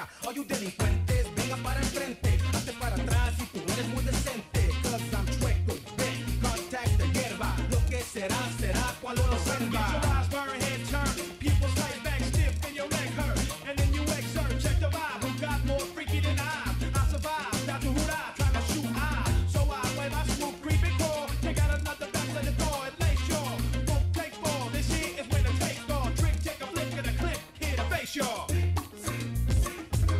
ya. All you delincuentes, venga para enfrente. Hazte para atrás si tú eres muy decente. Cause I'm chueco, big, contact de hierba. Lo que será, será cuando lo vuelva. Get your eyes burn, head turn. Pupils tight back stiff and your leg hurt. And then you exert, check the vibe. Who got more freaky than I survived, got to hoot I, trying to shoot I. So I play my swoop, creep and crawl. Take out another bounce at the door and lay shore. Won't take fall, this here is when the take off. Trick, take a flick of the clip, here to face y'all.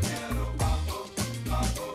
Quiero bajo, bajo.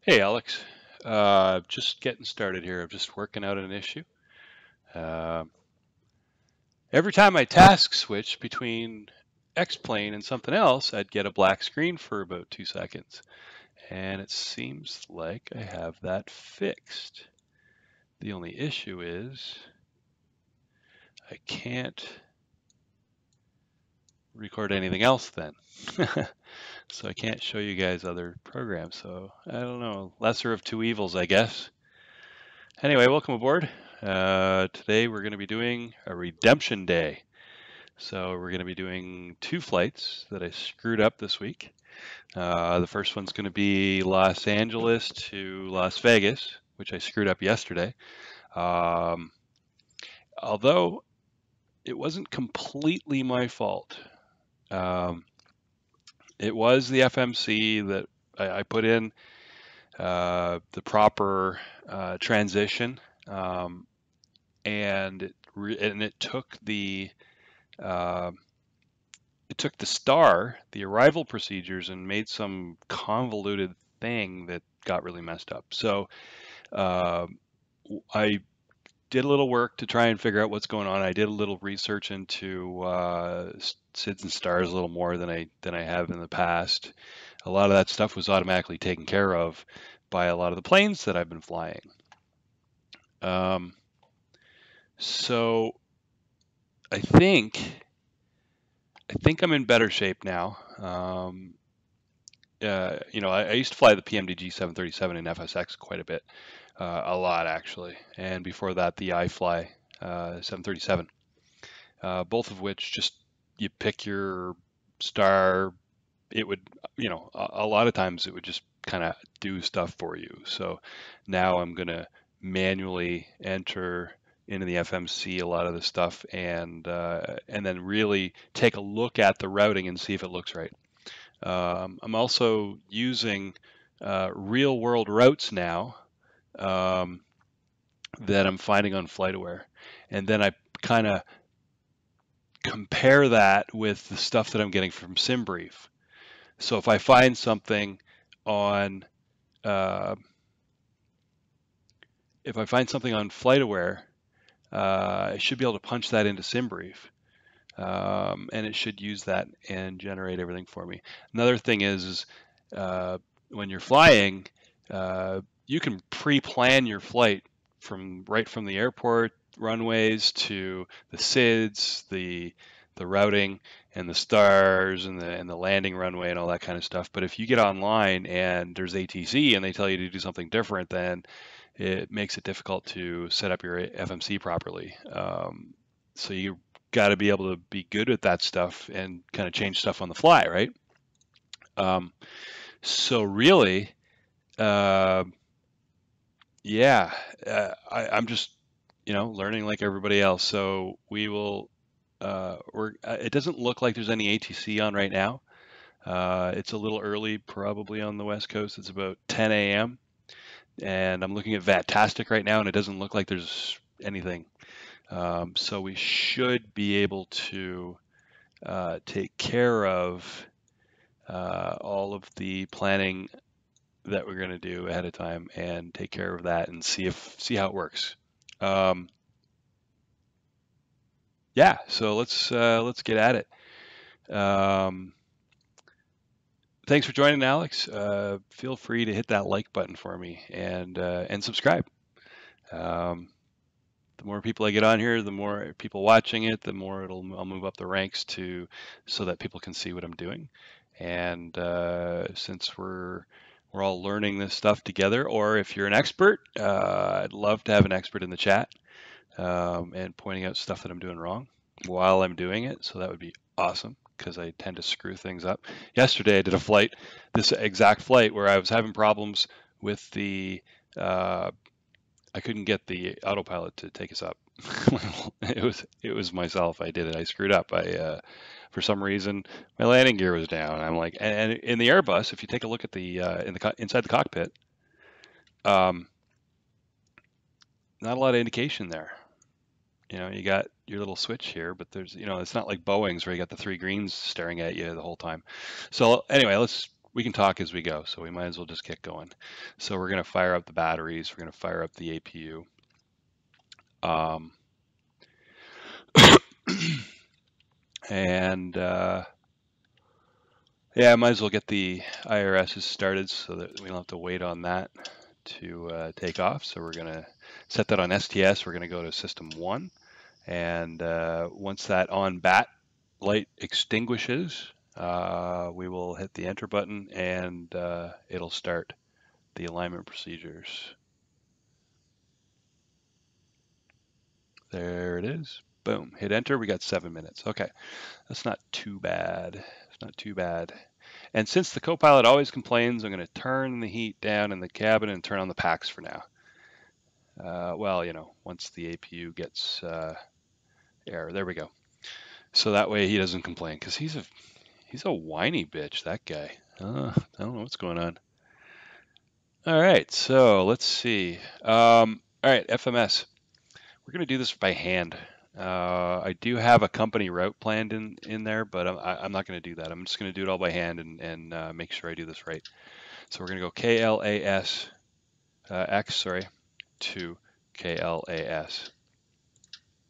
Hey, Alex. Just getting started here. I'm just working out an issue. Uh, every time I task switch between X-Plane and something else, I'd get a black screen for about 2 seconds. And it seems like I have that fixed. The only issue is I can't record anything else then. So I can't show you guys other programs. So I don't know. Lesser of two evils, I guess. Anyway, welcome aboard. Today we're going to be doing a redemption day. So we're going to be doing 2 flights that I screwed up this week. The first one's going to be Los Angeles to Las Vegas, which I screwed up yesterday. Although it wasn't completely my fault. It was the FMC that I put in the proper transition, and it took the star, the arrival procedures, and made some convoluted thing that got really messed up. So I did a little work to try and figure out what's going on. I did a little research into SIDS and stars a little more than I have in the past. A lot of that stuff was automatically taken care of by a lot of the planes that I've been flying. So I think I'm in better shape now. I used to fly the PMDG 737 in FSX quite a bit, a lot actually, and before that the iFly 737, both of which just you pick your star, it would, a lot of times it would just kind of do stuff for you. So now I'm gonna manually enter into the FMC a lot of the stuff, and then really take a look at the routing and see if it looks right. I'm also using real world routes now that I'm finding on FlightAware, and then I kind of compare that with the stuff that I'm getting from SimBrief. So if I find something on FlightAware, I should be able to punch that into SimBrief. And it should use that and generate everything for me. Another thing is when you're flying, you can pre-plan your flight right from the airport runways to the SIDS, the routing and the stars and the landing runway and all that kind of stuff. But if you get online and there's ATC and they tell you to do something different, then it makes it difficult to set up your FMC properly. So you got to be able to be good at that stuff and kind of change stuff on the fly, right? So really, I'm just, learning like everybody else. So we will, it doesn't look like there's any ATC on right now. It's a little early, probably on the West Coast. It's about 10 a.m. And I'm looking at Vatastic right now, and it doesn't look like there's anything. So we should be able to take care of all of the planning that we're going to do ahead of time, and take care of that and see how it works. Yeah, so let's get at it. Thanks for joining, Alex. Feel free to hit that like button for me and subscribe. The more people I get on here, the more people watching it, the more I'll move up the ranks so that people can see what I'm doing. And since we're all learning this stuff together, or if you're an expert, I'd love to have an expert in the chat and pointing out stuff that I'm doing wrong while I'm doing it. So that would be awesome, because I tend to screw things up. Yesterday I did a flight, this exact flight, where I was having problems with the I couldn't get the autopilot to take us up. It was myself. I did it. I screwed up. For some reason, my landing gear was down. I'm like, and in the Airbus, if you take a look at the inside the cockpit, not a lot of indication there. You know, you got your little switch here, but there's, you know, it's not like Boeing's where you got the three greens staring at you the whole time. So anyway, we can talk as we go. So we might as well just get going. So we're going to fire up the batteries. We're going to fire up the APU. And yeah, I might as well get the IRSs started so that we don't have to wait on that to take off. So we're going to set that on STS. We're going to go to system 1. And once that on bat light extinguishes, we will hit the enter button and it'll start the alignment procedures. There it is. Boom. Hit enter. We got 7 minutes. Okay. That's not too bad. It's not too bad. And since the co-pilot always complains, I'm going to turn the heat down in the cabin and turn on the packs for now. Well, you know, once the APU gets air. There we go. So that way he doesn't complain, because he's a whiny bitch, that guy. I don't know what's going on. All right, so let's see. All right, FMS. We're going to do this by hand. I do have a company route planned in there, but I'm not going to do that. I'm just going to do it all by hand and make sure I do this right. So we're going to go KLAS X, to KLAS.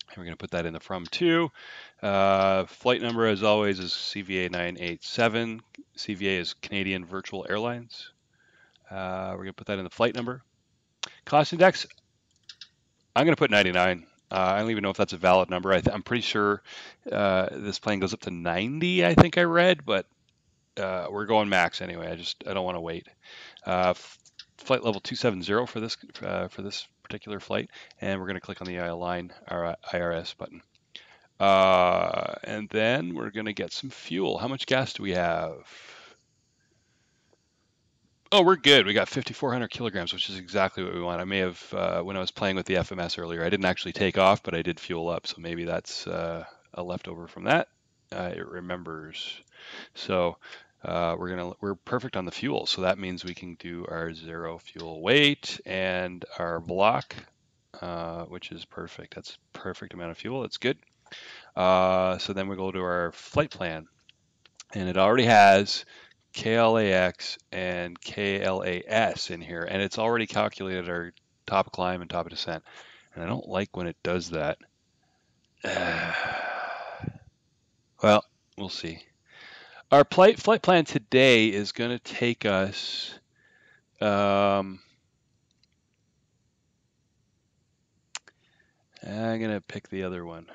And we're going to put that in the from to. Flight number, as always, is CVA 987. CVA is Canadian Virtual Airlines. We're going to put that in the flight number. Cost index, I'm going to put 99. I don't even know if that's a valid number. I'm pretty sure this plane goes up to 90, I think I read, but we're going max anyway. I don't want to wait. Flight level 270 for this particular flight, and we're going to click on the align our IRS button. And then we're going to get some fuel. How much gas do we have? Oh, we're good. We got 5,400 kilograms, which is exactly what we want. I may have, when I was playing with the FMS earlier, I didn't actually take off, but I did fuel up. So maybe that's a leftover from that. It remembers. So we're perfect on the fuel. So that means we can do our 0 fuel weight and our block, which is perfect. That's perfect amount of fuel. That's good. So then we go to our flight plan, and it already has KLAX and KLAS in here, and it's already calculated our top of climb and top of descent. And I don't like when it does that. Well, we'll see. Our flight plan today is going to take us I'm going to pick the other one.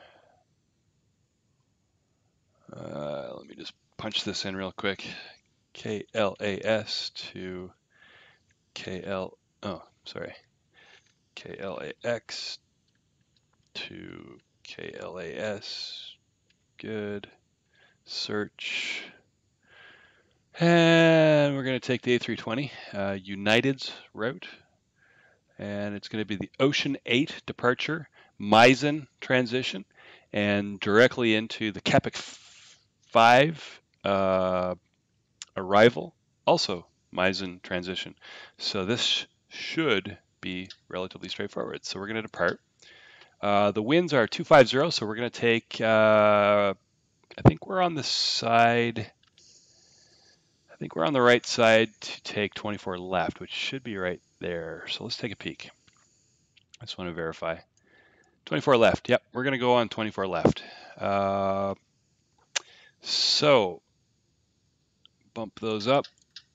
Let me just punch this in real quick. KLAS to KLAX to KLAS. Good. Search. And we're going to take the A320, United's route. And it's going to be the Ocean 8 departure, Meisen transition, and directly into the Kepik 5 arrival, also Meisen transition. So this should be relatively straightforward. So we're going to depart. The winds are 250, so we're going to take, I think we're on the side, I think we're on the right side to take 24 left, which should be right there. So let's take a peek. I just want to verify. 24 left. Yep, we're going to go on 24 left. So bump those up.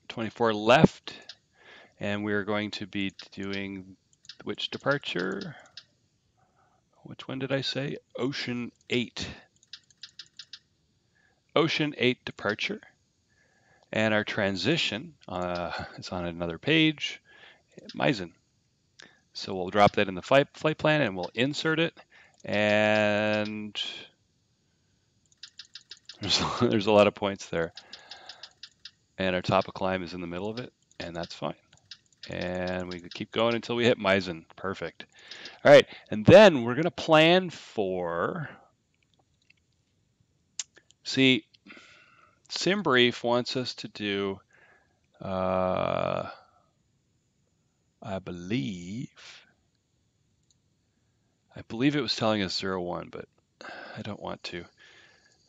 24 left. And we're going to be doing which departure? Which one did I say? Ocean 8. Ocean 8 departure. And our transition is on another page, Meisen. So we'll drop that in the flight plan and we'll insert it. And there's a lot of points there. And our top of climb is in the middle of it, and that's fine. And we could keep going until we hit Meisen. Perfect. All right, and then we're going to plan for, see, SimBrief wants us to do, I believe, I believe it was telling us 01, but I don't want to.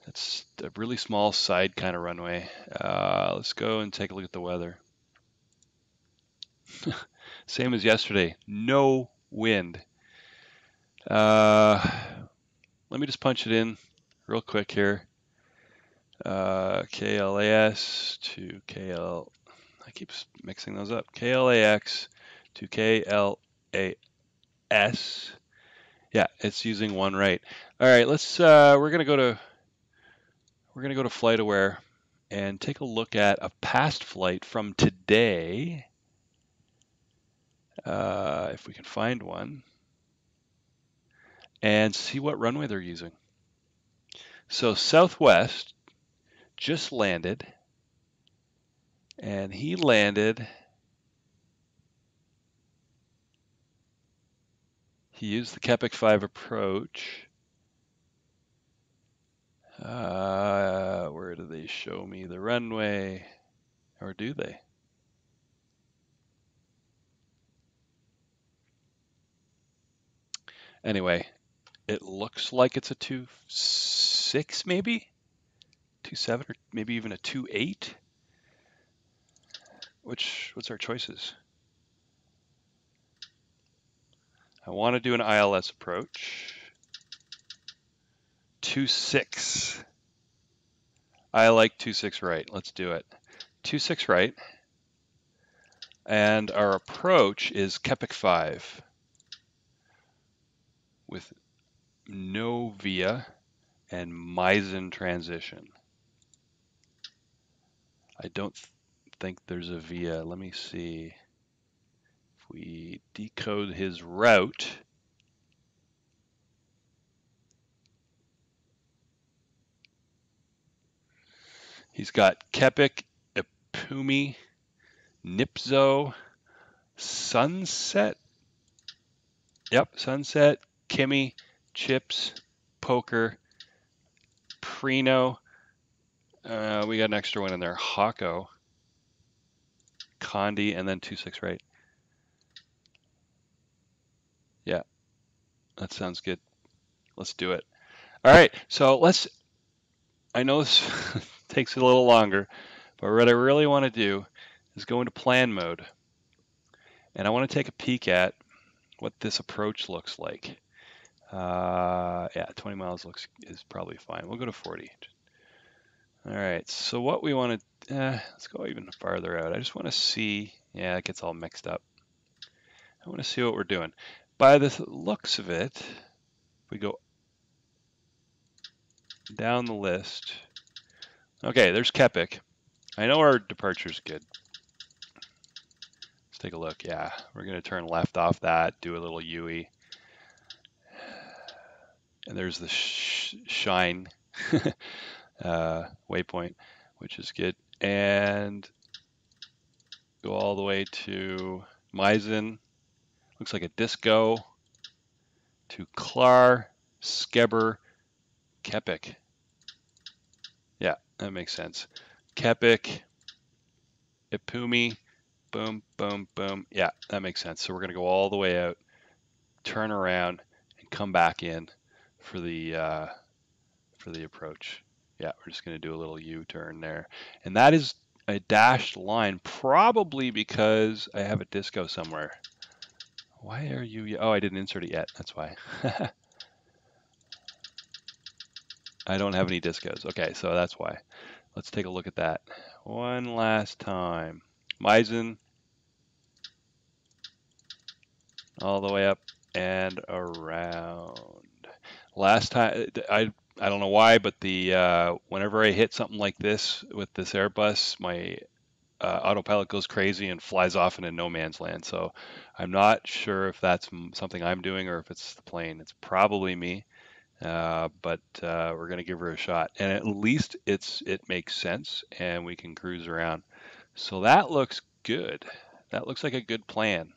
It's a really small side kind of runway. Let's go and take a look at the weather. Same as yesterday, no wind. Let me just punch it in real quick here. KLAS to KL. I keep mixing those up. KLAX to KLAS. Yeah, it's using one right. All right, let's. We're gonna go to FlightAware and take a look at a past flight from today, if we can find one, and see what runway they're using. So Southwest just landed, and he landed. He used the Kepik 5 approach. Where do they show me the runway? Or do they? Anyway, it looks like it's a 2.6 maybe? 2.7 or maybe even a 2.8? What's our choices? I want to do an ILS approach. 2.6. I like 2.6 right. Let's do it. 2.6 right. And our approach is Kepik 5 with no via and Meisen transition. I don't think there's a via. Let me see. If we decode his route, he's got Kepik, Ipumi, Nipzo, Sunset. Yep, Sunset, Kimmy, Chips, Poker, Prino. We got an extra one in there. Hako, Condi, and then 2.6 right. Yeah, that sounds good. Let's do it. All right, so I know this takes a little longer, but what I really want to do is go into plan mode. And I want to take a peek at what this approach looks like. Yeah, 20 miles is probably fine. We'll go to 40. All right, so what we want to, let's go even farther out. I just want to see, yeah, it gets all mixed up. I want to see what we're doing. By the looks of it, we go down the list. Okay, there's Kepik. I know our departure's good. Let's take a look. Yeah, we're going to turn left off that, do a little UE. And there's the shine waypoint, which is good. And go all the way to Meisen. Looks like a disco. To Klar, Skeber, Kepik. Yeah, that makes sense. Kepik, Ipumi, boom, boom, boom. Yeah, that makes sense. So we're going to go all the way out, turn around, and come back in for the approach. Yeah, we're just going to do a little U-turn there. And that is a dashed line, probably because I have a disco somewhere. Why are you? Oh, I didn't insert it yet. That's why. I don't have any discos. Okay, so that's why. Let's take a look at that one last time. Meisen, all the way up and around. Last time, I don't know why, but the whenever I hit something like this with this Airbus, my autopilot goes crazy and flies off into no man's land. So I'm not sure if that's something I'm doing or if it's the plane. It's probably me, but we're going to give her a shot. And at least it makes sense and we can cruise around. So that looks good. That looks like a good plan.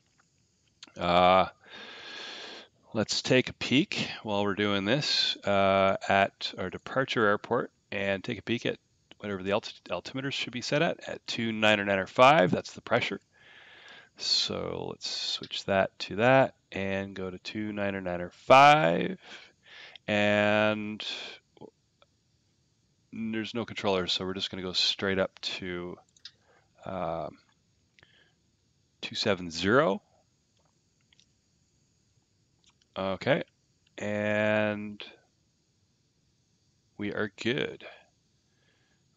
Let's take a peek while we're doing this at our departure airport and take a peek at whatever the altimeters should be set at 29 or 9 or 5. That's the pressure. So let's switch that to that and go to 2995. And there's no controller, so we're just going to go straight up to 270. Okay, and we are good.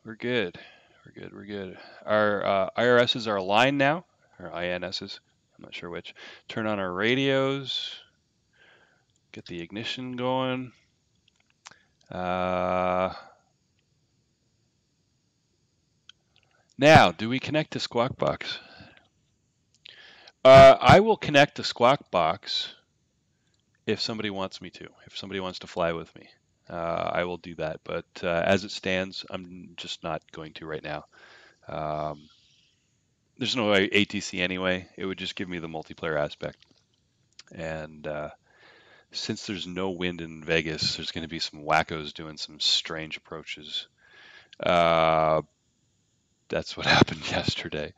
We're good. We're good. We're good. Our IRSs are aligned now, or INSs. I'm not sure which. Turn on our radios. Get the ignition going. Now, do we connect to Squawk Box? I will connect to Squawk Box if somebody wants me to. If somebody wants to fly with me, I will do that. But as it stands, I'm just not going to right now. There's no ATC anyway. It would just give me the multiplayer aspect. And since there's no wind in Vegas, there's going to be some wackos doing some strange approaches. That's what happened yesterday.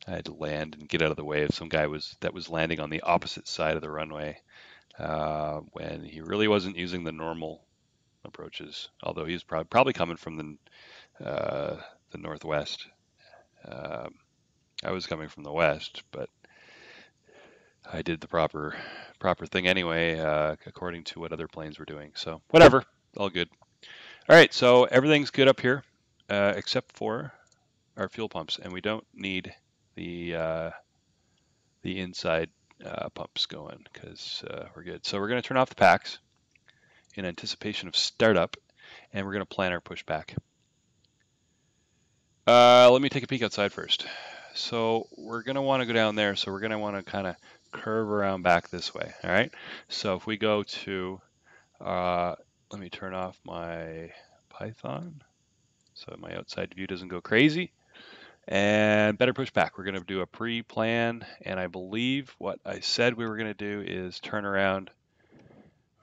I had to land and get out of the way of some guy that was landing on the opposite side of the runway when he really wasn't using the normal approaches, although he's probably coming from the northwest. I was coming from the west, but I did the proper thing anyway, according to what other planes were doing. So whatever, all good. All right, so everything's good up here, except for our fuel pumps, and we don't need the inside pumps going because we're good. So we're going to turn off the packs in anticipation of startup, and we're going to plan our pushback. Let me take a peek outside first. So we're going to want to go down there, so we're going to want to kind of curve around back this way, all right? So if we go to, let me turn off my Python so my outside view doesn't go crazy. And better push back. We're going to do a pre-plan, and I believe what I said we were going to do is turn around.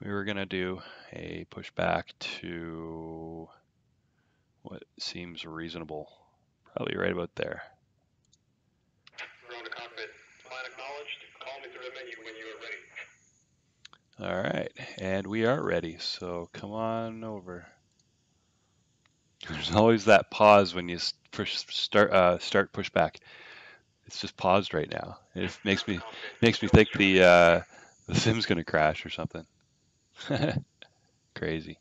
We were going to do a pushback to what seems reasonable. Probably right about there. Drone to cockpit. Plan acknowledged. Call me through the menu when you are ready. All right, and we are ready, so come on over. There's always that pause when you start pushback. It's just paused right now. It makes me think the sim's gonna crash or something. Crazy.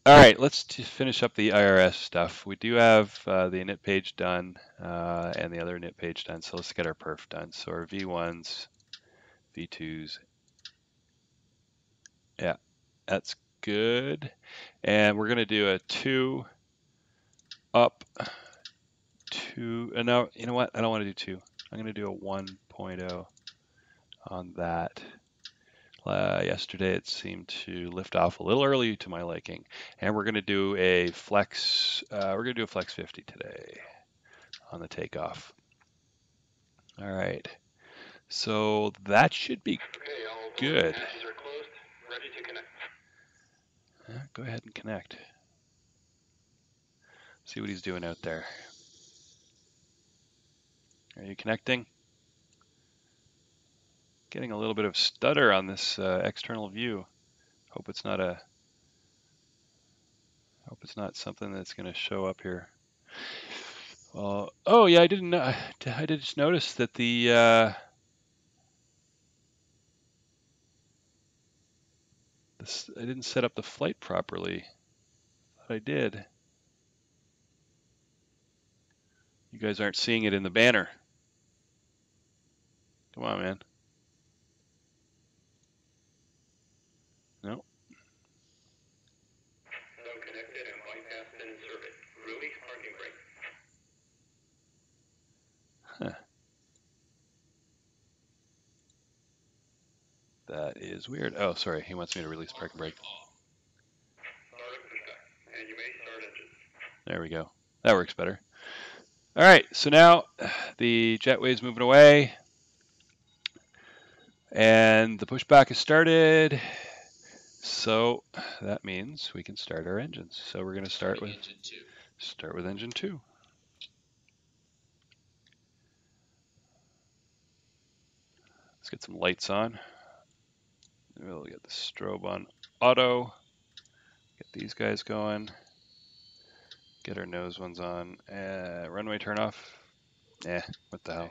All right, let's finish up the IRS stuff. We do have the init page done and the other init page done, so let's get our perf done. So our V1s, V2s, yeah, that's good. And we're gonna do a 2 up, 2, no, you know what? I don't want to do 2. I'm gonna do a 1.0 on that. Yesterday it seemed to lift off a little early to my liking, and we're going to do a flex. We're going to do a flex 50 today on the takeoff. All right, so that should be good. Hatches are closed. Ready to connect. Go ahead and connect. See what he's doing out there. Are you connecting? Getting a little bit of stutter on this external view. Hope it's not something that's going to show up here. Oh yeah, I didn't know. I did just notice that I didn't set up the flight properly. Thought I did. You guys aren't seeing it in the banner. Come on, man. No. Node connected and bypassed and inserted. Release parking brake. Huh. That is weird. Oh, sorry. He wants me to release parking brake. Start a pushback, and you may start engine. There we go. That works better. All right. So now the jetway's moving away, and the pushback is started. So that means we can start our engines. So we're going to start with engine 2. Let's get some lights on. We'll get the strobe on auto. Get these guys going. Get our nose ones on. Runway turn off. What the hell?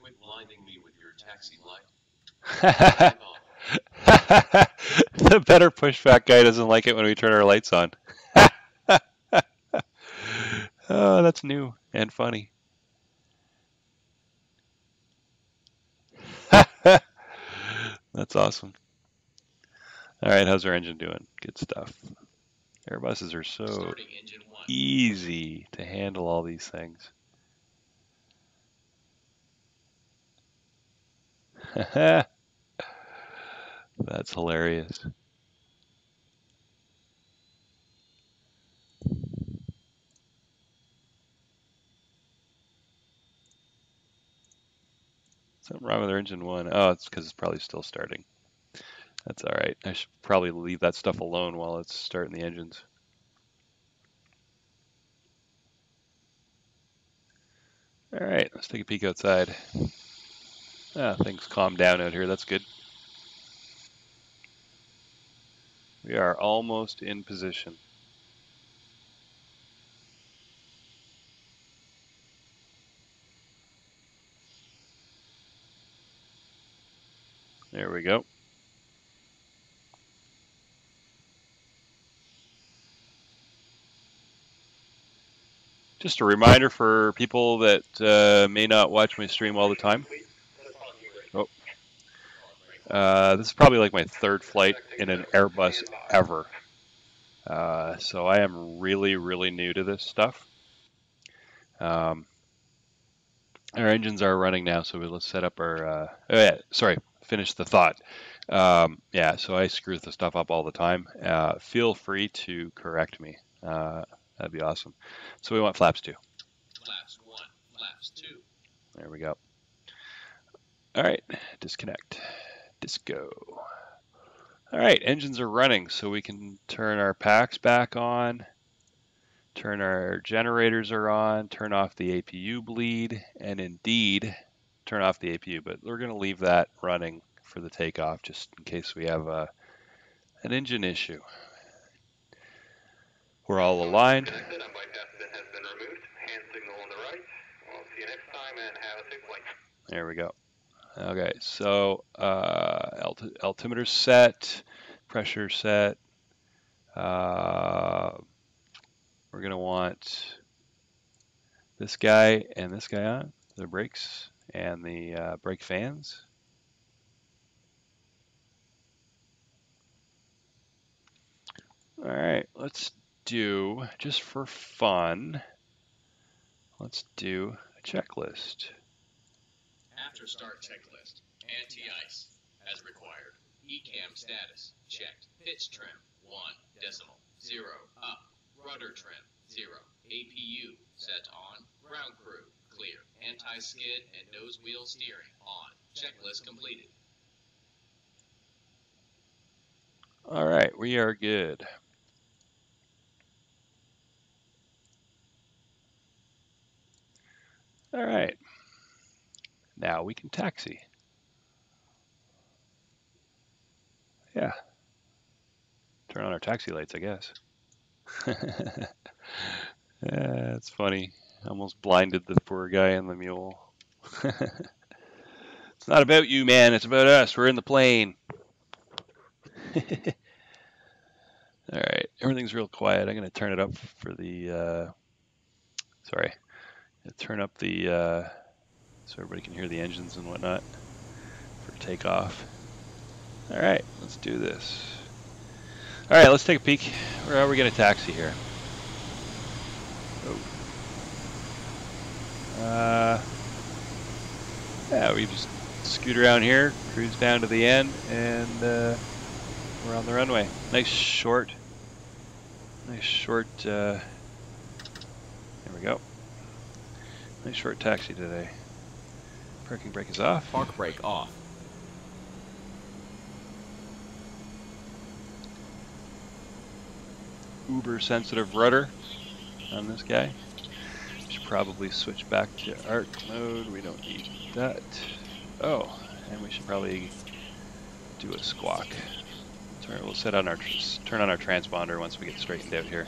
Quit blinding me with your taxi light. The better pushback guy doesn't like it when we turn our lights on. Oh, that's new and funny. That's awesome. All right, how's our engine doing? Good stuff. Airbuses are so easy to handle all these things. That's hilarious. Something wrong with our engine one. Oh, it's because it's probably still starting. That's all right. I should probably leave that stuff alone while it's starting the engines. All right, let's take a peek outside. Things calmed down out here. That's good. We are almost in position. There we go. Just a reminder for people that may not watch my stream all the time. This is probably like my third flight in an Airbus ever. So I am really, really new to this stuff. Our engines are running now, so let's set up our, finish the thought. So I screw this stuff up all the time. Feel free to correct me. That'd be awesome. So we want flaps 2. Flaps 1, flaps 2. There we go. All right, disconnect. Disco. All right, engines are running, so we can turn our packs back on, turn our generators are on, turn off the APU bleed, and indeed turn off the APU, but we're going to leave that running for the takeoff just in case we have an engine issue. We're all aligned. There we go. Okay, so altimeter set, pressure set. We're going to want this guy and this guy on, the brakes and the brake fans. All right, let's do, just for fun, let's do a checklist. After start checklist, anti-ice, as required. ECAM status, checked. Pitch trim, 1.0 up. Rudder trim, 0. APU, set on. Ground crew, clear. Anti-skid and nose wheel steering, on. Checklist completed. All right, we are good. All right, now we can taxi. Yeah, turn on our taxi lights, I guess. Yeah, it's funny. Almost blinded the poor guy in the mule. It's not about you, man. It's about us. We're in the plane. All right, everything's real quiet. I'm going to turn it up for the, turn up the, so everybody can hear the engines and whatnot for takeoff. All right, let's do this. All right, let's take a peek. Where are we going to taxi here? Yeah, we just scoot around here, cruise down to the end, and we're on the runway. Nice short, there we go. Nice short taxi today. Parking brake is off. Park brake off. Uber sensitive rudder on this guy. Should probably switch back to arc mode. We don't need that. Oh, and we should probably do a squawk. We'll set on our turn on our transponder once we get straightened out here.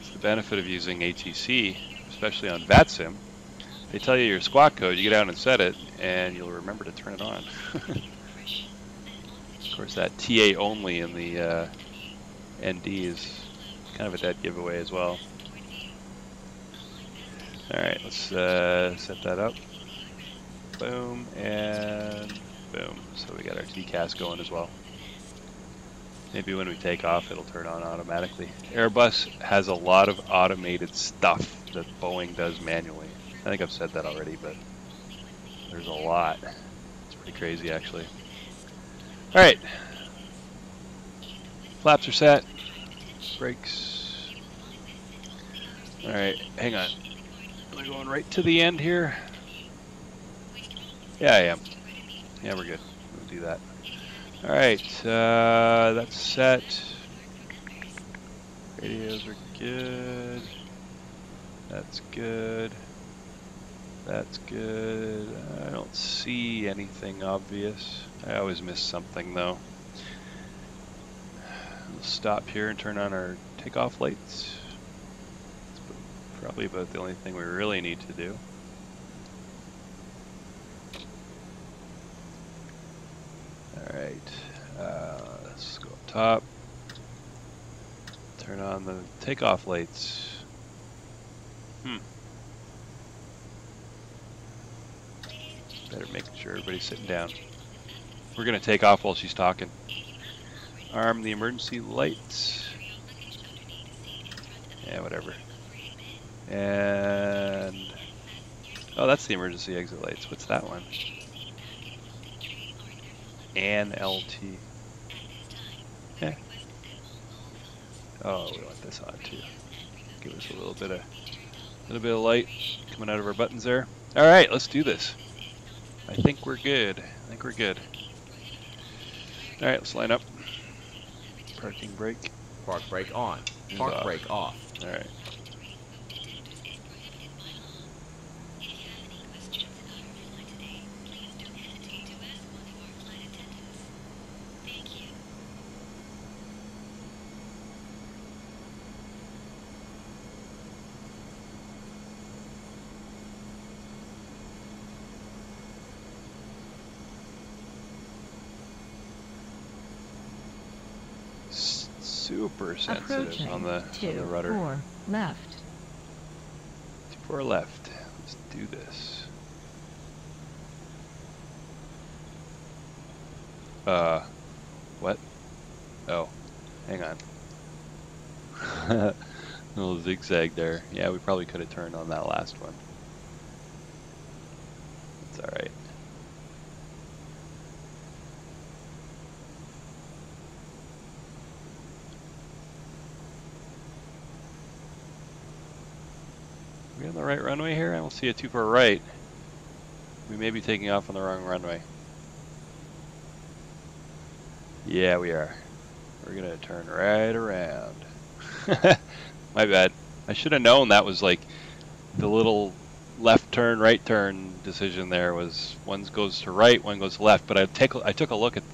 It's the benefit of using ATC, especially on VATSIM. They tell you your squawk code, you get out and set it, and you'll remember to turn it on. Of course, that TA only in the ND is kind of a dead giveaway as well. Alright, let's set that up. Boom, and boom. So we got our TCAS going as well. Maybe when we take off, it'll turn on automatically. Airbus has a lot of automated stuff that Boeing does manually. I think I've said that already, but there's a lot. It's pretty crazy, actually. Alright. Flaps are set. Brakes. Alright, hang on. Am I going right to the end here? Yeah, I am. Yeah, we're good. We'll do that. Alright, that's set. Radios are good. That's good. That's good. I don't see anything obvious. I always miss something though. We'll stop here and turn on our takeoff lights. It's probably about the only thing we really need to do. Alright, let's go up top. Turn on the takeoff lights. Better make sure everybody's sitting down. We're going to take off while she's talking. Arm the emergency lights. Yeah, whatever. And... oh, that's the emergency exit lights. What's that one? And LT. Yeah. Oh, we want this on too. Give us a little bit of light coming out of our buttons there. All right, let's do this. I think we're good. All right, let's line up. Parking brake. Park brake on. Park brake off. All right. Super sensitive on the rudder. 4 left. 4 left. Let's do this. What? Oh, hang on. A little zigzag there. Yeah, we probably could have turned on that last one. It's all right. Are we on the right runway here? I don't see a 24 right. We may be taking off on the wrong runway. Yeah, we are. We're gonna turn right around. My bad. I should have known that was like the little left turn, right turn decision there was one goes to right, one goes to left. But I took a look at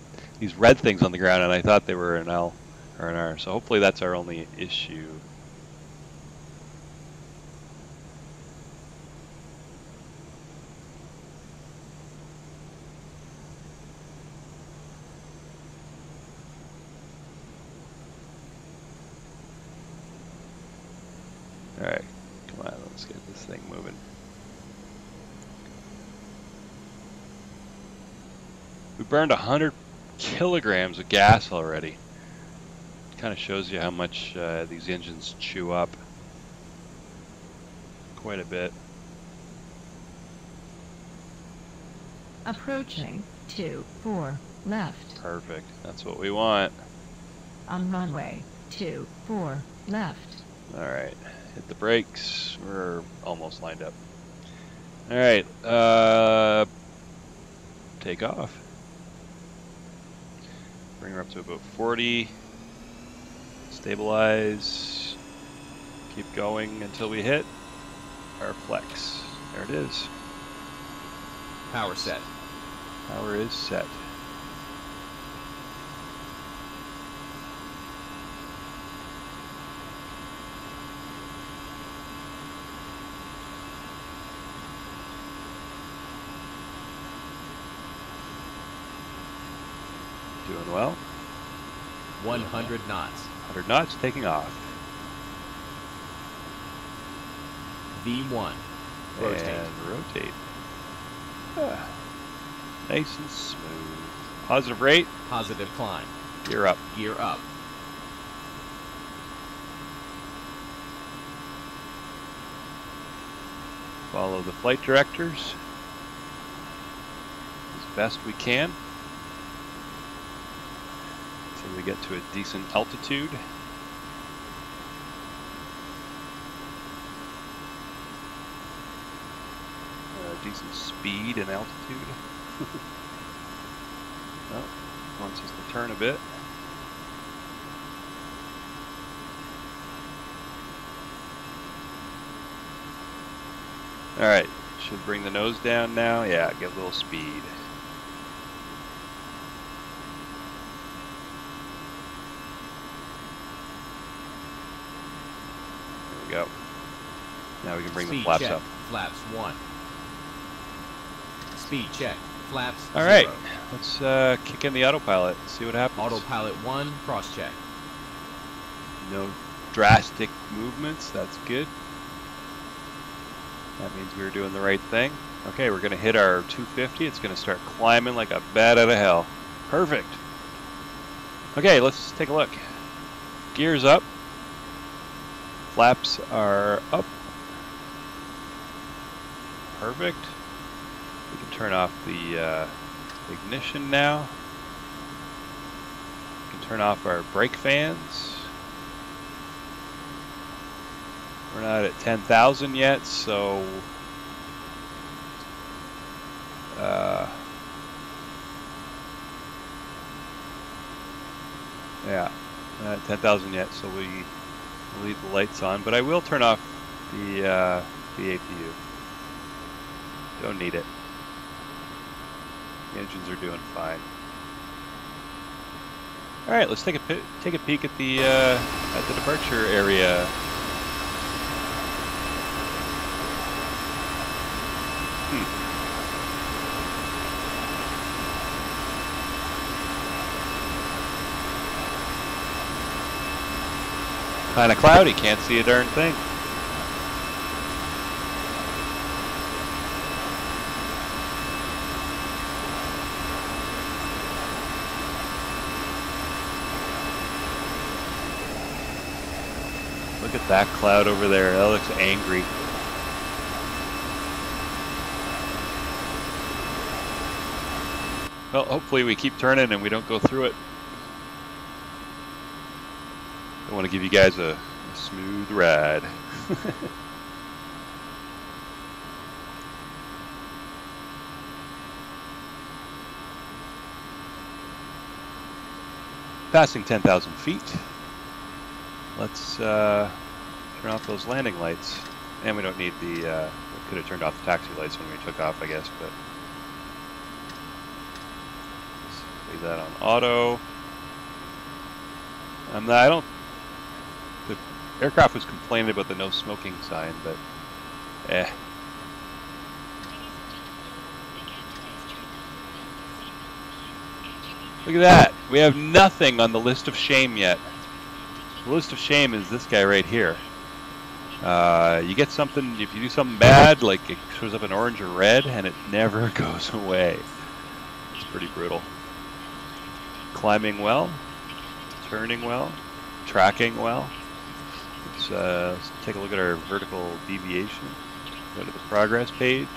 these red things on the ground and I thought they were an L or an R. So hopefully that's our only issue. Alright, come on, let's get this thing moving. We burned 100 kilograms of gas already. Kind of shows you how much these engines chew up. Quite a bit. Approaching 24 left. Perfect, that's what we want. On runway 24 left. Alright, hit the brakes. We're almost lined up. Alright, take off. Bring her up to about 40. Stabilize. Keep going until we hit. our flex. There it is. Power set. Power is set. Doing well. 100 knots. 100 knots, taking off. V1. Rotate. And rotate. Ah, nice and smooth. Positive rate. Positive climb. Gear up. Gear up. Follow the flight directors as best we can until we get to a decent altitude. Decent speed and altitude. Well, wants us to turn a bit. All right, should bring the nose down now. Yeah, get a little speed. There we go. Now we can bring the flaps check. up. Flaps 1. Speed check. Flaps All right, 0. let's kick in the autopilot, see what happens. Autopilot 1. Cross check. No drastic movements, that's good. That means we were doing the right thing. Okay, we're gonna hit our 250. It's gonna start climbing like a bat out of hell. Perfect. Okay, let's take a look. Gears up. Flaps are up. Perfect. We can turn off the ignition now. We can turn off our brake fans. We're not at 10,000 yet, so yeah, not at 10,000 yet, so we leave the lights on. But I will turn off the APU. Don't need it. The engines are doing fine. All right, let's take a peek at the departure area. Kind of cloudy, can't see a darn thing. Look at that cloud over there. That looks angry. Well, hopefully we keep turning and we don't go through it. I want to give you guys a smooth ride. Passing 10,000 feet. Let's turn off those landing lights. And we don't need the, we could have turned off the taxi lights when we took off, I guess, but let's leave that on auto. I don't, the aircraft was complaining about the no smoking sign, but Look at that. We have nothing on the list of shame yet. The list of shame is this guy right here. You get something, if you do something bad, like it shows up in orange or red, and it never goes away. It's pretty brutal. Climbing well, turning well, tracking well. Let's take a look at our vertical deviation. Go to the progress page.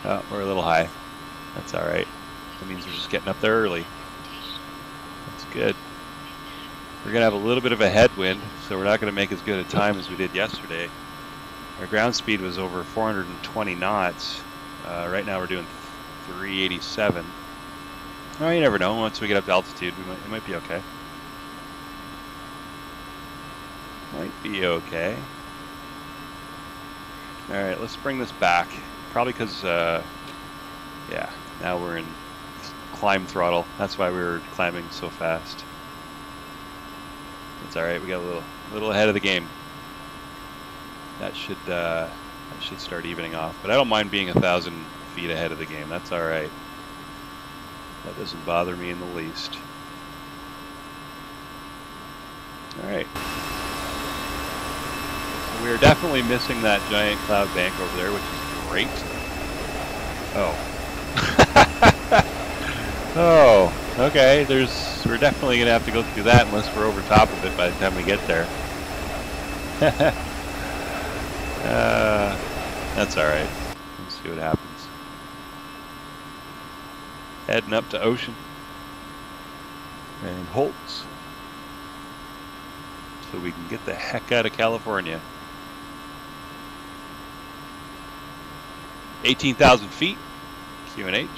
Oh, we're a little high. That's all right. That means we're just getting up there early. That's good. We're going to have a little bit of a headwind, so we're not going to make as good a time as we did yesterday. Our ground speed was over 420 knots. Right now we're doing 387. Oh, you never know. Once we get up to altitude, it might be okay. Might be okay. All right, let's bring this back. Probably because, yeah, now we're in climb throttle. That's why we were climbing so fast. It's all right. We got a little ahead of the game. That should start evening off. But I don't mind being 1,000 feet ahead of the game. That's all right. That doesn't bother me in the least. All right. So we are definitely missing that giant cloud bank over there, which is great. Oh. Oh. Okay. We're definitely gonna have to go through that unless we're over top of it by the time we get there. That's all right. Let's see what happens. Heading up to Ocean and Holtz, so we can get the heck out of California. 18,000 feet, QNH.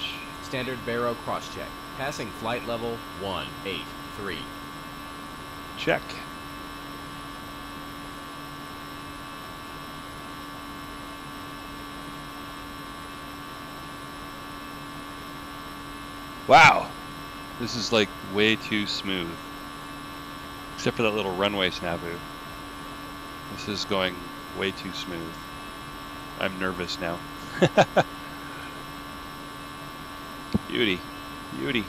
Standard Barrow cross-check. Passing flight level 183. Check. Wow, this is like way too smooth. Except for that little runway snafu. This is going way too smooth. I'm nervous now. Beauty, beauty.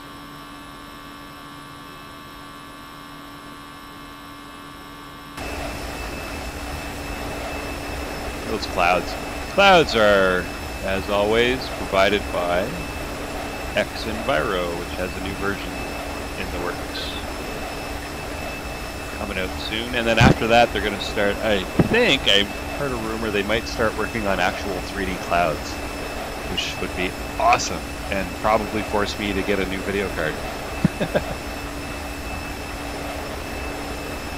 Those clouds. Clouds are, as always, provided by X Enviro, which has a new version in the works. Coming out soon. And then after that, they're going to start, I think, I heard a rumor they might start working on actual 3D clouds, which would be awesome and probably force me to get a new video card.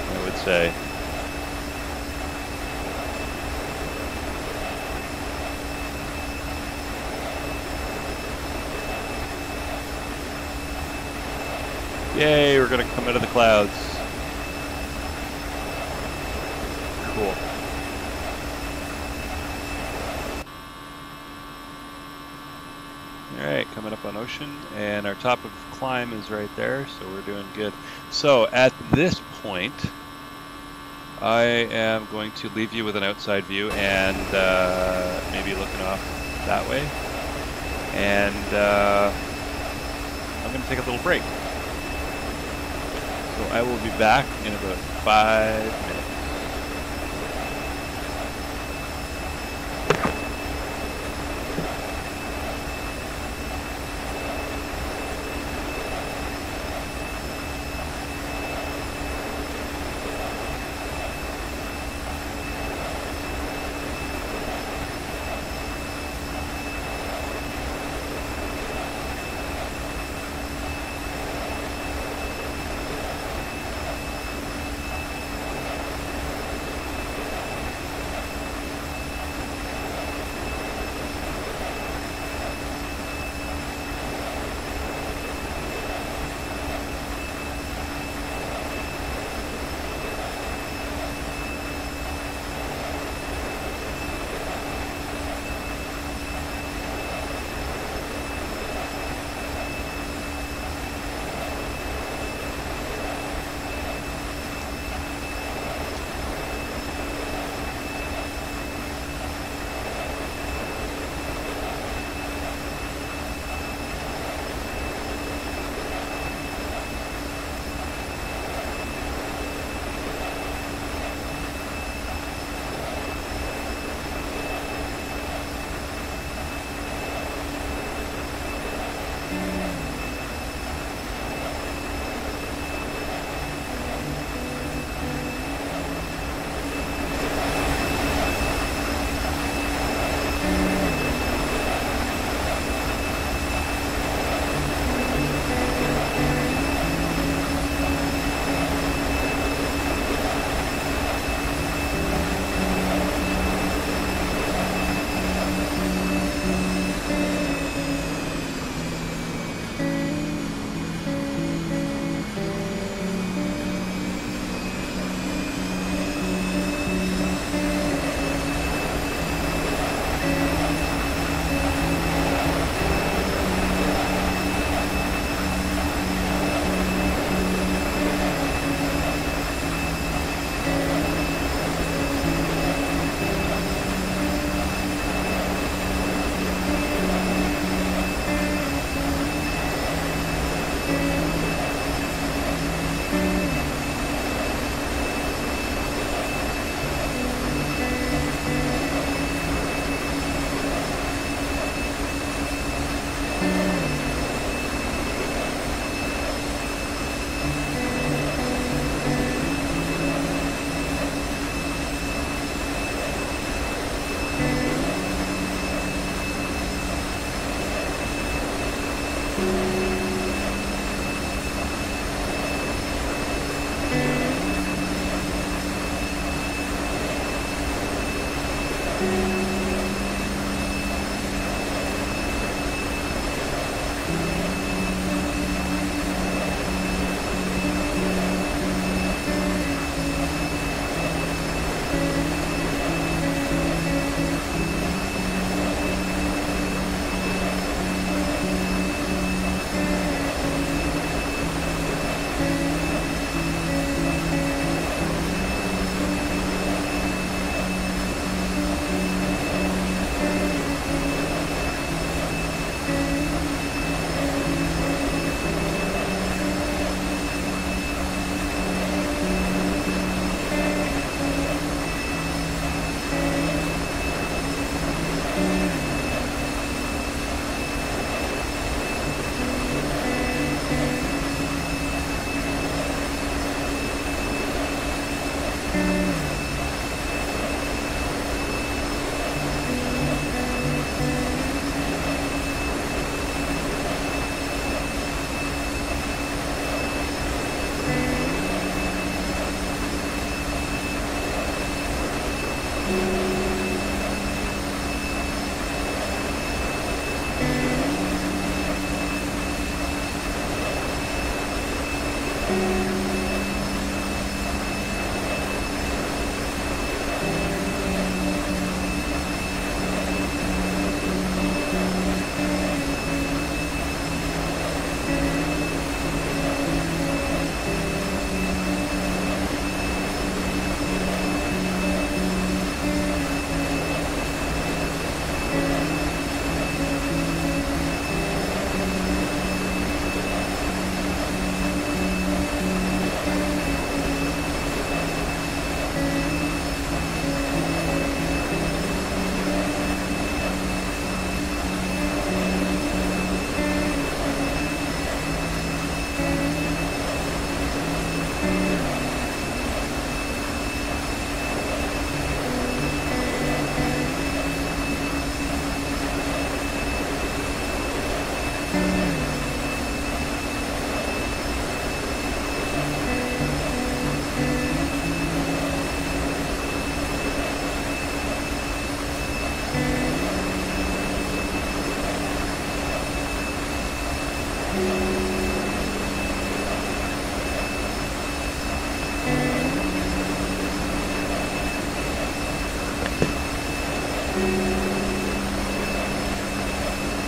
I would say. Yay, we're going to come out of the clouds. Cool. Alright, coming up on Ocean, and our top of climb is right there, so we're doing good. So at this point, I am going to leave you with an outside view and maybe looking off that way. And I'm going to take a little break. So I will be back in about 5 minutes.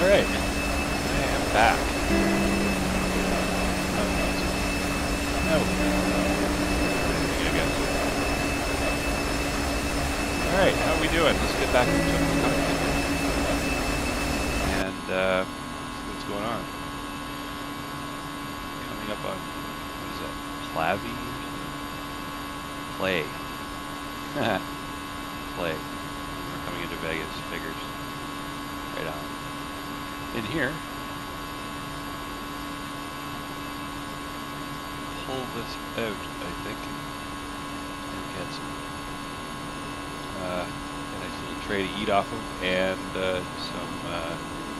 Alright, I am back. No. Alright, how are we doing? Let's get back into the cockpit and see what's going on. Coming up on, what is that? Clavy? Play. Play. We're coming into Vegas, figures. Right on. In here, pull this out, I think, and get some a nice little tray to eat off of, and some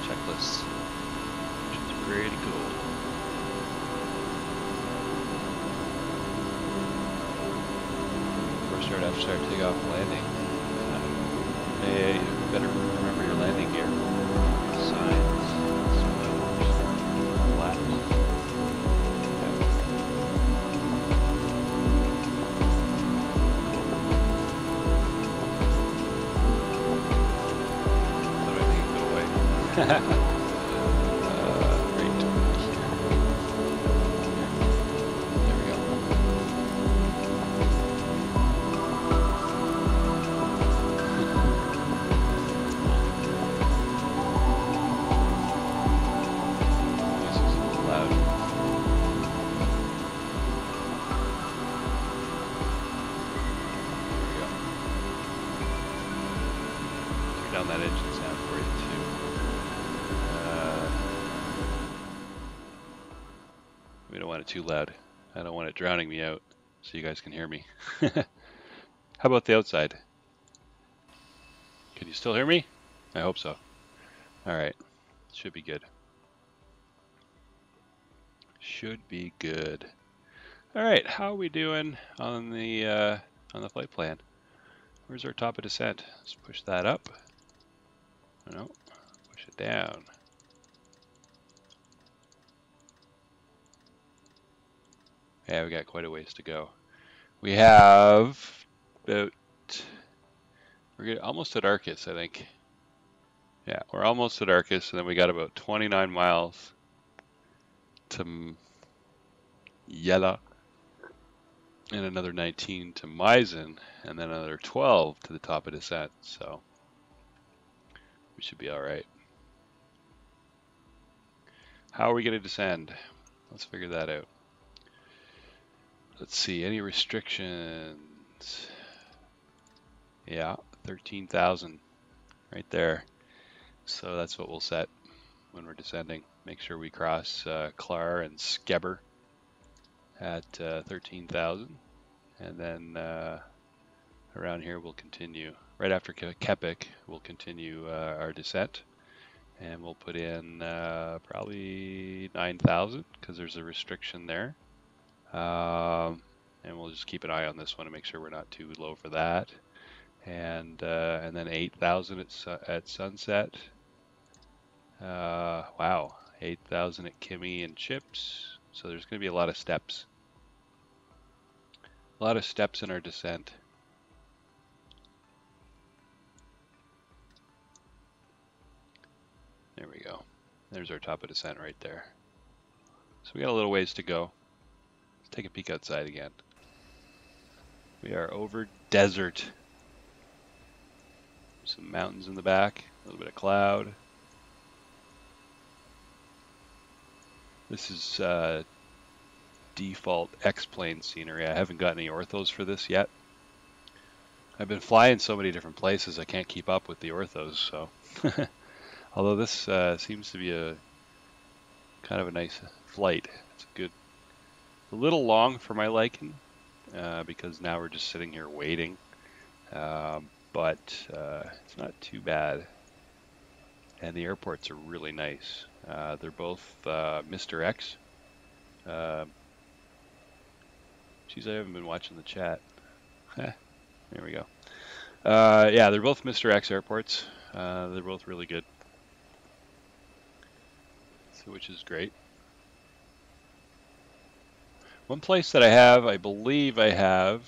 checklists, which is pretty cool. First start after start takeoff landing. You better remember your landing gear. Signs, spoilers, flaps. Thought I think it'd go away. Right here. There we go. Down that engine sound for you too. We don't want it too loud. I don't want it drowning me out, so you guys can hear me. How about the outside? Can you still hear me? I hope so. All right, should be good. Should be good. All right, how are we doing on the flight plan? Where's our top of descent? Let's push that up. No, push it down. Yeah, we got quite a ways to go. We have about, almost at Arcus, I think. Yeah, we're almost at Arcus, and then we got about 29 miles to Yella, and another 19 to Meissen, and then another 12 to the top of descent. So we should be all right. How are we going to descend? Let's figure that out. Let's see, any restrictions? Yeah, 13,000 right there. So that's what we'll set when we're descending. Make sure we cross Clar and Skebber at 13,000. And then around here we'll continue. Right after Kepik, we'll continue our descent. And we'll put in probably 9,000 because there's a restriction there. And we'll just keep an eye on this one to make sure we're not too low for that. And then 8,000 at sunset. Wow, 8,000 at Kimmy and Chips. So there's going to be a lot of steps. A lot of steps in our descent. There we go. There's our top of descent right there. So we got a little ways to go. Let's take a peek outside again. We are over desert. Some mountains in the back, a little bit of cloud. This is default X-plane scenery. I haven't got any orthos for this yet. I've been flying so many different places I can't keep up with the orthos, so. Although this seems to be a kind of a nice flight. It's good. A little long for my liking because now we're just sitting here waiting. But it's not too bad. And the airports are really nice. They're both Mr. X. Geez, I haven't been watching the chat. There we go. Yeah, they're both Mr. X airports. They're both really good. So, which is great. One place that I believe I have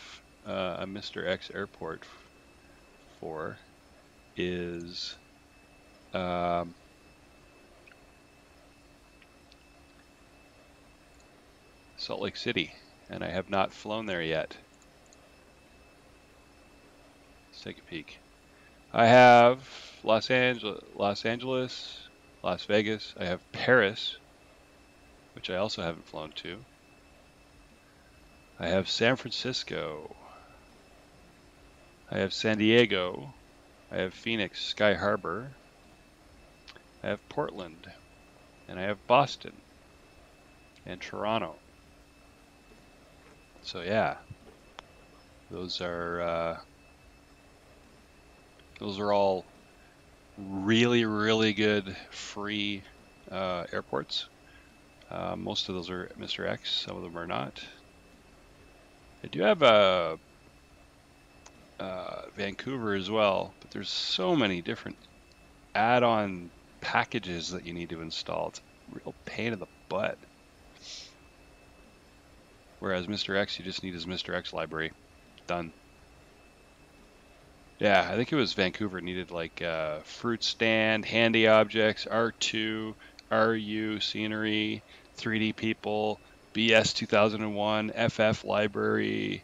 a Mr. X airport for is Salt Lake City, and I have not flown there yet. Let's take a peek. I have Los Angeles, Las Vegas. I have Paris, which I also haven't flown to. I have San Francisco. I have San Diego. I have Phoenix, Sky Harbor. I have Portland. And I have Boston. And Toronto. So yeah, those are all really, really good free airports. Most of those are Mr. X. Some of them are not. I do have Vancouver as well, but there's so many different add-on packages that you need to install. It's a real pain in the butt. Whereas Mr. X, you just need his Mr. X library. Done. Yeah, I think it was Vancouver needed like fruit stand, handy objects, R2, RU, scenery, 3D people, BS 2001, FF library,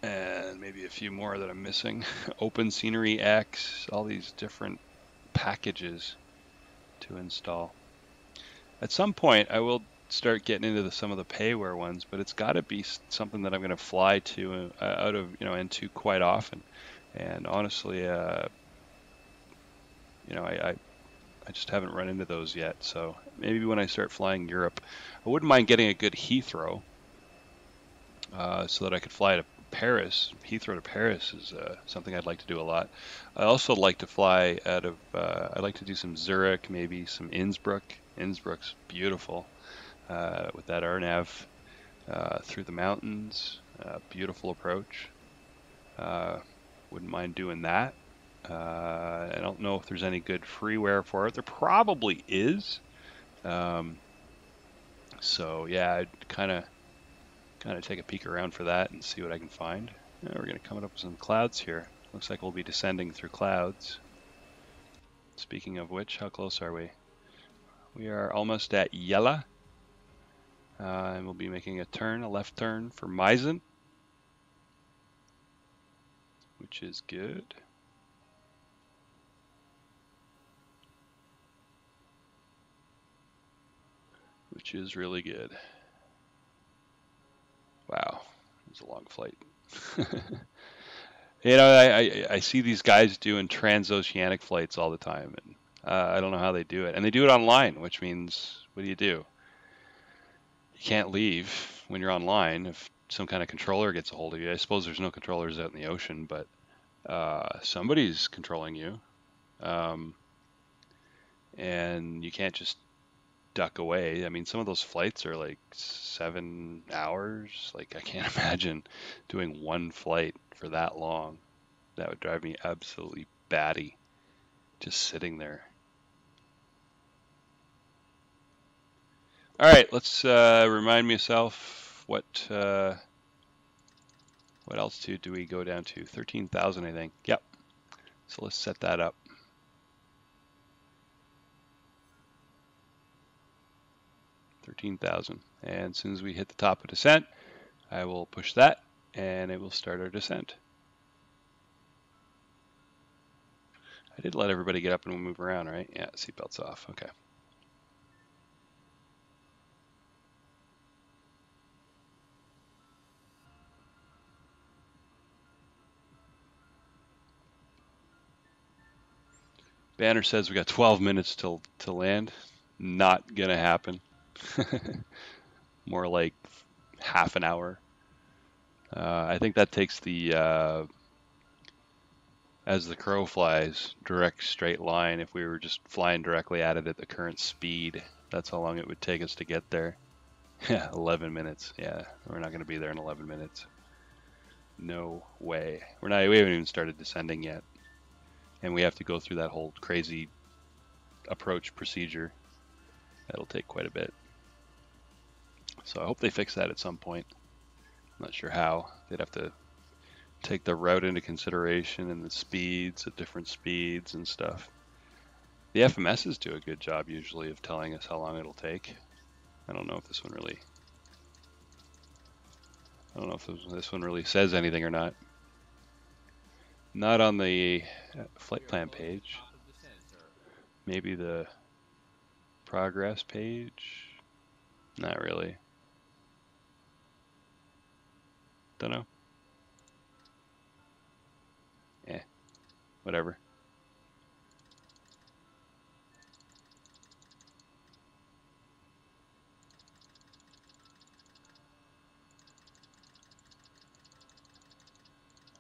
and maybe a few more that I'm missing. Open Scenery X, all these different packages to install. At some point, I will start getting into some of the payware ones, but it's got to be something that I'm going to fly to into quite often. And honestly, I just haven't run into those yet. So maybe when I start flying Europe, I wouldn't mind getting a good Heathrow, so that I could fly to Paris. Heathrow to Paris is something I'd like to do a lot. I also like to fly out of. I'd like to do some Zurich, maybe some Innsbruck. Innsbruck's beautiful. With that RNAV through the mountains, beautiful approach. Wouldn't mind doing that. I don't know if there's any good freeware for it. There probably is. So yeah, I'd kind of take a peek around for that and see what I can find. We're going to come up with some clouds here. Looks like we'll be descending through clouds. Speaking of which, how close are we? We are almost at Yella. And we'll be making a left turn for Meissen, which is good. Which is really good. Wow, it was a long flight. You know, I see these guys doing transoceanic flights all the time, and I don't know how they do it. And they do it online, which means, what do? You can't leave when you're online if some kind of controller gets a hold of you. I suppose there's no controllers out in the ocean, but somebody's controlling you. And you can't just duck away. I mean, some of those flights are like 7 hours. Like, I can't imagine doing one flight for that long. That would drive me absolutely batty, just sitting there. All right, let's remind myself what altitude do we go down to? 13,000, I think. Yep. So let's set that up. 13,000. And as soon as we hit the top of descent, I will push that, and it will start our descent. I did let everybody get up and move around, right? Yeah, seatbelts off. Okay. Banner says we got 12 minutes to land. Not gonna happen. More like half an hour. I think that takes the as the crow flies, direct straight line. If we were just flying directly at it at the current speed, that's how long it would take us to get there. Yeah, 11 minutes. Yeah, we're not going to be there in 11 minutes. No way. We haven't even started descending yet. And we have to go through that whole crazy approach procedure. That'll take quite a bit. So I hope they fix that at some point. I'm not sure how. They'd have to take the route into consideration and the speeds at different speeds and stuff. The FMSs do a good job usually of telling us how long it'll take. I don't know if this one really says anything or not. Not on the flight plan page. Maybe the progress page. Not really. Don't know. Whatever.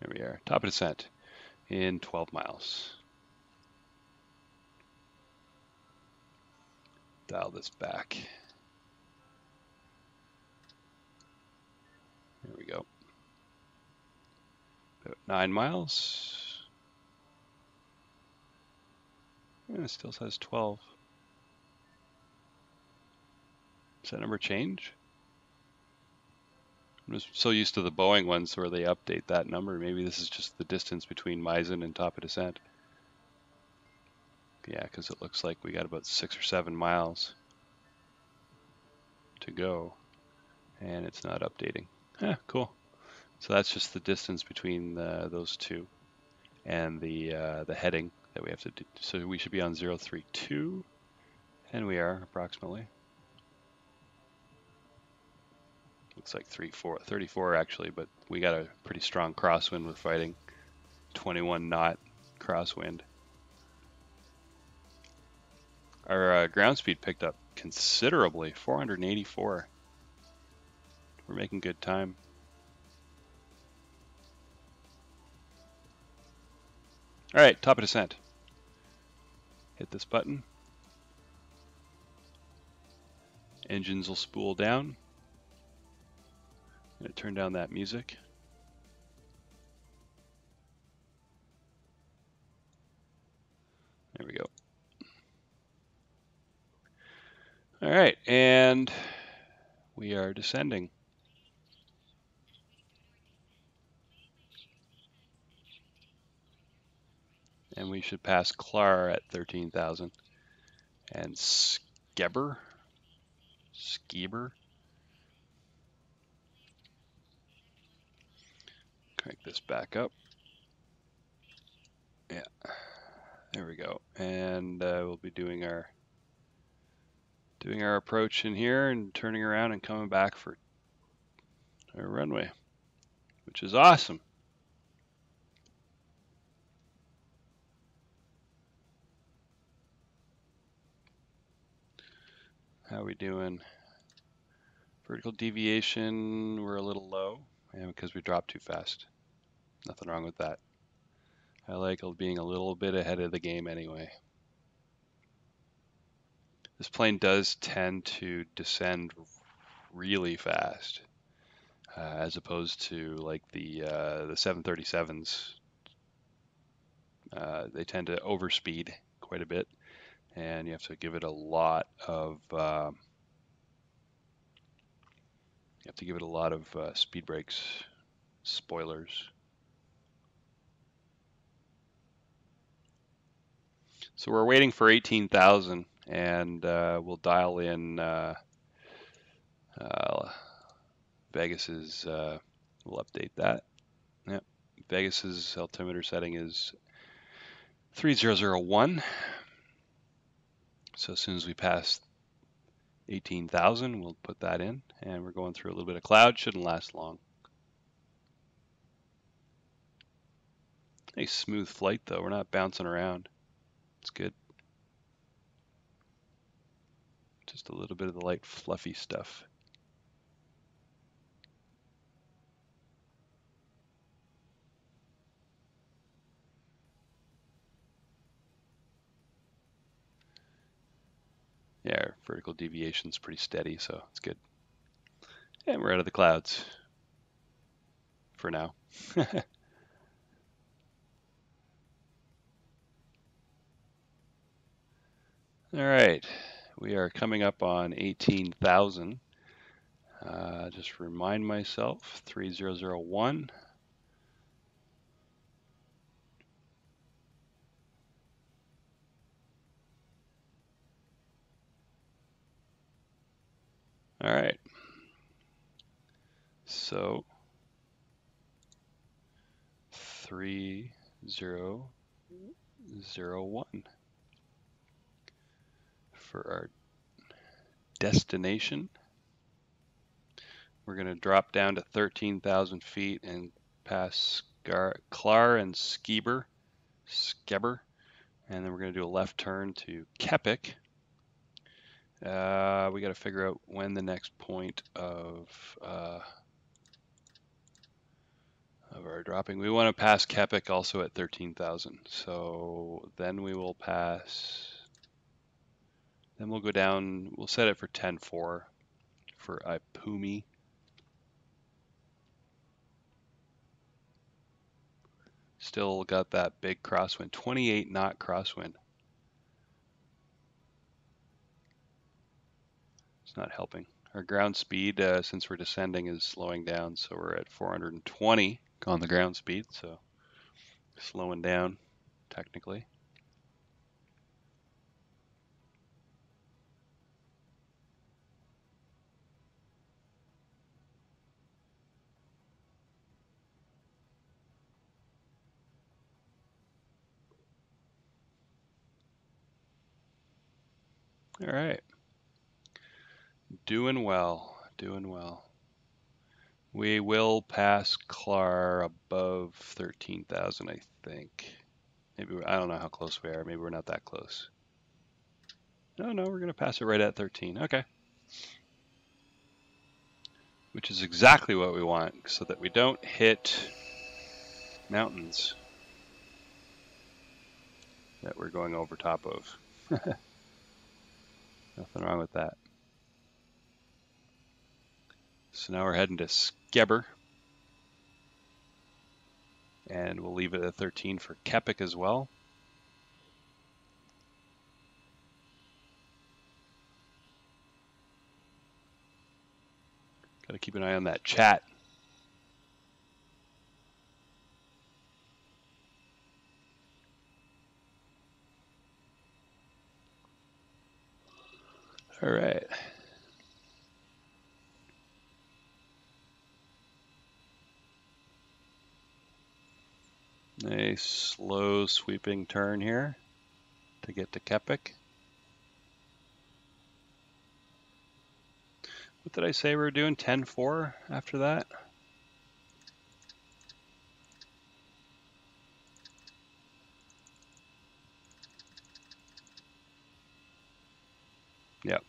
There we are. Top of descent in 12 miles. Dial this back. There we go. About 9 miles. Yeah, it still says 12. Does that number change? I'm just so used to the Boeing ones where they update that number. Maybe this is just the distance between Meissen and top of descent. Yeah, because it looks like we got about 6 or 7 miles to go, and it's not updating. Cool. So that's just the distance between those two, and the heading that we have to do. So we should be on 032, and we are approximately. Looks like 34 actually, but we got a pretty strong crosswind with fighting. 21 knot crosswind. Our ground speed picked up considerably, 484. We're making good time. All right, top of descent. Hit this button. Engines will spool down. I'm going to turn down that music. All right, and we are descending. And we should pass Clar at 13,000. And Skieber. Crank this back up. Yeah, there we go. And we'll be doing our approach in here and turning around and coming back for our runway, which is awesome. How are we doing? Vertical deviation, we're a little low, and because we dropped too fast. Nothing wrong with that. I like being a little bit ahead of the game anyway. This plane does tend to descend really fast, as opposed to like the 737s. They tend to overspeed quite a bit, and you have to give it a lot of speed brakes, spoilers. So we're waiting for 18,000, and we'll dial in Vegas's. We'll update that. Yep, Vegas's altimeter setting is 3001. So as soon as we pass 18,000, we'll put that in, and we're going through a little bit of cloud. Shouldn't last long. Nice smooth flight though. We're not bouncing around. It's good. Just a little bit of the light fluffy stuff. Yeah, our vertical deviation's pretty steady, so it's good. And we're out of the clouds for now. All right, we are coming up on 18,000. Just remind myself, 3001. All right, so 3001 for our destination. We're going to drop down to 13,000 feet and pass Clar and Skieber, and then we're going to do a left turn to Kepik. We got to figure out when the next point of our dropping. We want to pass Kepik also at 13,000. So then we will pass. Then we'll go down. We'll set it for 10-4 for Ipumi. Still got that big crosswind, 28 knot crosswind. It's not helping. Our ground speed, since we're descending, is slowing down, so we're at 420 on the ground speed, so slowing down technically. All right. Doing well, doing well. We will pass Clar above 13,000, I think. Maybe, I don't know how close we are. Maybe we're not that close. No, we're going to pass it right at 13. Okay. Which is exactly what we want, so that we don't hit mountains that we're going over top of. Nothing wrong with that. So now we're heading to Skieber. And we'll leave it at 13 for Kepik as well. Got to keep an eye on that chat. All right. A slow sweeping turn here to get to Kepik. What did I say we were doing? 10-4 after that? Yep.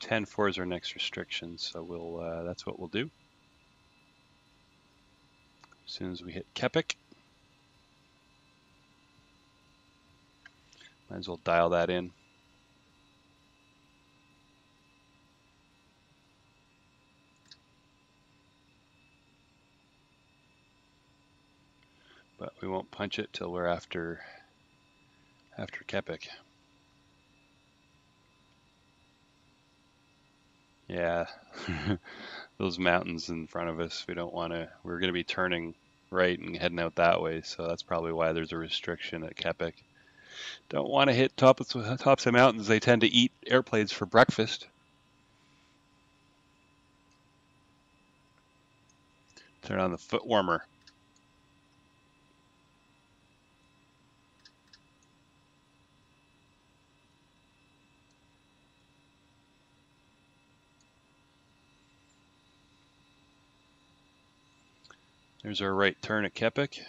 10-4 is our next restriction, so we'll that's what we'll do. As soon as we hit Kepik, might as well dial that in. But we won't punch it till we're after Kepik. Yeah, those mountains in front of us, we don't want to, we're going to be turning right and heading out that way, so that's probably why there's a restriction at Kepik. Don't want to hit tops of mountains. They tend to eat airplanes for breakfast. Turn on the foot warmer. There's our right turn at Kepik,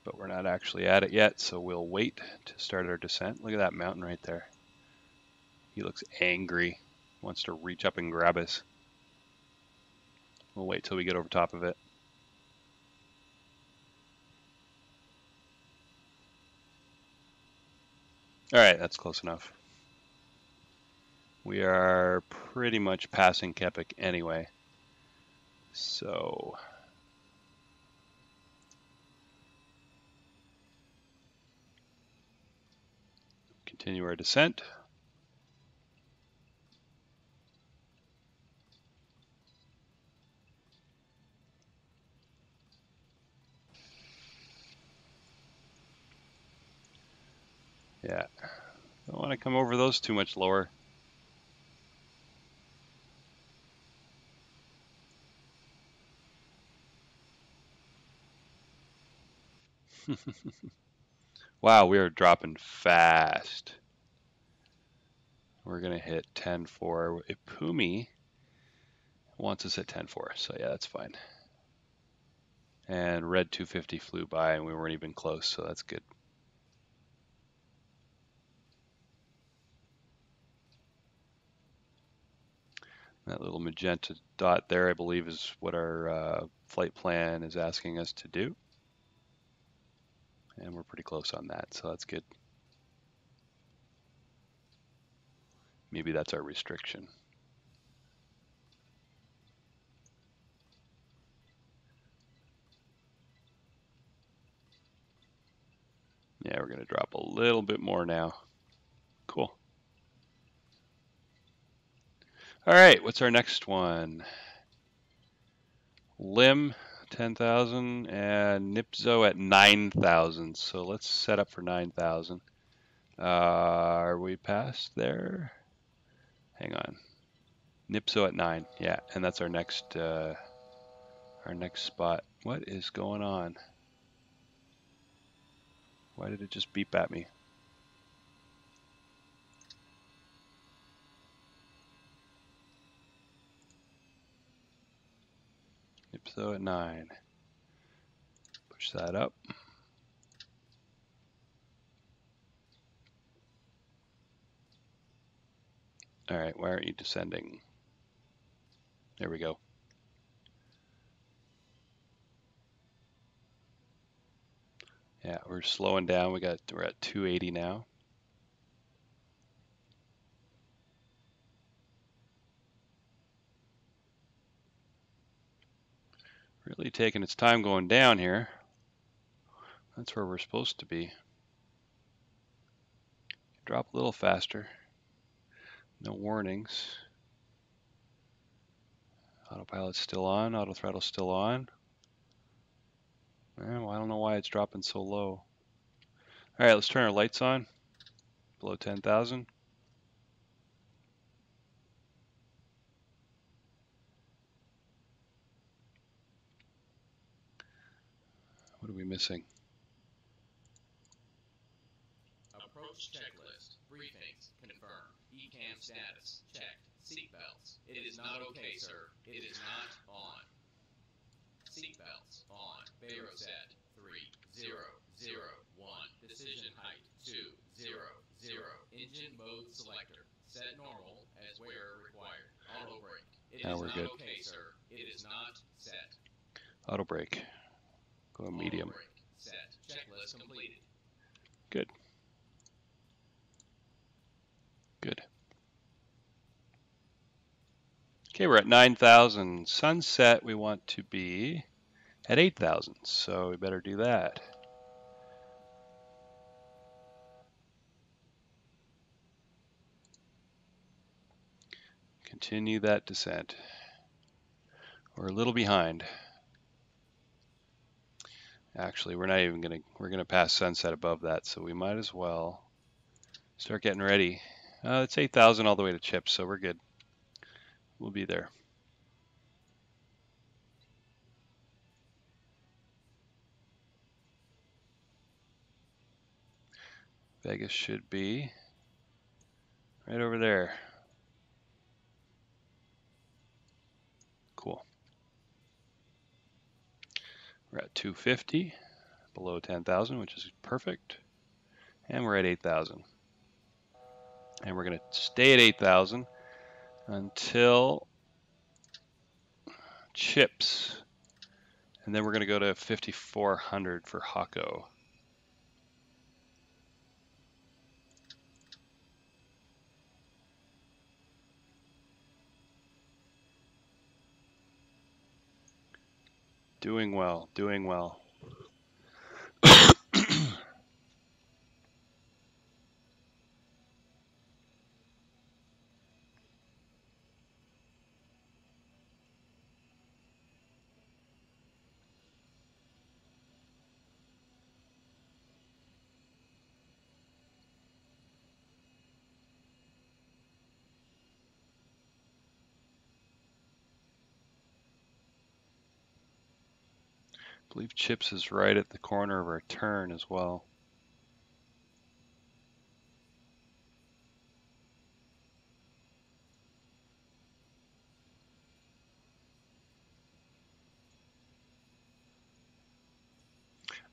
but we're not actually at it yet, so we'll wait to start our descent. Look at that mountain right there. He looks angry, wants to reach up and grab us. We'll wait till we get over top of it. All right, that's close enough. We are pretty much passing Kepik anyway, so continue our descent. Yeah, don't want to come over those too much lower. Wow, we are dropping fast. We're gonna hit 10-4. Ipumi wants us at 10-4, so yeah, that's fine. And red 250 flew by and we weren't even close, so that's good. That little magenta dot there, I believe, is what our flight plan is asking us to do. And we're pretty close on that, so that's good. Maybe that's our restriction. Yeah, we're gonna drop a little bit more now. Cool. All right, what's our next one? Lim 10,000 and Nipzo at 9,000. So let's set up for 9,000. Are we past there? Hang on. Nipso at 9. Yeah, and that's our next spot. What is going on? Why did it just beep at me? Nipso at 9. Push that up. All right, why aren't you descending? There we go. Yeah, we're slowing down. We're at 280 now. Really taking its time going down here. That's where we're supposed to be. Drop a little faster. No warnings. Autopilot's still on. Auto throttle's still on. Well, I don't know why it's dropping so low. All right, let's turn our lights on. Below 10,000. What are we missing? Approach checklist. Briefings confirmed. ECAM status checked. Seatbelts. It is not okay, sir. It is not on. Seatbelts on. Barosat 3001. Decision height 200. Engine mode selector. Set normal as where required. Auto brake. It Now is we're not good. okay, sir. It is not set. Auto brake. Go to medium. Auto brake. Set. Checklist completed. Good. Good. Okay, we're at 9,000. Sunset, we want to be at 8,000, so we better do that. Continue that descent. We're a little behind. Actually, we're not even we're gonna pass sunset above that, so we might as well start getting ready. It's 8,000 all the way to Chips, so we're good. We'll be there. Vegas should be right over there. Cool. We're at 250, below 10,000, which is perfect. And we're at 8,000. And we're going to stay at 8,000 until Chips. And then we're going to go to 5,400 for Hako. Doing well, doing well. I believe Chips is right at the corner of our turn as well.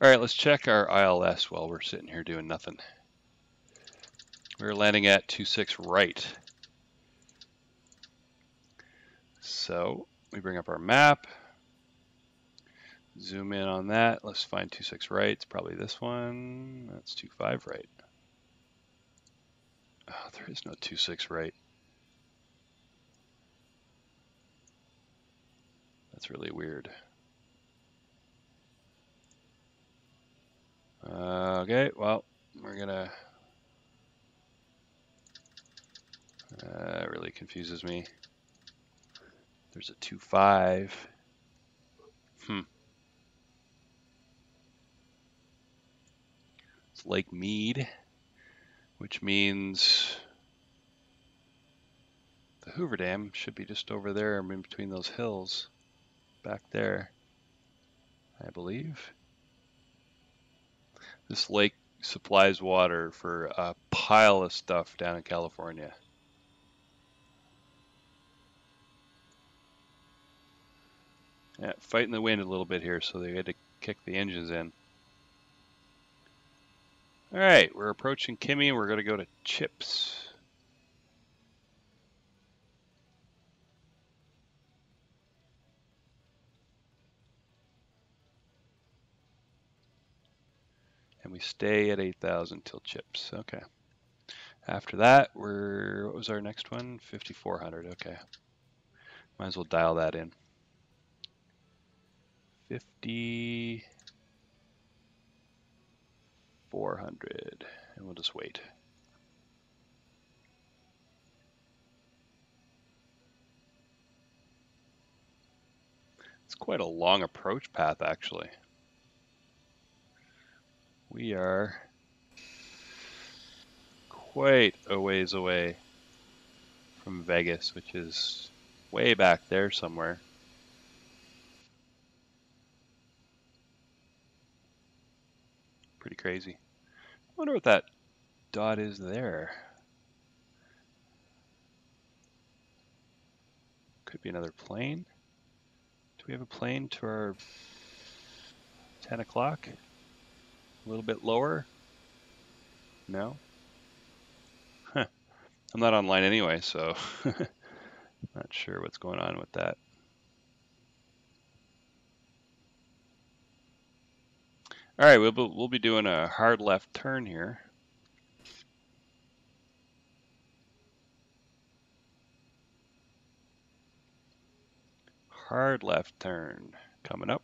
All right, let's check our ILS while we're sitting here doing nothing. We're landing at 26 right. So we bring up our map, zoom in on that. Let's find 26 right. It's probably this one. That's 25 right. Oh, there is no 26 right. That's really weird. Okay, well, we're gonna. It really confuses me. There's a 25. It's Lake Mead, which means the Hoover Dam should be just over there in between those hills back there, I believe. This lake supplies water for a pile of stuff down in California. Yeah, fighting the wind a little bit here, so they had to kick the engines in. All right, we're approaching Kimmy, and we're going to go to Chips. And we stay at 8,000 till Chips. Okay. After that, what was our next one? 5,400. Okay. Might as well dial that in. 50. 5400, and we'll just wait. It's quite a long approach path, actually. We are quite a ways away from Vegas, which is way back there somewhere. Pretty crazy. I wonder what that dot is there. Could be another plane. Do we have a plane to our 10 o'clock? A little bit lower? No? Huh. I'm not online anyway, so not sure what's going on with that. All right, we'll be doing a hard left turn here. Hard left turn coming up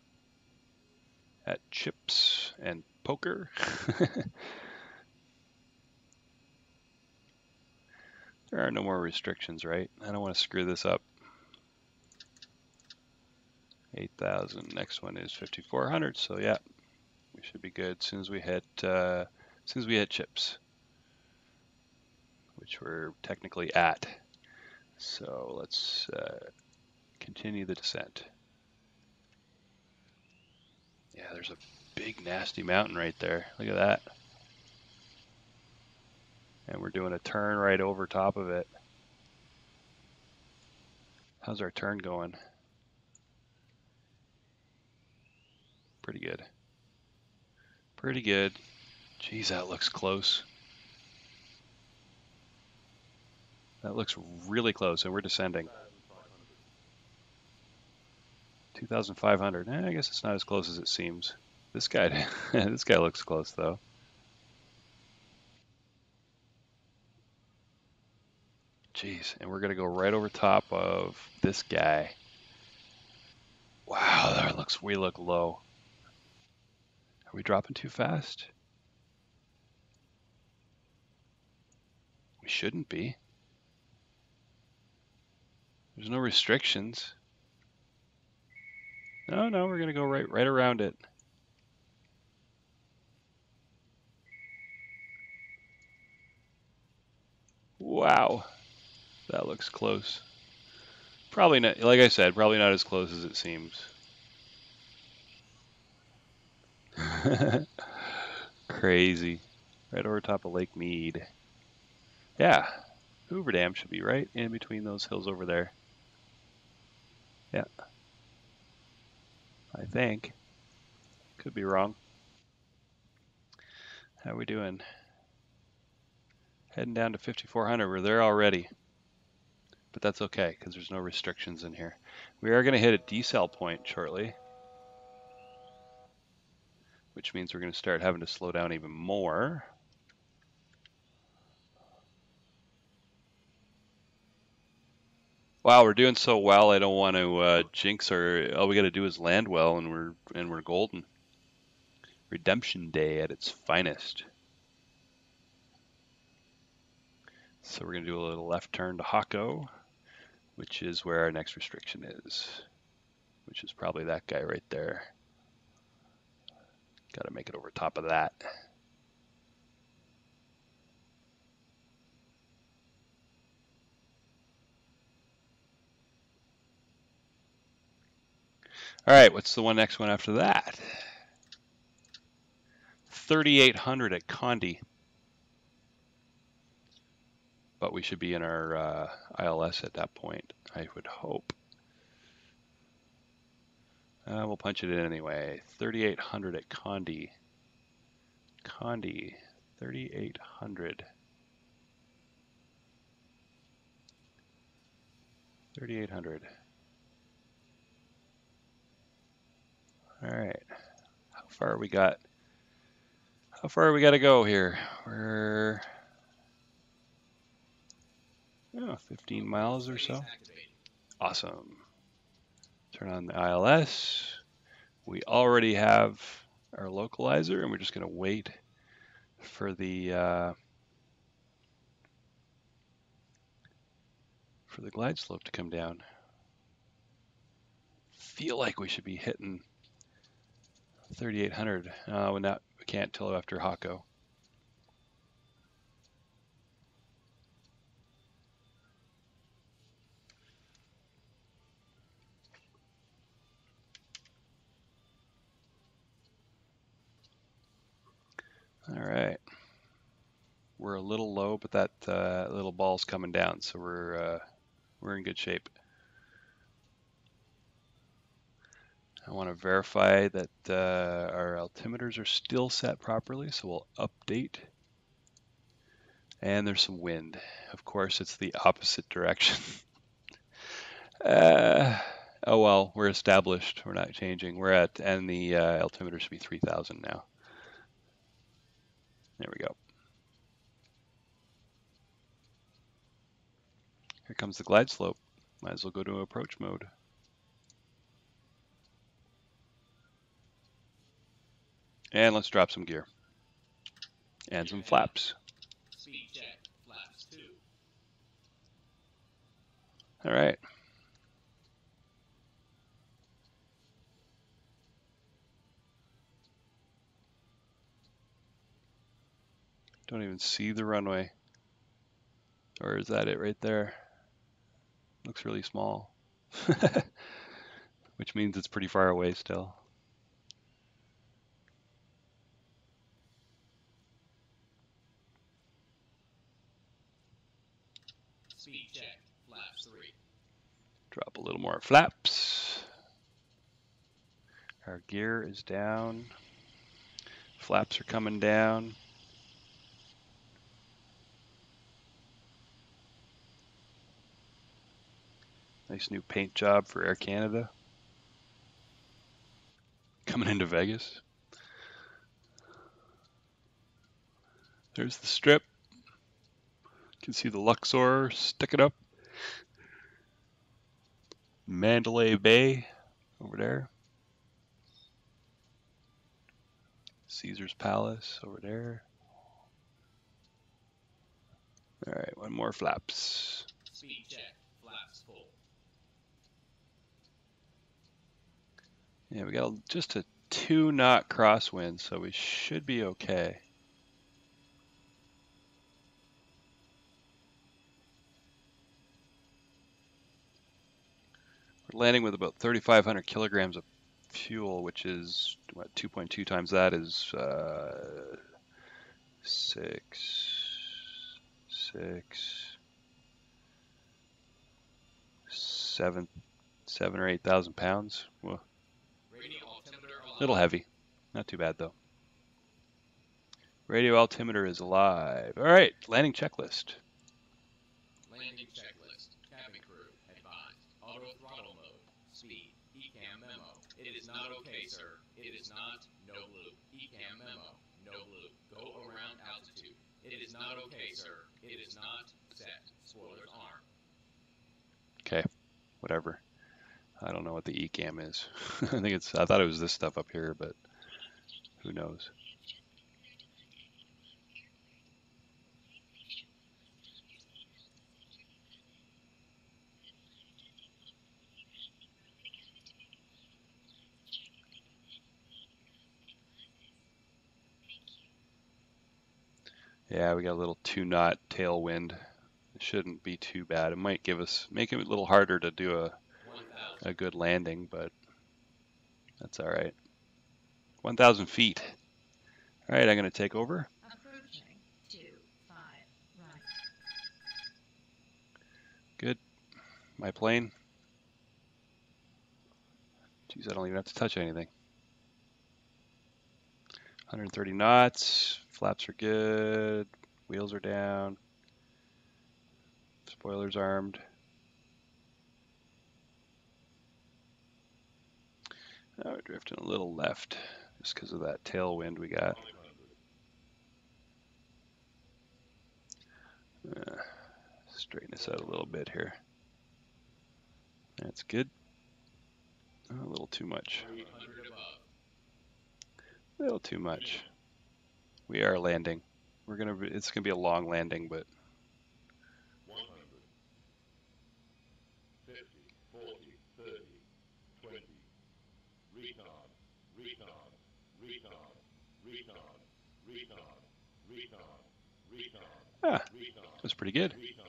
at Chips and Poker. There are no more restrictions, right? I don't want to screw this up. 8,000. Next one is 5,400. So yeah, we should be good as soon as we hit Chips, which we're technically at. So let's continue the descent. Yeah, there's a big nasty mountain right there. Look at that. And we're doing a turn right over top of it. How's our turn going? Pretty good. Pretty good. Geez, that looks close. That looks really close, and we're descending. 2,500. I guess it's not as close as it seems. This guy, this guy looks close though. Jeez, and we're gonna go right over top of this guy. Wow, we look low. Are we dropping too fast? We shouldn't be. There's no restrictions. No, we're gonna go right around it. Wow, that looks close. Probably not, like I said, probably not as close as it seems. Crazy. Right over top of Lake Mead. Yeah, Hoover Dam should be right in between those hills over there. Yeah, I think. Could be wrong. How we doing? Heading down to 5,400. We're there already. But that's okay, because there's no restrictions in here. We are going to hit a decel point shortly, which means we're going to start having to slow down even more. Wow, we're doing so well. I don't want to jinx our. All we got to do is land well, and we're golden. Redemption Day at its finest. So we're going to do a little left turn to Hako, which is where our next restriction is, which is probably that guy right there. Got to make it over top of that. All right, what's the next one after that? 3,800 at Condi. But we should be in our ILS at that point, I would hope. We'll punch it in anyway. 3,800 at Condi. Condi, 3,800. 3,800. All right. How far we got? How far we got to go here? We're 15 miles or so. Awesome. Turn on the ILS. We already have our localizer, and we're just going to wait for the glide slope to come down. Feel like we should be hitting 3,800. We can't till after Hako. All right. We're a little low, but that little ball's coming down, so we're in good shape. I want to verify that our altimeters are still set properly, so we'll update. And there's some wind. Of course, it's the opposite direction. Oh well, we're established. We're not changing. And the altimeter should be 3,000 now. There we go. Here comes the glide slope. Might as well go to approach mode. And let's drop some gear. And some flaps. Speed check. Flaps 2. All right. Don't even see the runway. Or is that it right there? Looks really small. Which means it's pretty far away still. Speed check. Flaps 3. Drop a little more flaps. Our gear is down. Flaps are coming down. Nice new paint job for Air Canada. Coming into Vegas. There's the strip. You can see the Luxor sticking up. Mandalay Bay over there. Caesar's Palace over there. All right, one more flaps. Speed check. Flaps full. Yeah, we got just a 2-knot crosswind, so we should be okay. We're landing with about 3,500 kilograms of fuel, which is what 2.2 times that is 7 or 8,000 pounds. Well, a little heavy. Not too bad though. Radio altimeter is alive. All right, landing checklist. Landing checklist. Cabin crew. Advised. Auto throttle mode. Speed. ECAM memo. It is not okay, sir. It is not. No blue. ECAM memo. No blue. Go around altitude. It is not okay, sir. It is not. Set. Spoilers armed. Okay, whatever. I don't know what the ECAM is. I thought it was this stuff up here, but who knows? Yeah, we got a little 2-knot tailwind. It shouldn't be too bad. It might make it a little harder to do a good landing, but that's all right. 1,000 feet. All right, I'm going to take over. Approaching 25 right. Good. My plane. Geez, I don't even have to touch anything. 130 knots. Flaps are good. Wheels are down. Spoilers armed. Now we're drifting a little left just because of that tailwind we got. Straighten this out a little bit here. That's good. A little too much. A little too much. We are landing. It's gonna be a long landing, but 100, 50, 40, 30, 20, retard, retard, retard, retard, retard, retard, retard, ah, retard, that's pretty good. retard,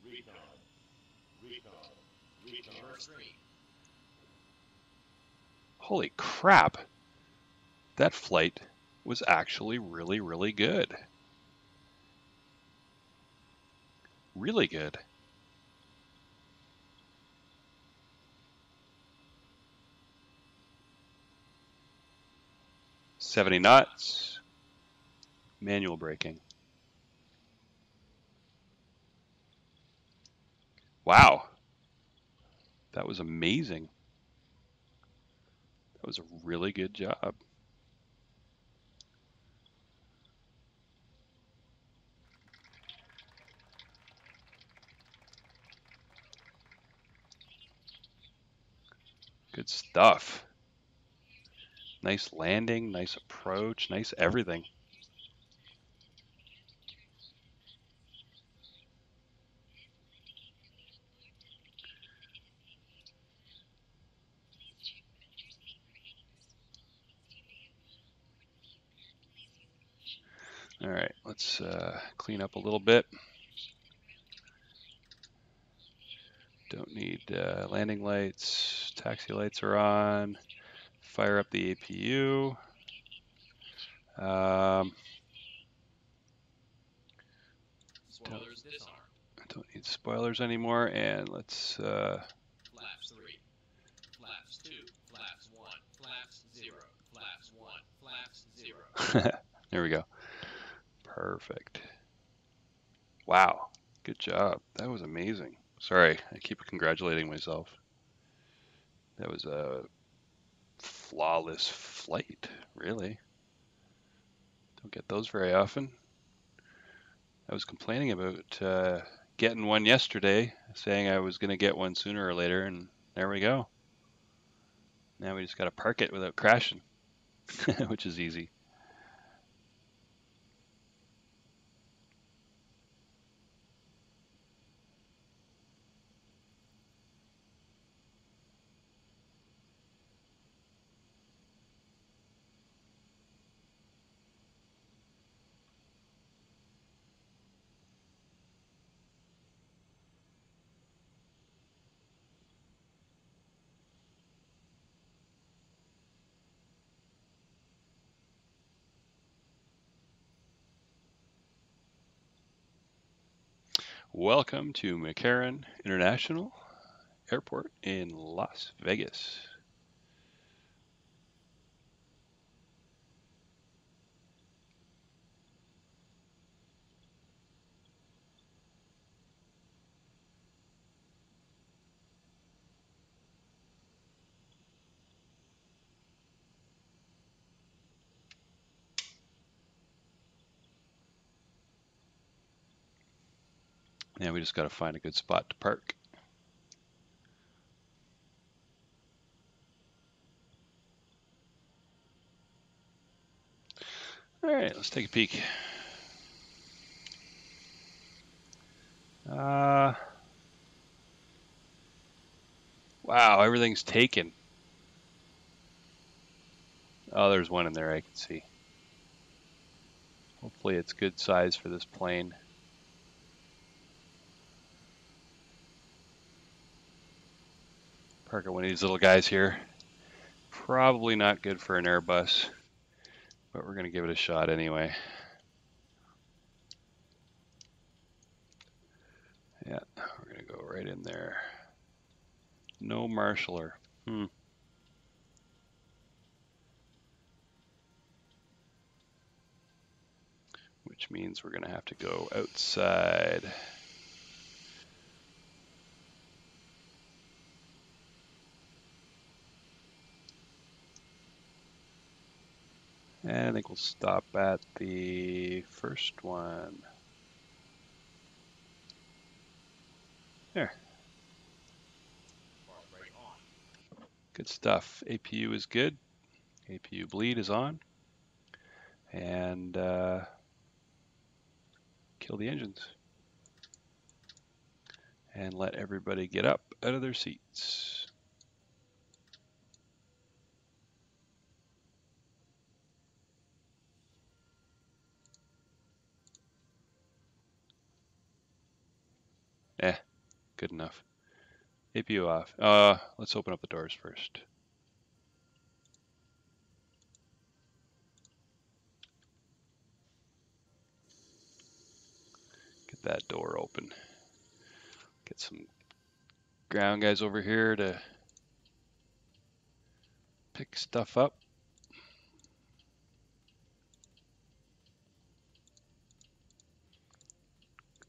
retard, retard, retard. Reverse 3. Holy crap! That flight was actually really, really good. Really good. $70 knots. Manual braking. Wow. That was amazing. That was a really good job. Good stuff. Nice landing, nice approach, nice everything. All right, let's clean up a little bit. Don't need landing lights. Taxi lights are on. Fire up the APU. Spoilers disarmed. Don't need spoilers anymore. And let's. Flaps 3. Flaps 2. Flaps 1. Flaps 0. Flaps 1. Flaps 0. There we go. Perfect. Wow. Good job. That was amazing. Sorry, I keep congratulating myself. That was a flawless flight, really. Don't get those very often. I was complaining about getting one yesterday, saying I was going to get one sooner or later, and there we go. Now we just got to park it without crashing, which is easy. Welcome to McCarran International Airport in Las Vegas. Now we just got to find a good spot to park. All right, let's take a peek. Wow, everything's taken. Oh, there's one in there I can see. Hopefully it's good size for this plane. Park at one of these little guys here. Probably not good for an Airbus, but we're going to give it a shot anyway. Yeah, we're going to go right in there. No marshaller. Which means we're going to have to go outside. And I think we'll stop at the first one. There. Good stuff. APU is good. APU bleed is on. And kill the engines. And let everybody get up out of their seats. Good enough. APU off. Let's open up the doors first. Get that door open. Get some ground guys over here to pick stuff up.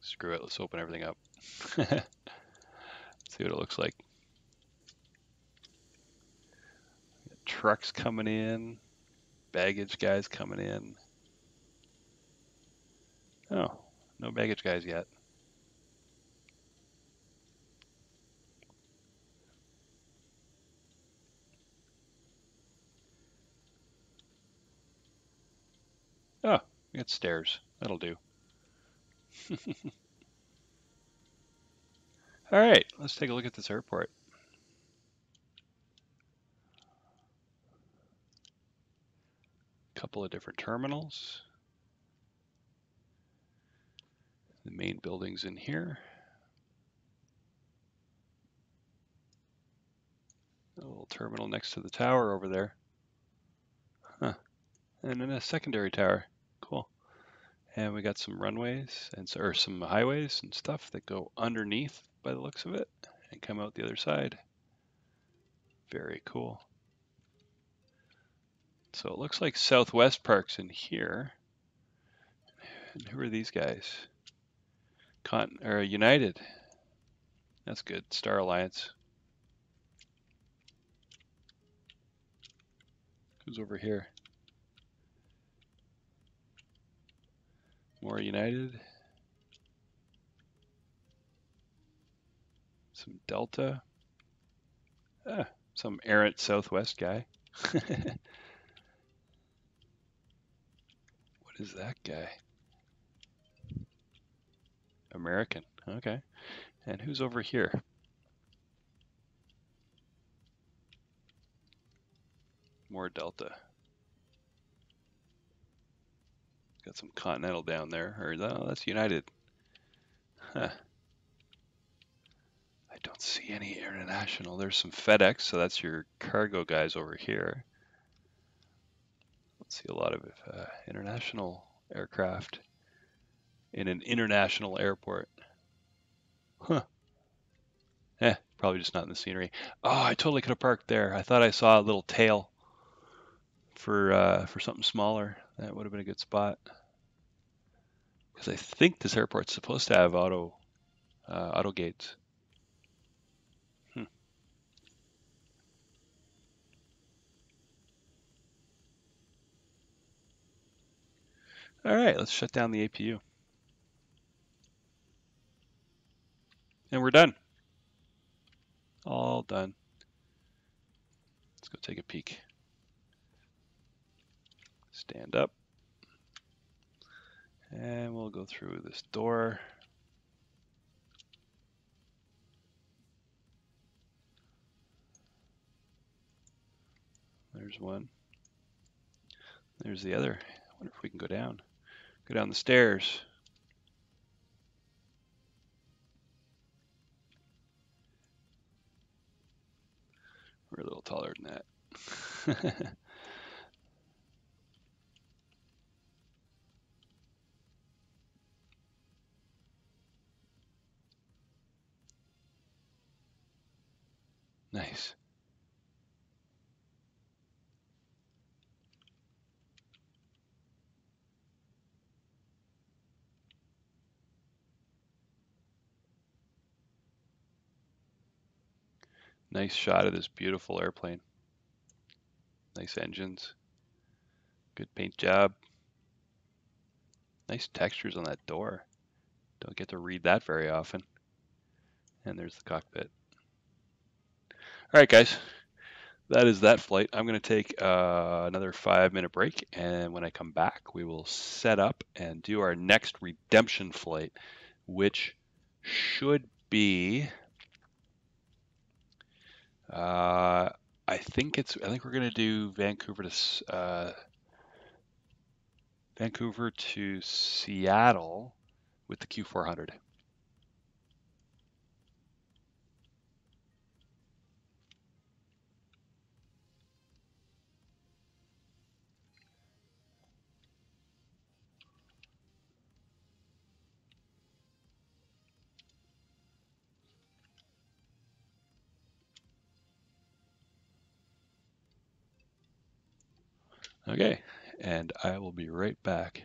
Screw it, let's open everything up. See what it looks like. Trucks coming in, baggage guys coming in. Oh, no baggage guys yet. Oh, we got stairs. That'll do. All right, let's take a look at this airport. Couple of different terminals. The main building's in here. A little terminal next to the tower over there. Huh. And then a secondary tower. Cool. And we got some runways or some highways and stuff that go underneath by the looks of it and come out the other side. Very cool. So it looks like Southwest Park's in here. And who are these guys? United. That's good. Star Alliance. Who's over here? More United. Some Delta. Some errant Southwest guy. What is that guy? American. Okay. And who's over here? More Delta. Got some Continental down there. Or no, that's United. Huh. I don't see any international. There's some FedEx, so that's your cargo guys over here. Let's see a lot of international aircraft in an international airport. Huh. Probably just not in the scenery. Oh, I totally could have parked there. I thought I saw a little tail for something smaller. That would have been a good spot. Because I think this airport's supposed to have auto gates. All right, let's shut down the APU. And we're done. All done. Let's go take a peek. Stand up. And we'll go through this door. There's one. There's the other. I wonder if we can go down. Go down the stairs. We're a little taller than that. Nice. Nice shot of this beautiful airplane. Nice engines. Good paint job. Nice textures on that door. Don't get to read that very often. And there's the cockpit. All right, guys. that is that flight. I'm going to take another 5-minute break, and when I come back, we will set up and do our next redemption flight, which should be. I think we're going to do Vancouver to Seattle with the Q400. Okay, and I will be right back.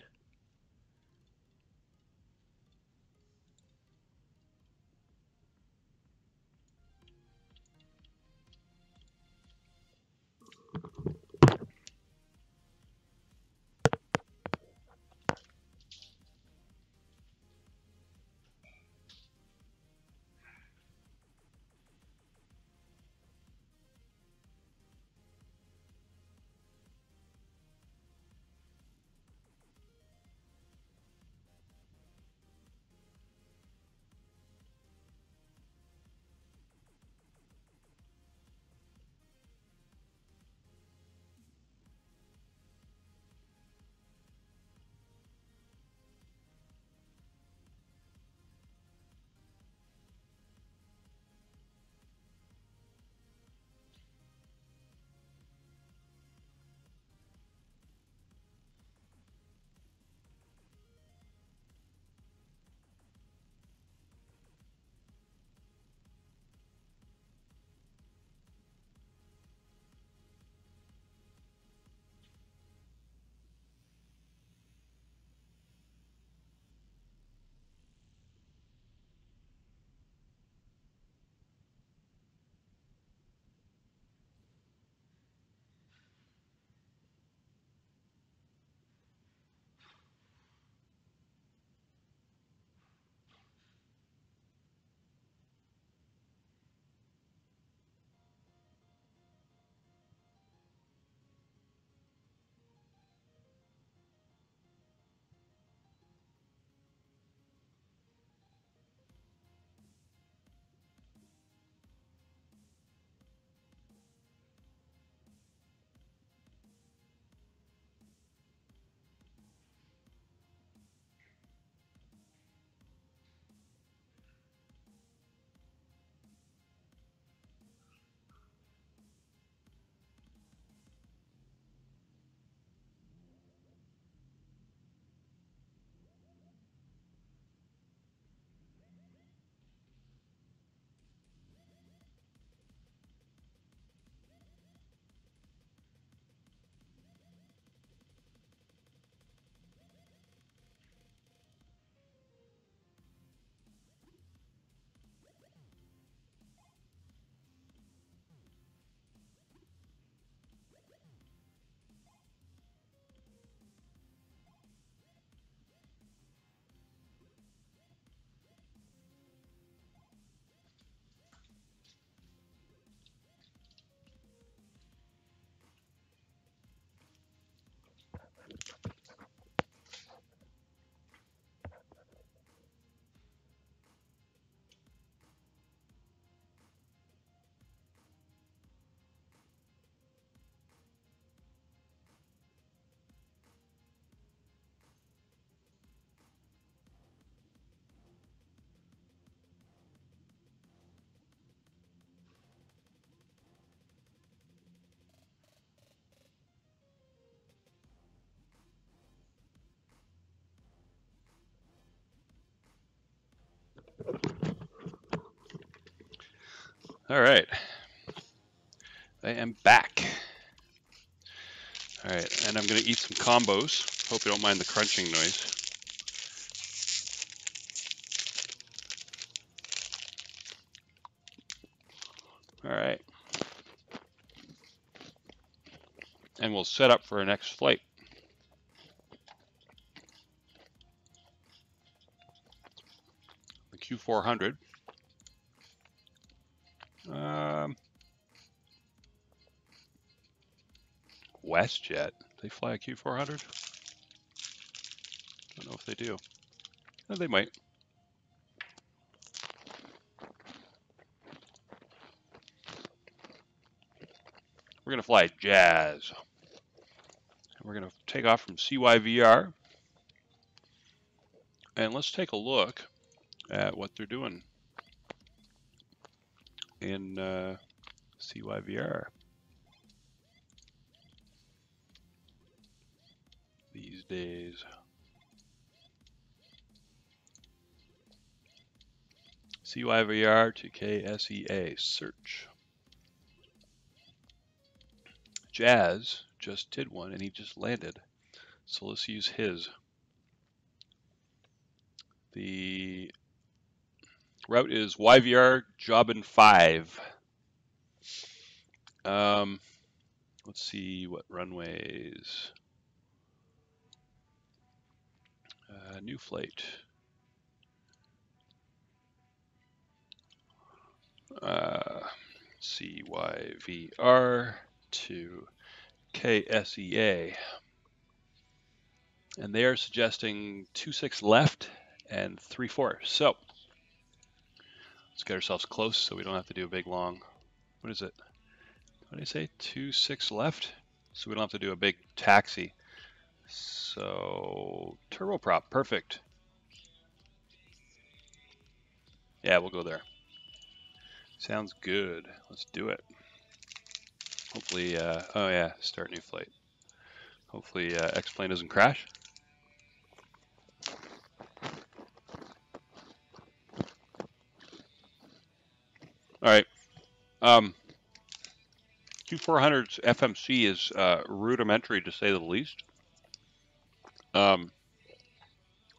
All right, I am back. All right, and I'm going to eat some combos. Hope you don't mind the crunching noise. All right, and we'll set up for our next flight. The Q400. WestJet. They fly a Q400? Don't know if they do. Oh, they might. We're going to fly Jazz. And we're going to take off from CYVR. And let's take a look at what they're doing in CYVR these days. CYVR to KSEA search. Jazz just did one and he just landed. So let's use his. The route is YVR Jobin 5. Let's see what runways. New flight. CYVR to KSEA. And they are suggesting 26 left and 3-4. So let's get ourselves close so we don't have to do a big long. What is it? What did I say? 26 left? So we don't have to do a big taxi. So turboprop, perfect. Yeah, we'll go there. Sounds good. Let's do it. Hopefully, oh yeah, start new flight. Hopefully X-plane doesn't crash. All right. Q400's FMC is rudimentary to say the least.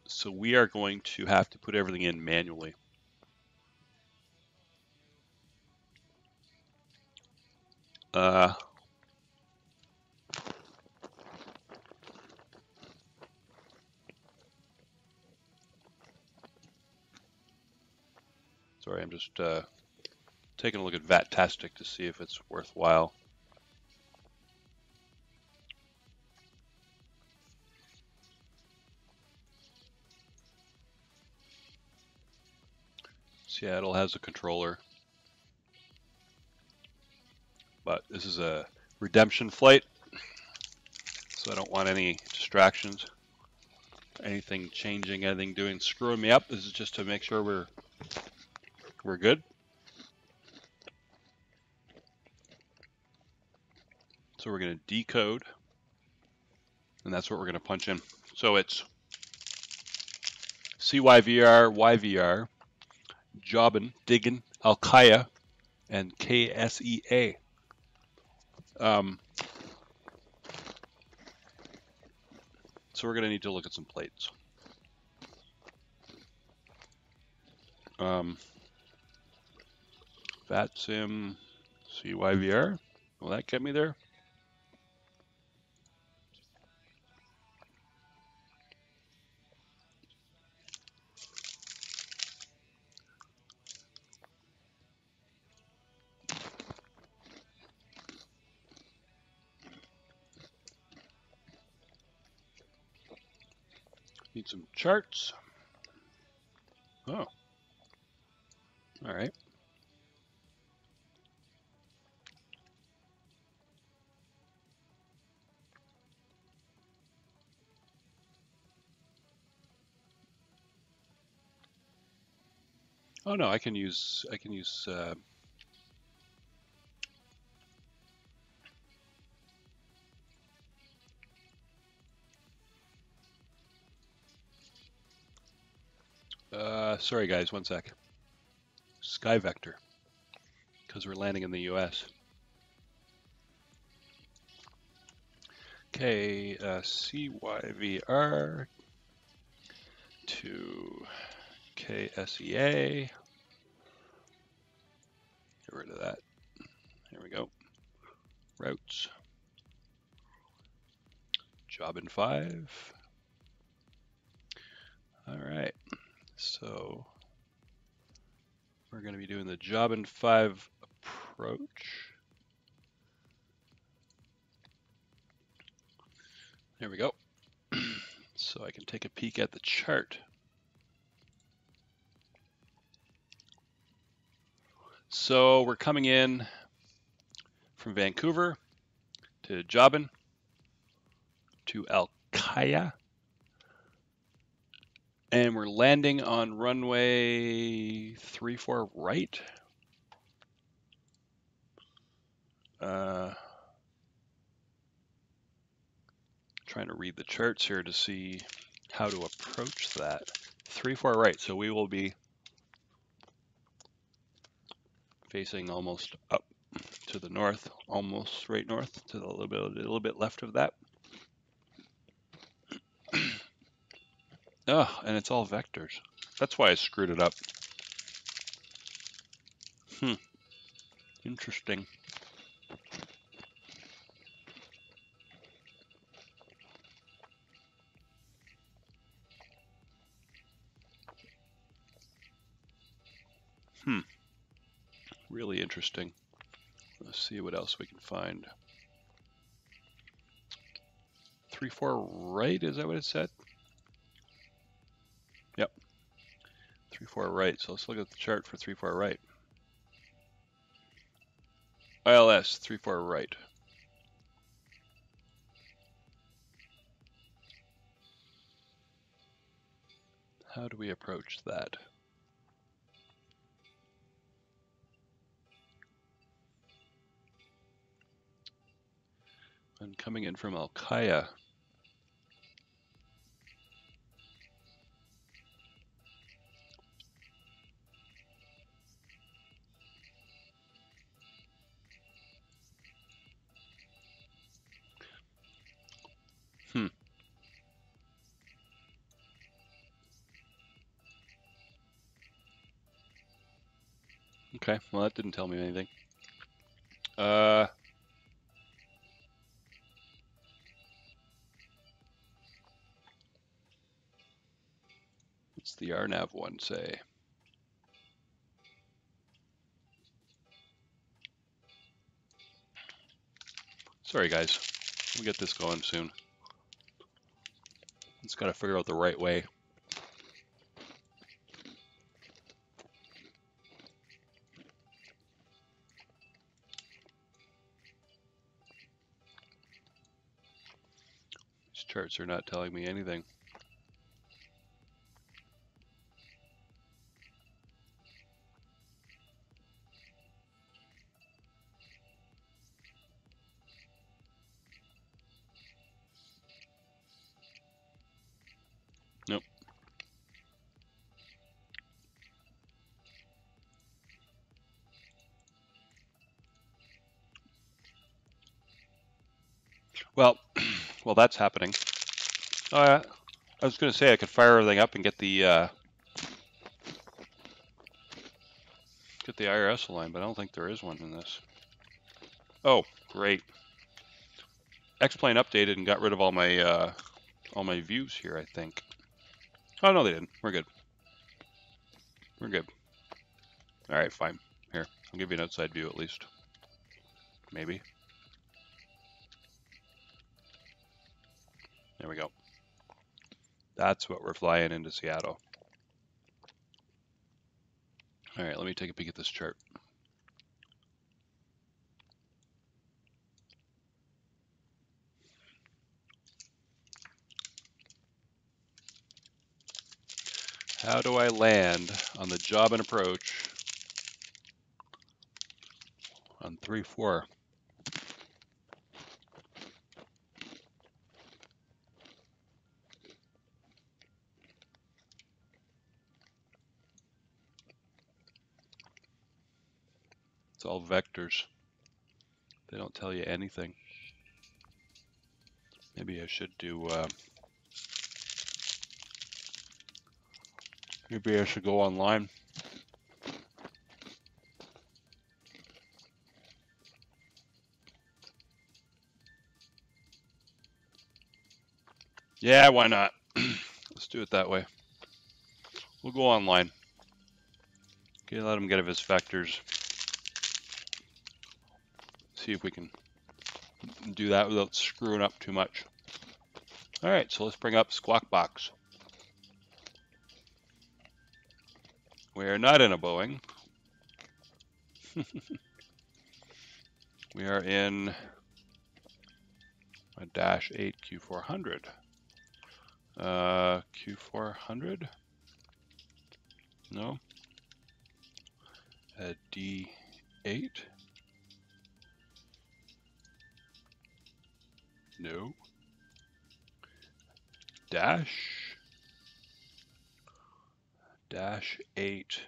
So we are going to have to put everything in manually. Sorry, I'm just taking a look at VATtastic to see if it's worthwhile. Seattle has a controller, but this is a redemption flight, so I don't want any distractions, anything changing, anything doing, screwing me up. This is just to make sure we're good. So we're going to decode, and that's what we're going to punch in. So it's CYVR, YVR, Jobin, Diggin, Alkaya, and KSEA. So we're going to need to look at some plates. VATSIM, CYVR. Will that get me there? Need some charts. Oh. All right. Oh no, I can use sorry guys, one sec. Sky Vector, because we're landing in the US. Okay, CYVR to KSEA. Get rid of that. Here we go. Routes. Jobin 5. All right. So we're going to be doing the Jobin 5 approach. There we go. So I can take a peek at the chart. So we're coming in from Vancouver to Jobin to Alkaya, and we're landing on runway 34 right. Trying to read the charts here to see how to approach that. 34 right, so we will be facing almost up to the north, almost right north, to a little bit left of that. Oh, and it's all vectors. That's why I screwed it up. Interesting. Really interesting. Let's see what else we can find. 34 right, is that what it said? Yep. 34 right. So let's look at the chart for 34 right. ILS 34 right. How do we approach that? I'm coming in from Alkaya. Okay, well that didn't tell me anything. What's the RNAV one say? Sorry guys, we'll get this going soon. Just gotta figure out the right way. These charts are not telling me anything. Nope. Well, while that's happening, I was going to say I could fire everything up and get the IRS line, but I don't think there is one in this. Oh, great! X-Plane updated and got rid of all my views here, I think. Oh no, they didn't. We're good. We're good. All right, fine. Here, I'll give you an outside view at least. Maybe. There we go. That's what we're flying into Seattle. All right, let me take a peek at this chart. How do I land on the job and approach on 3-4? It's all vectors. They don't tell you anything. Maybe I should do, maybe I should go online. Yeah, why not? Let's do it that way. We'll go online. Okay, let him get of his vectors. See if we can do that without screwing up too much. All right, so let's bring up Squawk Box. We are not in a Boeing. We are in a Dash 8 Q400. Q400? No. A D8? No. Dash 8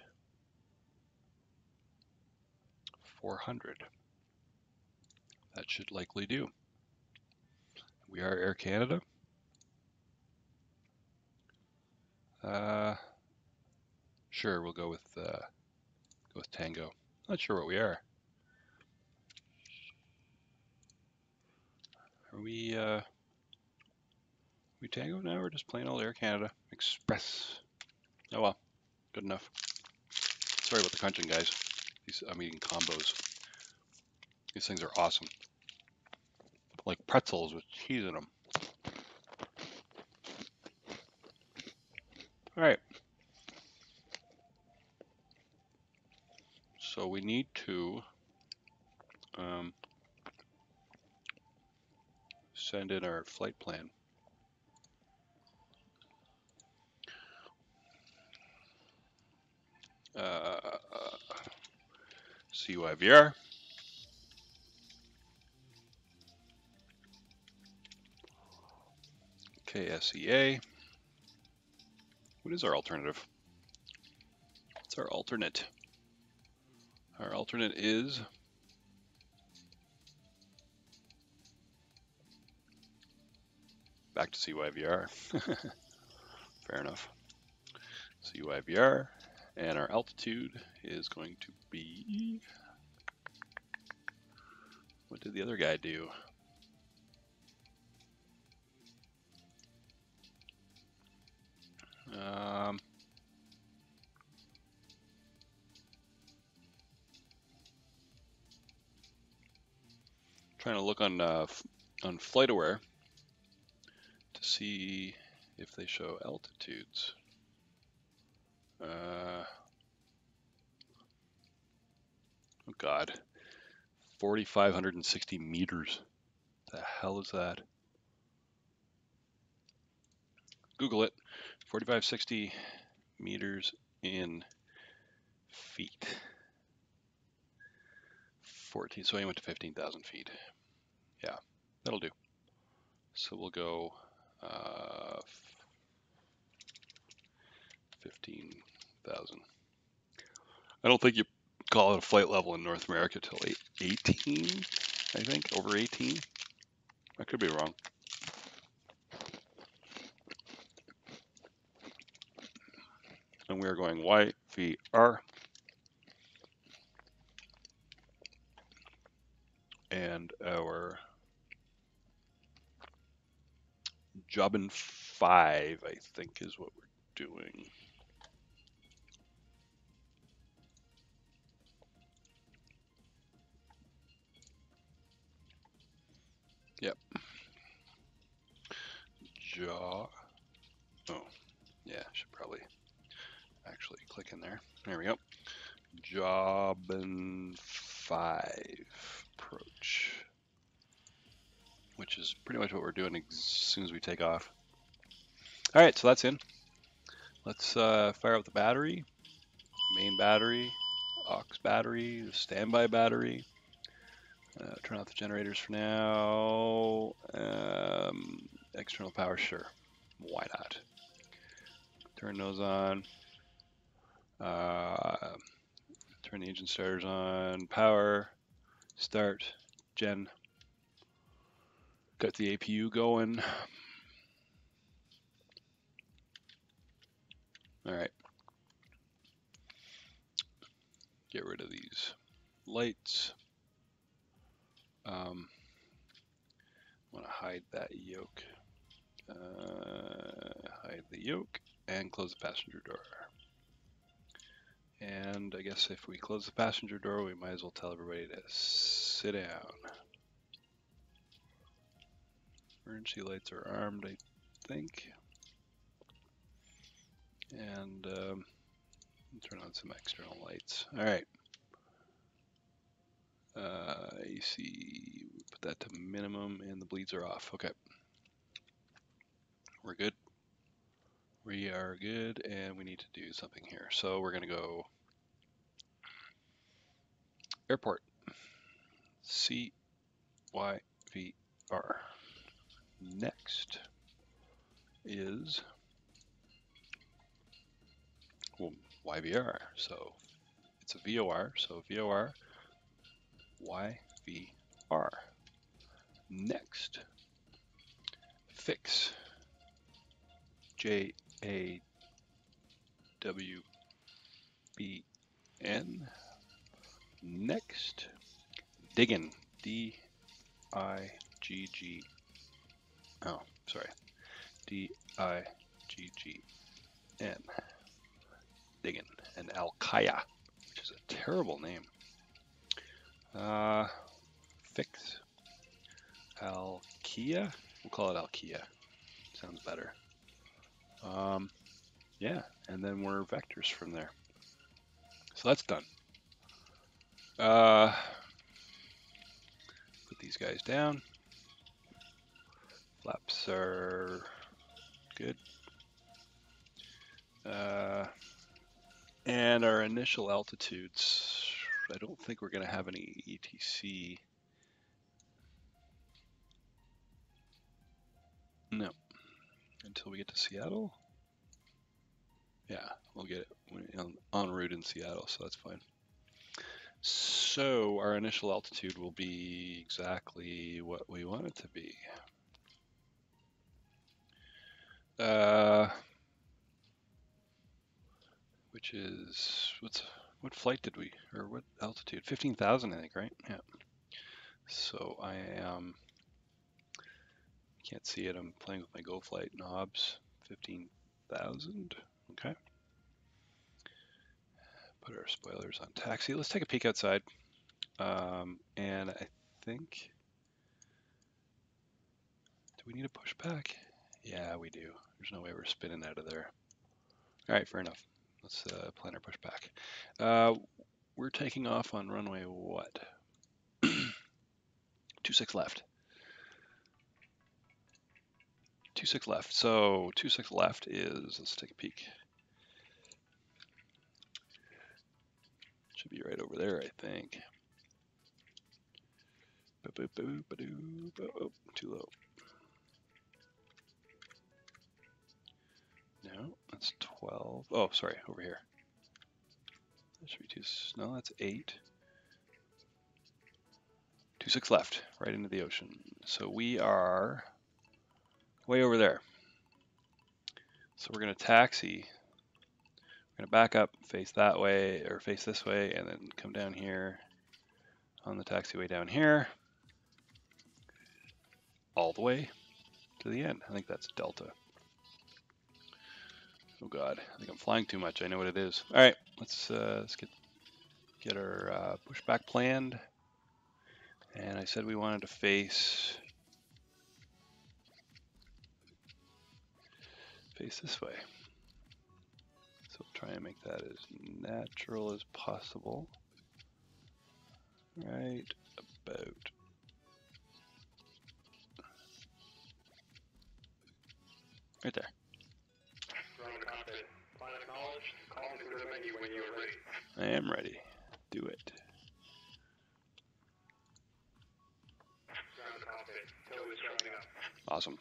400. That should likely do. We are Air Canada. Sure, we'll go with Tango. Not sure what we are. Are we Tango now, or just plain old Air Canada Express? Oh well, good enough. Sorry about the crunching, guys. I'm eating combos. These things are awesome. Like pretzels with cheese in them. All right. So we need to send in our flight plan. CYVR. KSEA. What is our alternative? What's our alternate? Our alternate is back to CYVR. Fair enough. CYVR, and our altitude is going to be, what did the other guy do? Trying to look on FlightAware to see if they show altitudes. Oh God, 4,560 meters. The hell is that? Google it. 4,560 meters in feet. 14. So I went to 15,000 feet. Yeah, that'll do. So we'll go 15,000. I don't think you call it a flight level in North America till 18, I think, over 18. I could be wrong. And we are going YVR. And our Jobbin 5, I think, is what we're doing. Yep. Oh, yeah, should probably actually click in there. There we go. Jobbin 5 approach, which is pretty much what we're doing as soon as we take off. All right, so that's in. Let's fire up the battery, main battery, aux battery, the standby battery. Turn off the generators for now. External power, sure. Why not? Turn those on. Turn the engine starters on. Power. Start. Gen. Got the APU going. All right. Get rid of these lights. Want to hide that yoke. Hide the yoke and close the passenger door. And I guess if we close the passenger door, we might as well tell everybody to sit down. Emergency lights are armed, I think. And turn on some external lights. All right. AC, put that to minimum, and the bleeds are off. Okay. We're good. We are good, and we need to do something here. So we're going to go airport. CYVR. Next is YVR. So it's a VOR. So VOR, YVR. Next, fix. JAWBN. Next, diggin. DIGG. Oh, sorry. DIGGN. Diggin. And Al-Kaya, which is a terrible name. Fix. Al-Kia. We'll call it Al-Kia. Sounds better. Yeah, and then we're vectors from there. So that's done. Put these guys down. Flaps are good. And our initial altitudes, I don't think we're going to have any ETC. No, until we get to Seattle. Yeah, we'll get it en route in Seattle, so that's fine. So our initial altitude will be exactly what we want it to be. Which is, what flight did we, or what altitude? 15,000, I think, right? Yeah. So I am, can't see it, I'm playing with my Go Flight knobs. 15,000, okay. Put our spoilers on taxi. Let's take a peek outside. And I think, do we need a pushback? Yeah, we do. There's no way we're spinning out of there. All right, fair enough. Let's plan our pushback. We're taking off on runway what? 26 left. 26 left. So 26 left is, let's take a peek. Should be right over there, I think. Oh, too low. No, that's 12. Oh, sorry, over here. That should be no, that's 8. 26 left, right into the ocean. So we are way over there. So we're going to taxi. We're going to back up, face that way, or face this way, and then come down here on the taxiway down here, all the way to the end. I think that's Delta. Oh God, I think I'm flying too much. I know what it is. All right, let's get our pushback planned. And I said we wanted to face this way. So we'll try and make that as natural as possible. Right about right there. Ground cockpit. Plan acknowledged. Call me through the menu when you are ready. I am ready. Do it. Ground cockpit. Tow is rounding up. Awesome.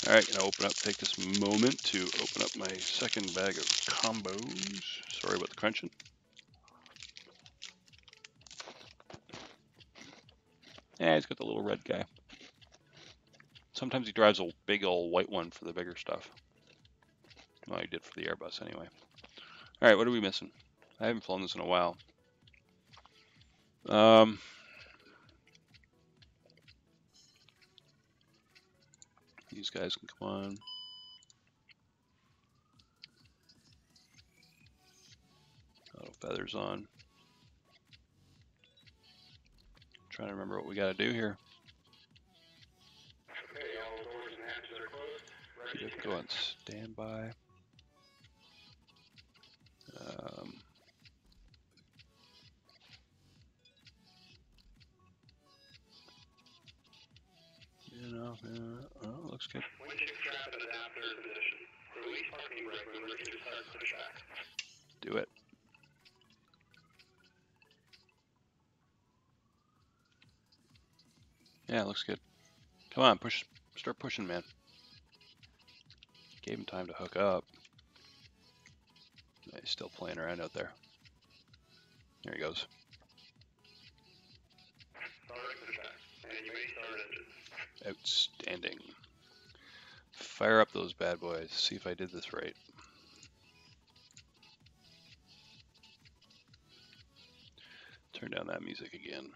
All right, gonna open up. Take this moment to open up my second bag of combos. Sorry about the crunching. Yeah, he's got the little red guy. Sometimes he drives a big old white one for the bigger stuff. Well, he did for the Airbus anyway. All right, what are we missing? I haven't flown this in a while. These guys can come on. Auto feathers on. Trying to remember what we got to do here. Okay, all doors and hatches are closed. Keep it going. Standby. Oh, looks good. Windshield strap and adapter in position. Release parking brake when ready to start pushback. Do it. Yeah, looks good. Come on, push. Start pushing, man. Gave him time to hook up. Yeah, he's still playing around out there. There he goes. Starting pushback. And you may start engine. Outstanding. Fire up those bad boys. See if I did this right. Turn down that music again.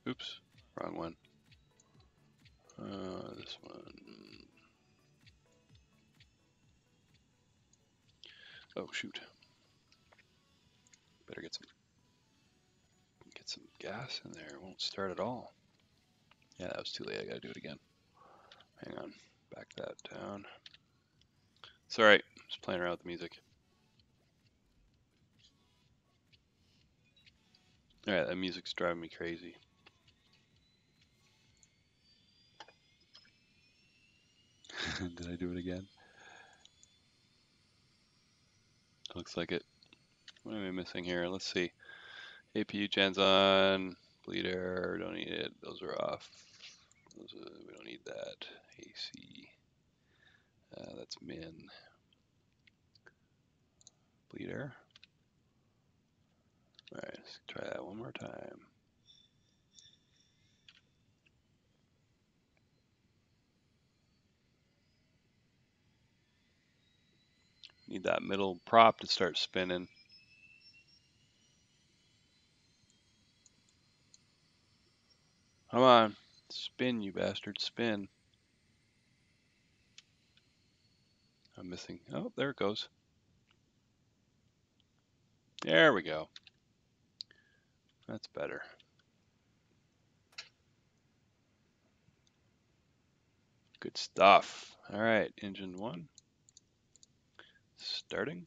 Oops, wrong one. This one. Oh shoot. Better get some gas in there. It won't start at all. Yeah, that was too late. I gotta do it again. Hang on. Back that down. It's alright. Just playing around with the music. Alright, that music's driving me crazy. Did I do it again? Looks like it. What am I missing here? Let's see. APU gens on. Bleed air. Don't need it. Those are off. We don't need that. AC. That's min. Bleed air. Alright, let's try that one more time. Need that middle prop to start spinning. Come on. Spin, you bastard. Spin. I'm missing. Oh, there it goes. There we go. That's better. Good stuff. All right, engine one. Starting.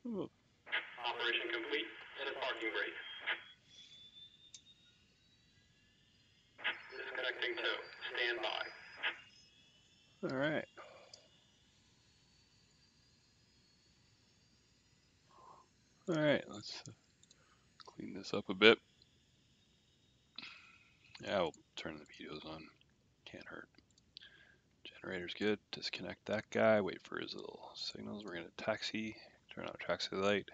Ooh. Operation complete. Set parking brake. Disconnecting tow. Stand by. All right. All right, let's clean this up a bit. Yeah, we'll turn the videos on. Can't hurt. Generator's good. Disconnect that guy. Wait for his little signals. We're going to taxi. Turn on taxi light.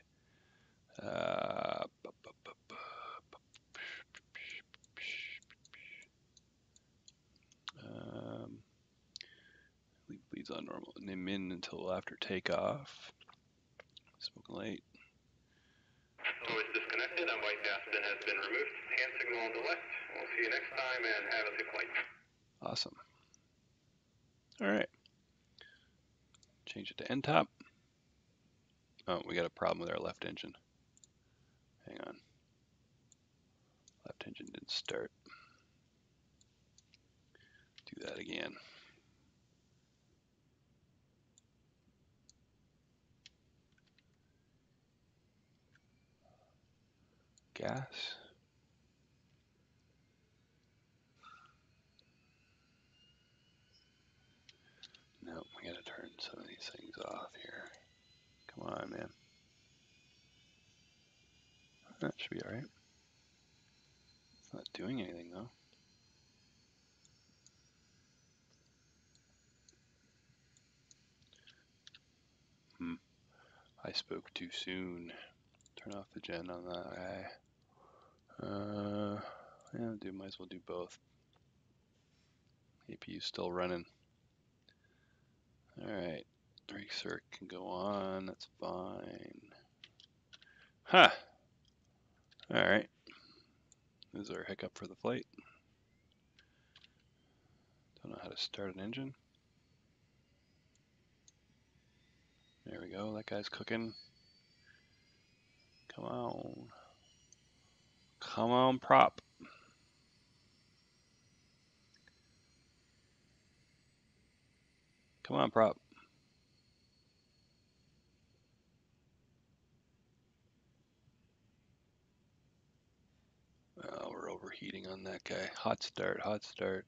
Leads on normal. Name in until after takeoff. Smoking light. So it's disconnected and white gas bin has been removed. Hand signal on the left. We'll see you next time and have a safe flight. Awesome. All right. Change it to end top. Oh, we got a problem with our left engine. Hang on. Left engine didn't start. Do that again. Gas. No, we gotta turn some of these things off here. Come on, man. That should be all right. It's not doing anything though. I spoke too soon. Turn off the gen on that guy. Yeah, might as well do both. APU's still running. All right, recirc can go on. That's fine. Ha! All right. This is our hiccup for the flight. Don't know how to start an engine. There we go. That guy's cooking. Come on. Come on, prop. Come on, prop. Oh, we're overheating on that guy. Hot start, hot start.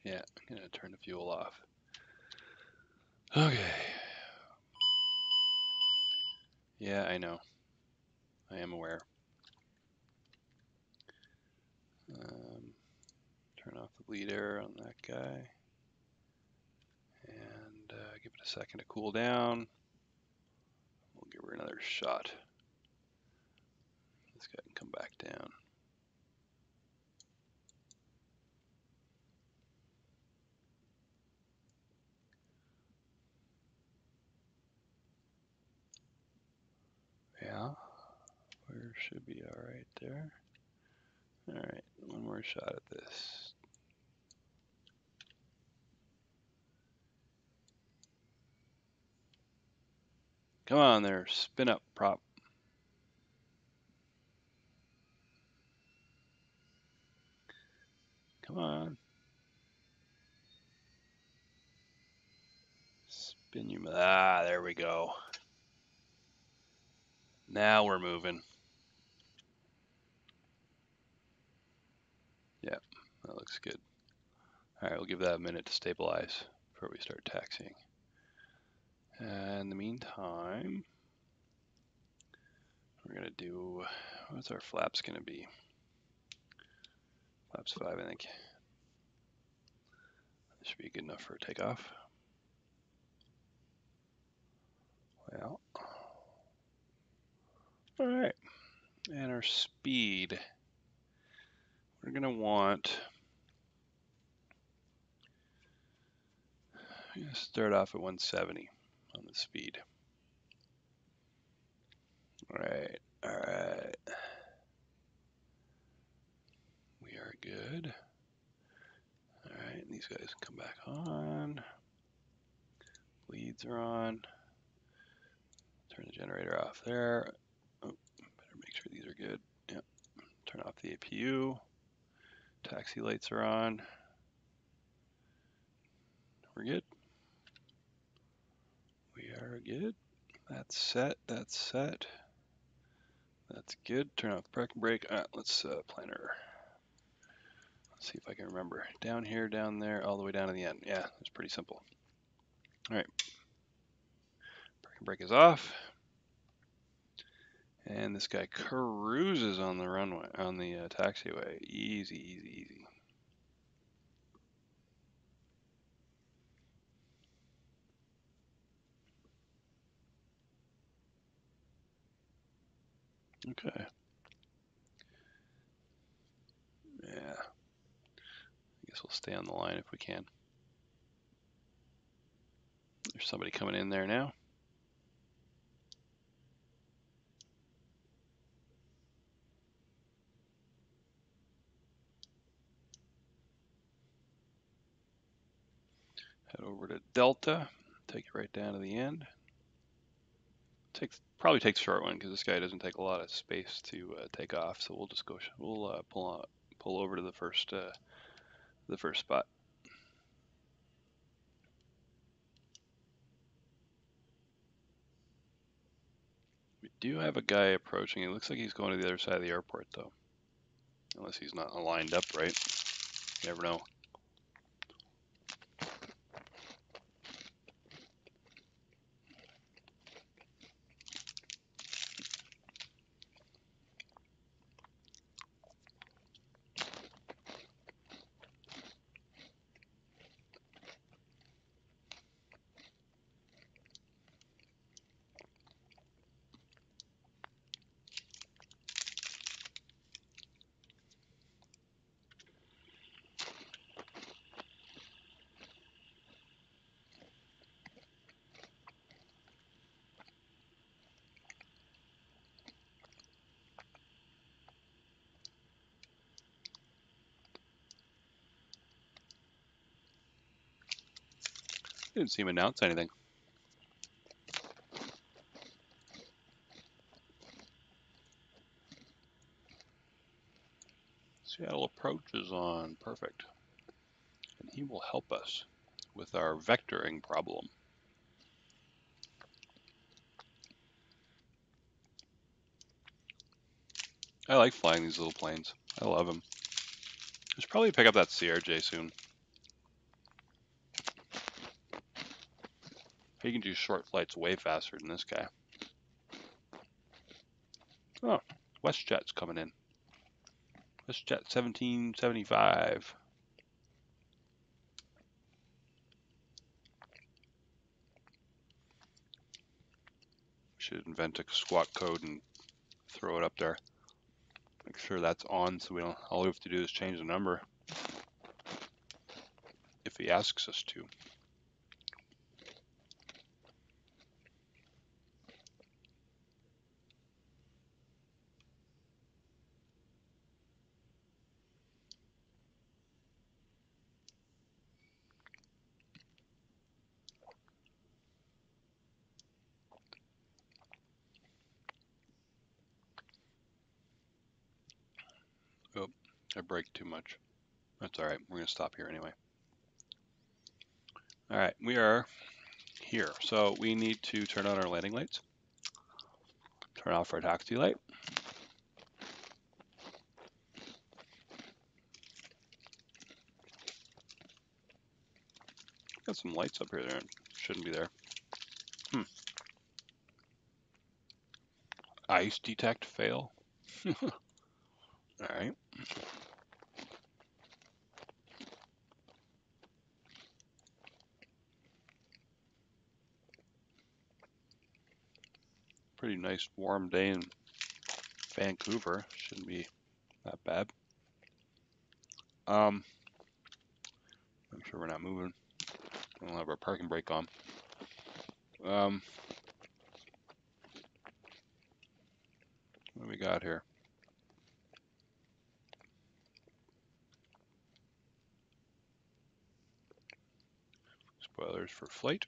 Yeah, I'm gonna turn the fuel off. Okay. Yeah, I know. I am aware. Turn off the bleed air on that guy. And give it a second to cool down. We'll give her another shot. This guy can come back down. Yeah, we should be all right there. All right, one more shot at this. Come on there, spin up, prop. Come on. Spin you. Ah, there we go. Now we're moving. Yeah, that looks good. All right, we'll give that a minute to stabilize before we start taxiing. And in the meantime, we're gonna do, what's our flaps gonna be? Flaps 5, I think. This should be good enough for a takeoff. Well, all right. And our speed, we're gonna want, I'm gonna start off at 170 on the speed. All right, all right. We are good. All right, these guys come back on. Leads are on. Turn the generator off there. Oh, better make sure these are good. Yep. Turn off the APU. Taxi lights are on. We're good. We are good. That's set. That's set. That's good. Turn off the parking brake. All right, let's planner. Let's see if I can remember. Down here, down there, all the way down to the end. Yeah, it's pretty simple. All right. Parking brake is off. And this guy cruises on the runway, on the taxiway. Easy, easy, easy. Okay. Yeah. I guess we'll stay on the line if we can. There's somebody coming in there now. Head over to Delta. Take it right down to the end. Probably takes a short one because this guy doesn't take a lot of space to take off. So we'll just go. We'll pull over to the first spot. We do have a guy approaching. It looks like he's going to the other side of the airport though, unless he's not lined up right. You never know. Didn't see him announce anything. Seattle approach is on. Perfect. And he will help us with our vectoring problem. I like flying these little planes. I love them. I should probably pick up that CRJ soon. He can do short flights way faster than this guy. Oh, WestJet's coming in. WestJet 1775. Should invent a squawk code and throw it up there. Make sure that's on so we don't, all we have to do is change the number if he asks us to. Oh, I braked too much. That's all right. We're going to stop here anyway. All right, we are here. So we need to turn on our landing lights, turn off our taxi light. Got some lights up here. There shouldn't be there. Ice detect fail. All right. Pretty nice warm day in Vancouver. Shouldn't be that bad. I'm sure we're not moving. We don't have our parking brake on. What do we got here? Spoilers for flight.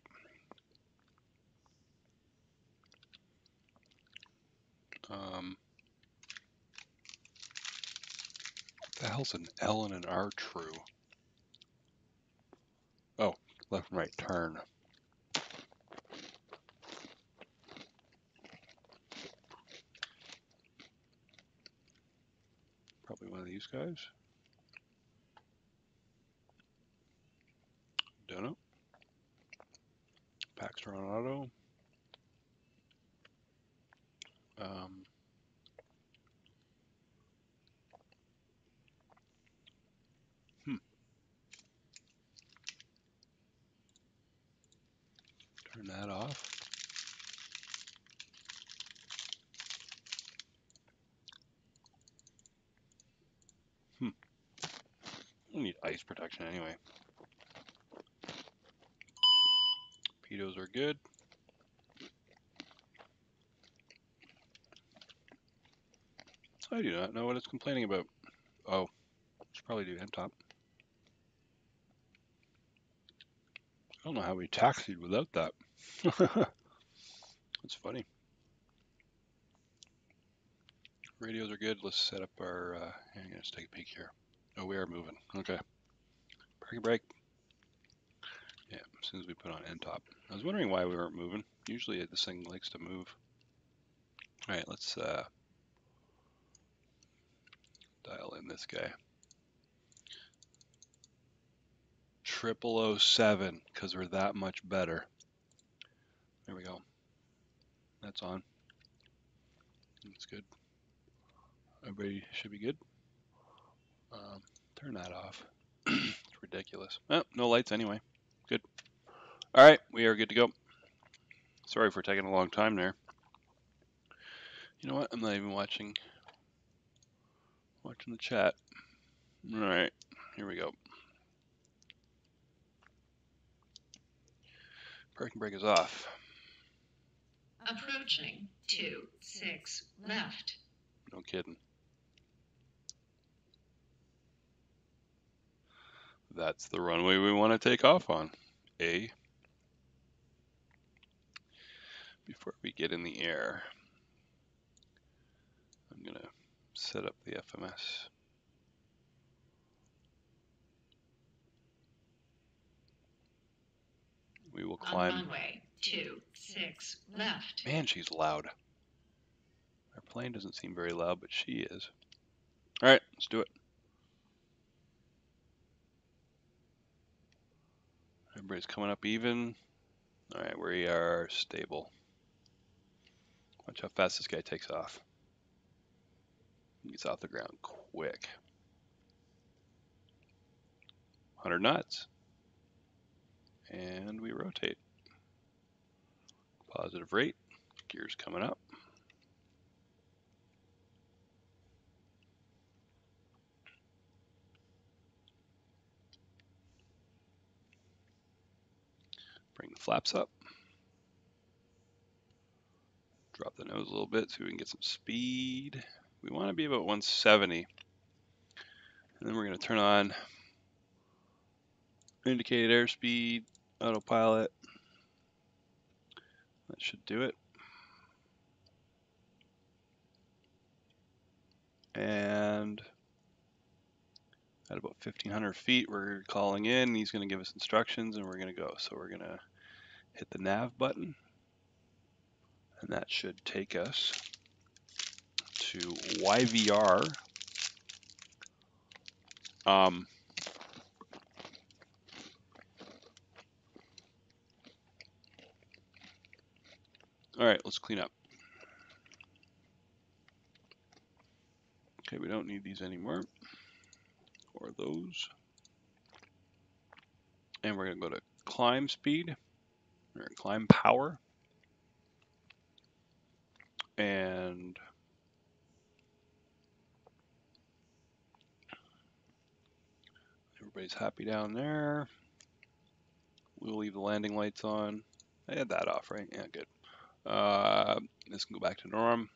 What the hell's an L and an R true? Oh, left and right turn. Probably one of these guys. Don't know. Paxter on auto. Turn that off. We need ice protection anyway. Pitos are good. I do not know what it's complaining about. Oh, should probably do head top. I don't know how we taxied without that. That's funny. Radios are good. Let's set up our, I'm gonna just take a peek here. Oh, we are moving. Okay. Parking brake. Yeah, as soon as we put on end top. I was wondering why we weren't moving. Usually this thing likes to move. All right, let's dial in this guy. 0007, because we're that much better. There we go. That's on. That's good. Everybody should be good. Turn that off. It's ridiculous. Oh, no lights anyway. Good. All right, we are good to go. Sorry for taking a long time there. You know what? I'm not even watching the chat. All right, here we go. Parking brake is off. Approaching 26 left. No kidding. That's the runway we want to take off on. A. Before we get in the air, I'm going to set up the FMS. We will On climb. runway 26 left. Man, she's loud. Our plane doesn't seem very loud, but she is. All right, let's do it. Everybody's coming up even. All right, we are stable. Watch how fast this guy takes off. He gets off the ground quick. 100 knots. And we rotate. Positive rate. Gears coming up. Bring the flaps up. Drop the nose a little bit so we can get some speed. We want to be about 170. And then we're going to turn on indicated airspeed, autopilot. That should do it. And at about 1,500 feet, we're calling in. He's going to give us instructions, and we're going to go. So we're going to hit the nav button, and that should take us to YVR. All right, let's clean up. Okay, we don't need these anymore, or those. And we're going to go to climb speed, or climb power. And everybody's happy down there. We'll leave the landing lights on. I had that off, right? Yeah, good. This can go back to norm.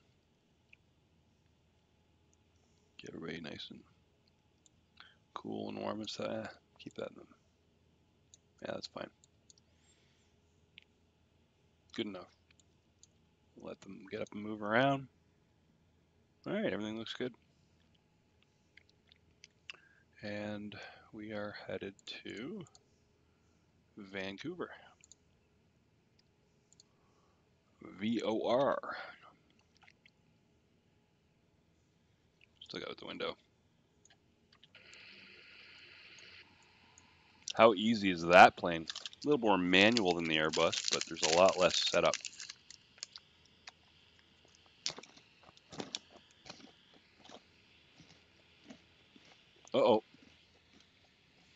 Get everybody nice and cool and warm and stuff. Keep that in them. Yeah, that's fine. Good enough. Let them get up and move around. All right, everything looks good. And we are headed to Vancouver. VOR. Still got out the window. How easy is that plane? A little more manual than the Airbus, but there's a lot less setup. Uh-oh.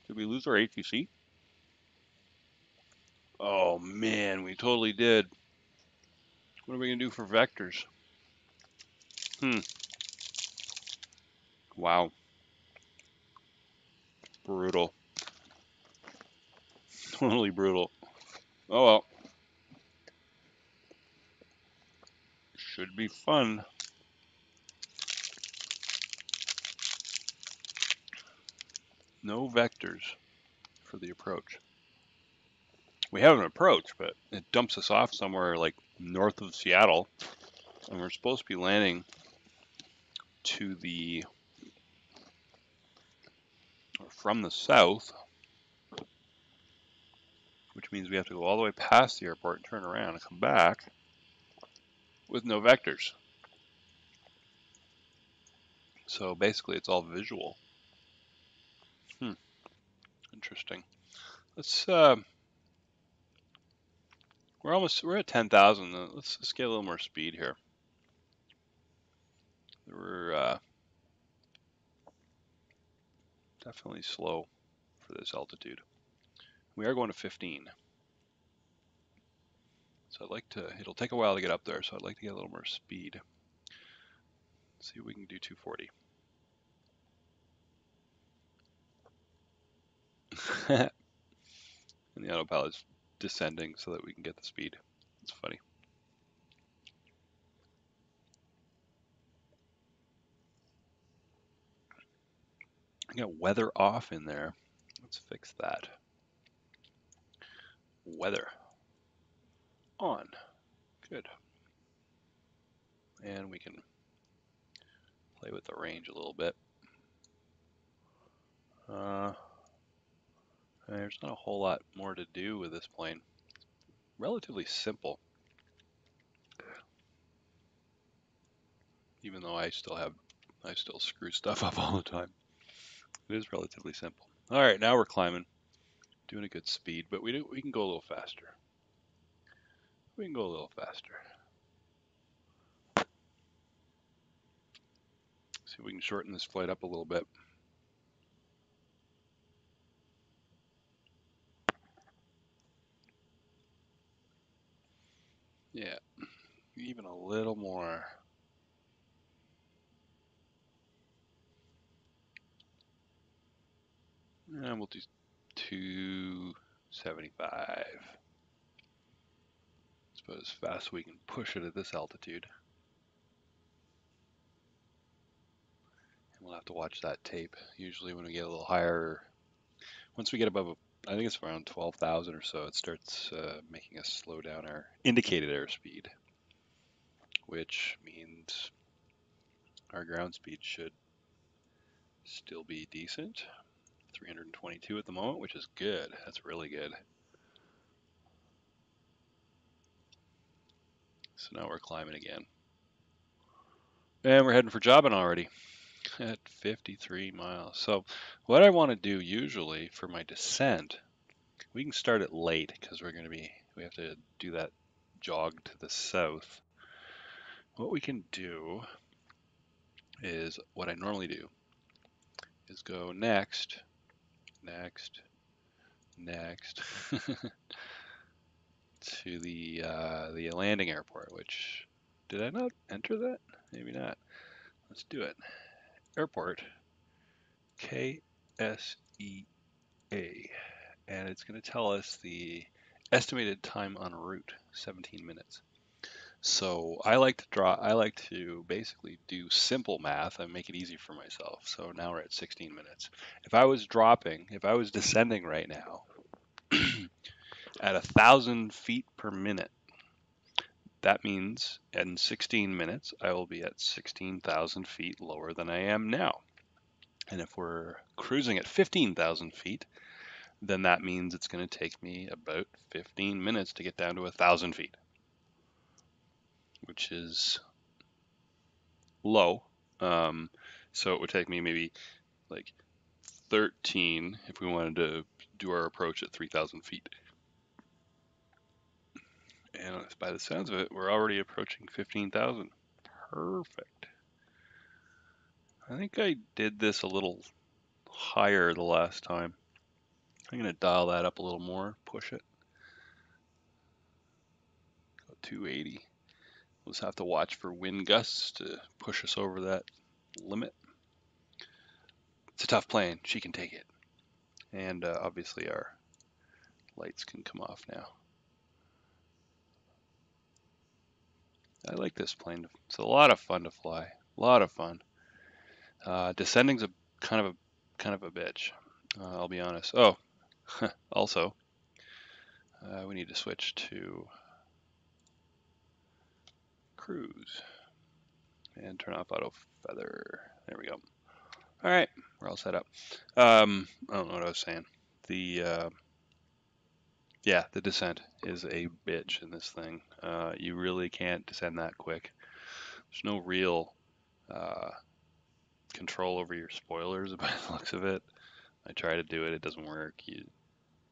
Did we lose our ATC? Oh, man, we totally did. What are we going to do for vectors? Wow. Brutal. Totally brutal. Oh, well. Should be fun. No vectors for the approach. We have an approach, but it dumps us off somewhere like north of Seattle, and we're supposed to be landing to the, or from the south, which means we have to go all the way past the airport and turn around and come back with no vectors. So basically it's all visual. Interesting. Let's we're at 10,000. Let's get a little more speed here. We're definitely slow for this altitude. We are going to 15. So I'd like to, it'll take a while to get up there, so I'd like to get a little more speed. See if we can do 240. And the autopilot's descending so that we can get the speed. It's funny. I got weather off in there. Let's fix that. Weather on. Good. And we can play with the range a little bit. There's not a whole lot more to do with this plane. relatively simple. Even though I still screw stuff up all the time. It is relatively simple. All right, now we're climbing, doing a good speed, but we can go a little faster. We can go a little faster. See if we can shorten this flight up a little bit. Yeah, even a little more. And we'll do 275. It's about as fast as we can push it at this altitude. And we'll have to watch that tape. Usually when we get a little higher, once we get above, I think it's around 12,000 or so, it starts making us slow down our indicated airspeed, which means our ground speed should still be decent. 322 at the moment, which is good. That's really good. So now we're climbing again. And we're heading for Jobin already at 53 miles. So what I want to do usually for my descent, we can start it late because we have to do that jog to the south. What we can do is what I normally do is go next to the landing airport, which, did I not enter that? Maybe not. Let's do it. Airport, KSEA, and it's going to tell us the estimated time en route, 17 minutes. So I like to basically do simple math and make it easy for myself. So now we're at 16 minutes. If I was descending right now at 1,000 feet per minute, that means in 16 minutes, I will be at 16,000 feet lower than I am now. And if we're cruising at 15,000 feet, then that means it's going to take me about 15 minutes to get down to 1,000 feet, which is low. So it would take me maybe like 13 if we wanted to do our approach at 3,000 feet. And by the sounds of it, we're already approaching 15,000. Perfect. I think I did this a little higher the last time. I'm going to dial that up a little more, push it. Go 280. We'll just have to watch for wind gusts to push us over that limit. It's a tough plane. She can take it. And obviously our lights can come off now. I like this plane. It's a lot of fun to fly. A lot of fun. Descending's a kind of a bitch. I'll be honest. Oh, also, we need to switch to cruise and turn off auto feather. There we go. All right, we're all set up. I don't know what I was saying. Yeah, the descent is a bitch in this thing. You really can't descend that quick. There's no real control over your spoilers by the looks of it. I try to do it, it doesn't work.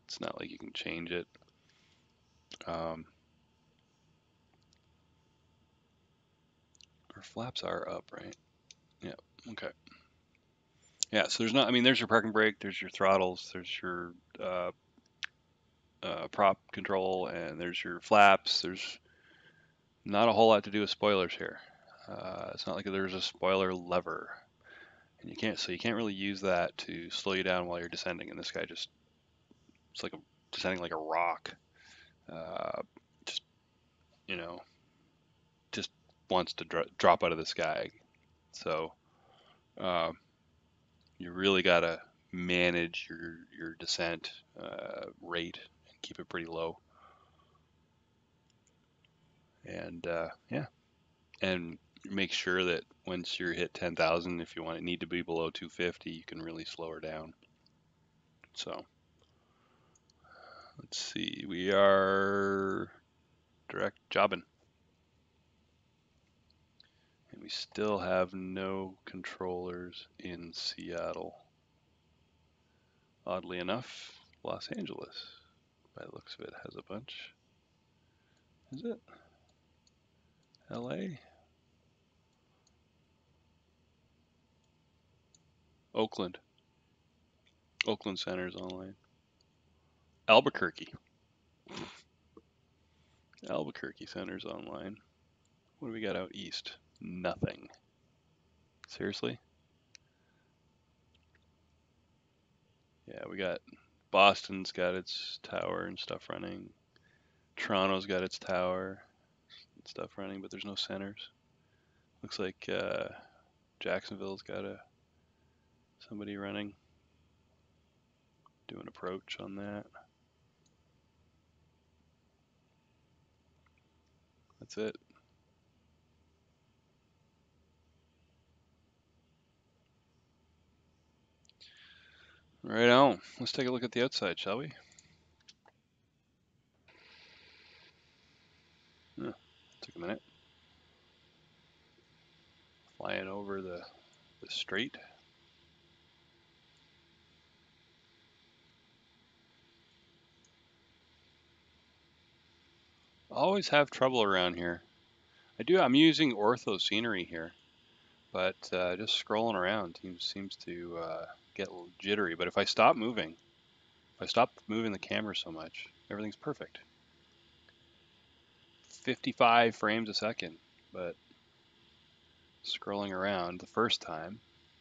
It's not like you can change it. Our flaps are up, right? Yeah, okay. Yeah, so there's your parking brake, there's your throttles, there's your prop control, and there's your flaps. There's not a whole lot to do with spoilers here. It's not like there's a spoiler lever, and you can't really use that to slow you down while you're descending. And this guy it's like descending like a rock. Just just wants to drop out of the sky. So you really gotta manage your descent rate and keep it pretty low. And yeah, and make sure that once you're hit 10,000, if you need to be below 250, you can really slow her down. So let's see, we are direct jobbing. And we still have no controllers in Seattle. Oddly enough, Los Angeles, by the looks of it, has a bunch. Is it? LA? Oakland. Oakland Center's online. Albuquerque. Albuquerque Center's online. What do we got out east? Nothing. Seriously? Yeah, we got Boston's got its tower and stuff running. Toronto's got its tower and stuff running, but there's no centers. Looks like Jacksonville's got somebody running, doing approach on that. That's it. Right on. Let's take a look at the outside, shall we? Yeah, took a minute. Flying over the strait. Always have trouble around here. I'm using ortho scenery here, but just scrolling around seems to get a little jittery. But if I stop moving the camera so much, everything's perfect. 55 frames a second, but scrolling around the first time,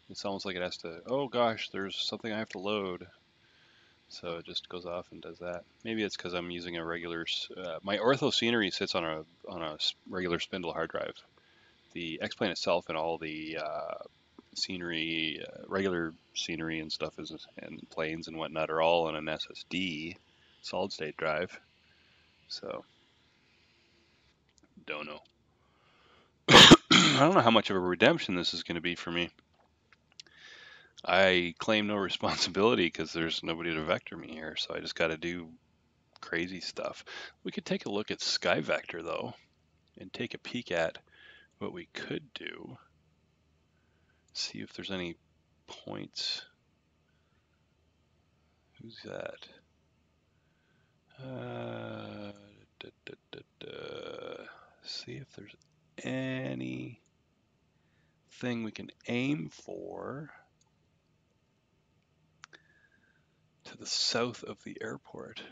it's almost like it has to, oh gosh, there's something I have to load. So it just goes off and does that. Maybe it's because I'm using a regular, my ortho scenery sits on a regular spindle hard drive. The X-Plane itself and all the scenery, regular scenery and stuff and planes and whatnot are all on an SSD solid state drive. So don't know. I don't know how much of a redemption this is going to be for me. I claim no responsibility because there's nobody to vector me here, so I just got to do crazy stuff. We could take a look at SkyVector though, and take a peek at what we could do. See if there's any points. Who's that? See if there's anything we can aim for to the south of the airport.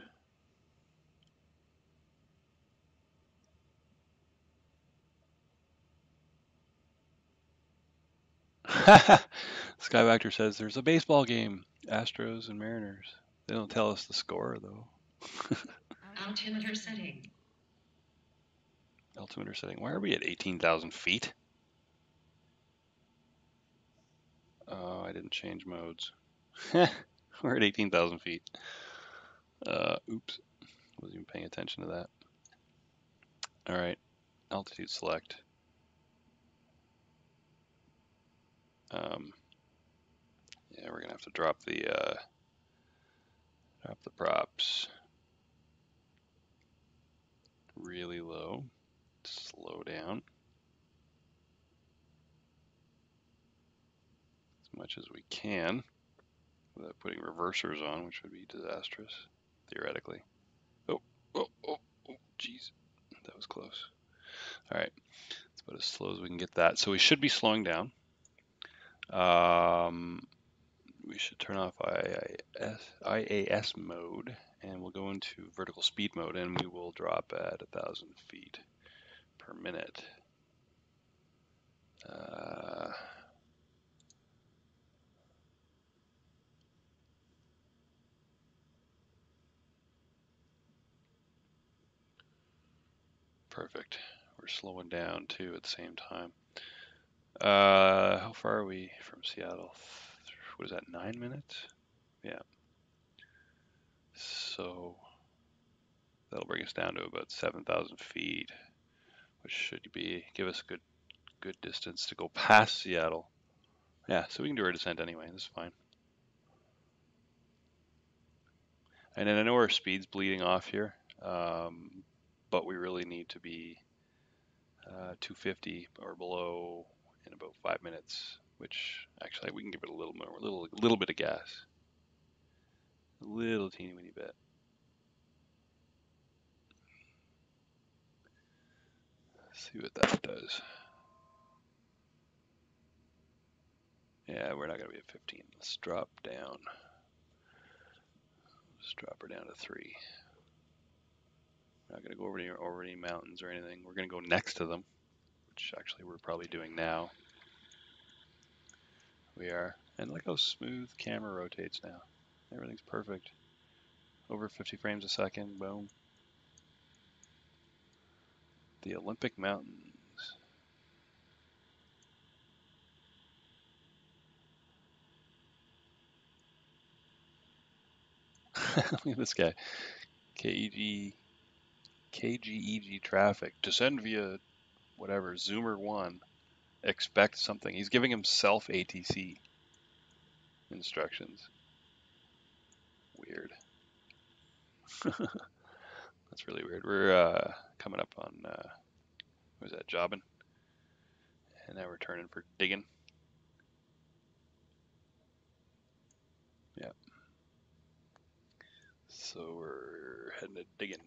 SkyVector says there's a baseball game, Astros and Mariners. They don't tell us the score though. Altimeter setting. Altimeter setting. Why are we at 18,000 feet? Oh, I didn't change modes. We're at 18,000 feet. Oops. Wasn't even paying attention to that. All right. Altitude select. Yeah, we're gonna have to drop the props really low. Slow down as much as we can without putting reversers on, which would be disastrous, theoretically. Oh, jeez. That was close. All right. It's about as slow as we can get that. So we should be slowing down. We should turn off IAS mode, and we'll go into vertical speed mode, and we will drop at 1,000 feet per minute. Perfect. We're slowing down too at the same time. How far are we from Seattle? What is that, 9 minutes? Yeah. So that'll bring us down to about 7,000 feet, which should give us a good distance to go past Seattle. Yeah, so we can do our descent anyway. This is fine. And then I know our speed's bleeding off here. but we really need to be 250 or below in about 5 minutes, which actually we can give it a little more, little bit of gas, a little teeny weeny bit. Let's see what that does. Yeah, we're not going to be at 15. Let's drop down. Let's drop her down to 3. We're not going to go over any mountains or anything. We're going to go next to them, which actually we're probably doing now. We are. And look how smooth the camera rotates now. Everything's perfect. Over 50 frames a second. Boom. The Olympic Mountains. Look at this guy. KGEG traffic. Descend via whatever. Zoomer 1. Expect something. He's giving himself ATC instructions. Weird. That's really weird. We're coming up on, what was that, jobbing? And now we're turning for digging. Yep. So we're heading to digging.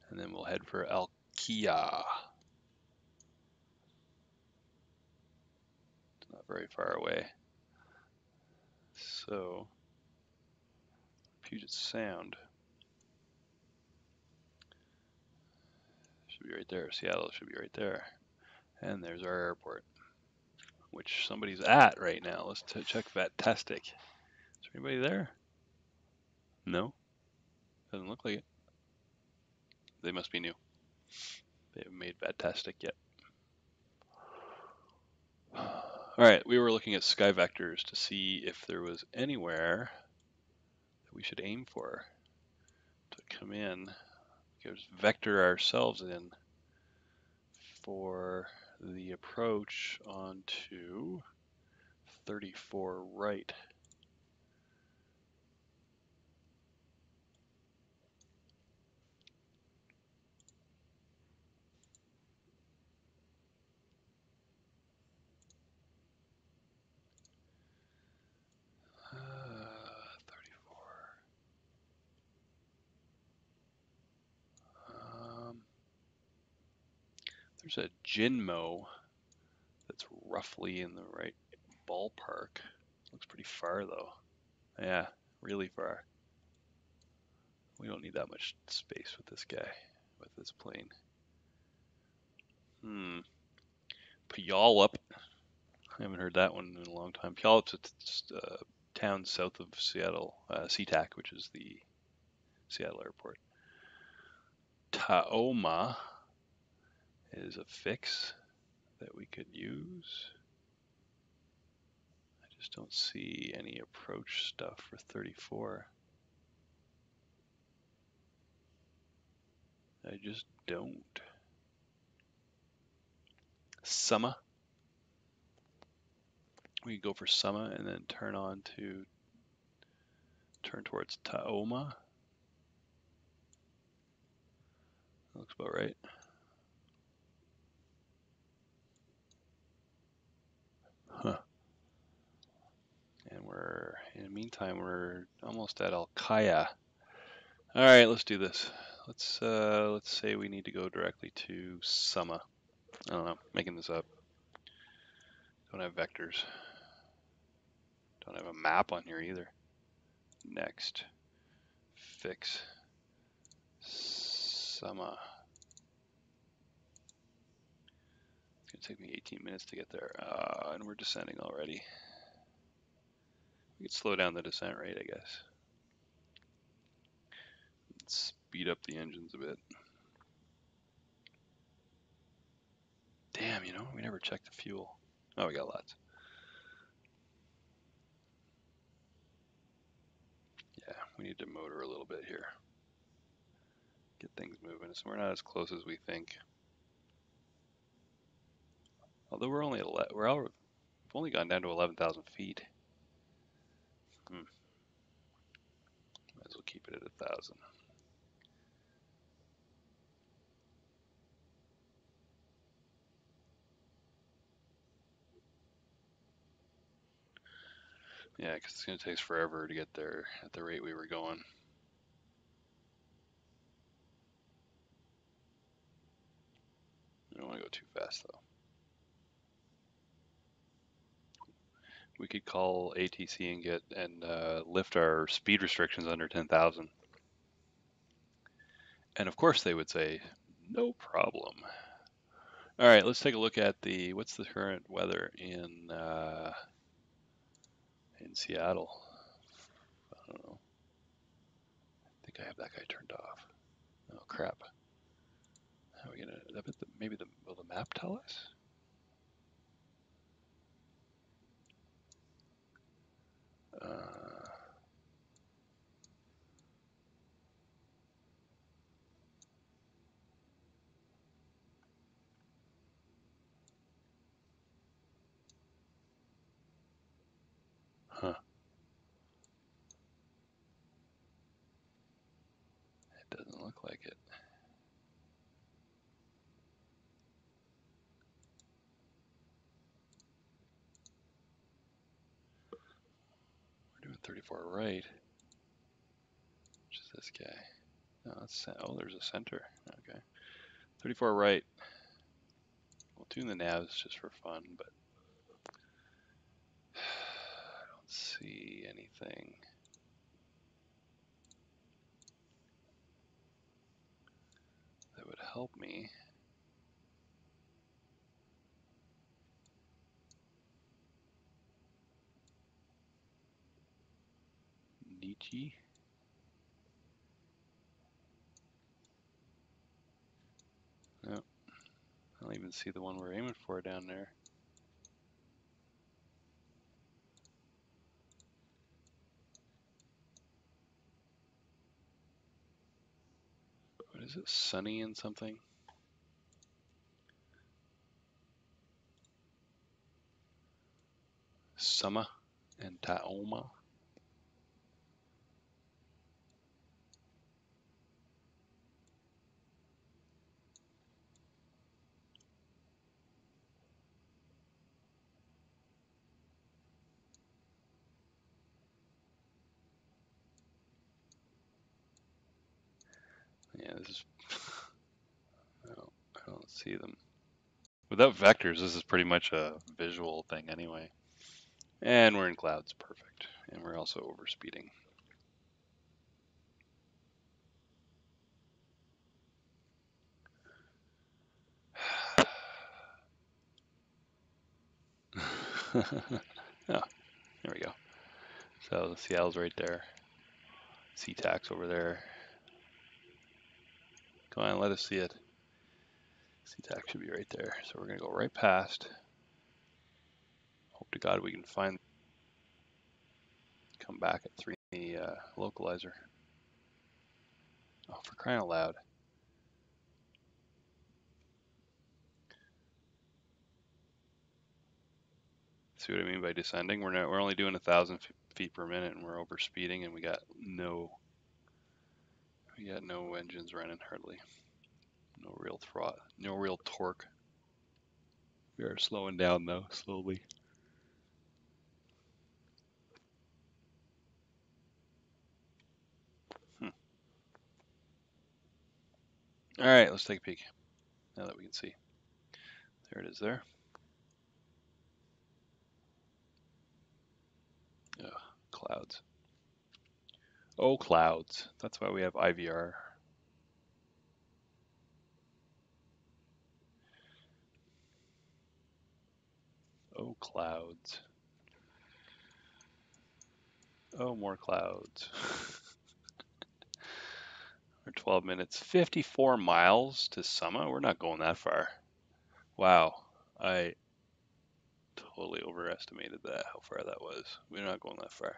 And then we'll head for Alkia. It's not very far away. So, Puget Sound should be right there. Seattle should be right there. And there's our airport, which somebody's at right now. Let's check Vatastic. Is there anybody there? No? Doesn't look like it. They must be new. They haven't made Vatastic yet. Alright, we were looking at sky vectors to see if there was anywhere that we should aim for to come in. Just vector ourselves in for the approach onto 34 right. Uh, 34. There's a Jinmo that's roughly in the right ballpark. Looks pretty far though. Yeah, really far. We don't need that much space with this guy, with this plane. Puyallup. I haven't heard that one in a long time. Puyallup's a town south of Seattle, SeaTac, which is the Seattle airport. Taoma is a fix that we could use. I just don't see any approach stuff for 34. I just don't. Summa. We could go for Summa and then turn towards Taoma. That looks about right. Huh. And in the meantime, we're almost at Alkaya. All right, let's do this. Let's say we need to go directly to Summa. I don't know, making this up. Don't have vectors. Don't have a map on here either. Next. Fix. Summa. It's gonna take me 18 minutes to get there. And we're descending already. We could slow down the descent rate, I guess. Speed up the engines a bit. Damn, we never checked the fuel. Oh, we got lots. Yeah, we need to motor a little bit here. Get things moving. So we're not as close as we think. Although we've only gone down to 11,000 feet. Might as well keep it at 1,000. Yeah, because it's going to take us forever to get there at the rate we were going. I don't want to go too fast, though. We could call ATC and lift our speed restrictions under 10,000. And of course they would say, no problem. All right, let's take a look at what's the current weather in Seattle. I don't know. I think I have that guy turned off. Oh crap. How are we gonna? Will the map tell us? Huh. It doesn't look like it. We're doing 34 right. Which is this guy? No, there's a center. Okay. 34 right. We'll tune the navs just for fun, but I don't see anything. That would help me. Nietzsche. No, I don't even see the one we're aiming for down there. What is it? Sunny and something? Summer and Taoma. Yeah, this is. I don't see them. Without vectors, this is pretty much a visual thing anyway. And we're in clouds, perfect. And we're also overspeeding. Oh, there we go. So Seattle's right there. SeaTac's over there. Come on, let us see it. SeaTac should be right there. So we're going to go right past. Hope to God we can come back at 3 the localizer. Oh, for crying out loud. See what I mean by descending? We're only doing 1,000 feet per minute, and we're over speeding, and we got no engines running hardly. No real no real torque. We are slowing down though, slowly. All right, let's take a peek. Now that we can see, there it is. There. Ugh, clouds. Oh, clouds. That's why we have IVR. Oh, clouds. Oh, more clouds. We're 12 minutes. 54 miles to Summit? We're not going that far. Wow. I totally overestimated that, how far that was. We're not going that far.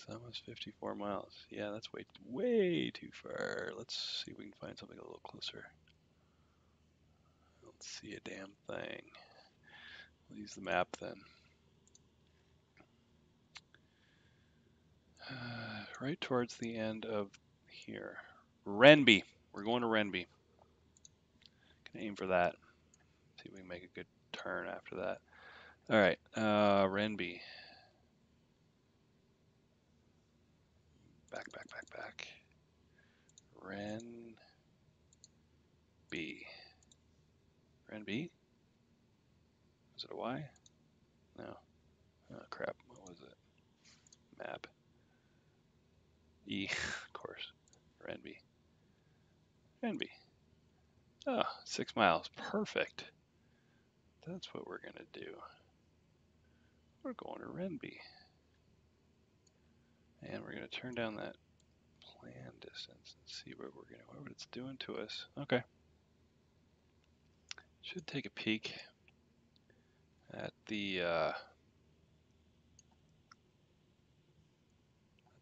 Summit's 54 miles. Yeah, that's way too far. Let's see if we can find something a little closer. I don't see a damn thing. We'll use the map then. Right towards the end of here. Renby. We're going to Renby. Can aim for that. See if we can make a good turn after that. All right, Renby. Back. Renby? Was it a Y? No. Oh, crap. What was it? Map. E, of course. Renby. Oh, 6 miles. Perfect. That's what we're going to do. We're going to Renby. And we're going to turn down that plan distance and see what it's doing to us. Okay. Should take a peek at the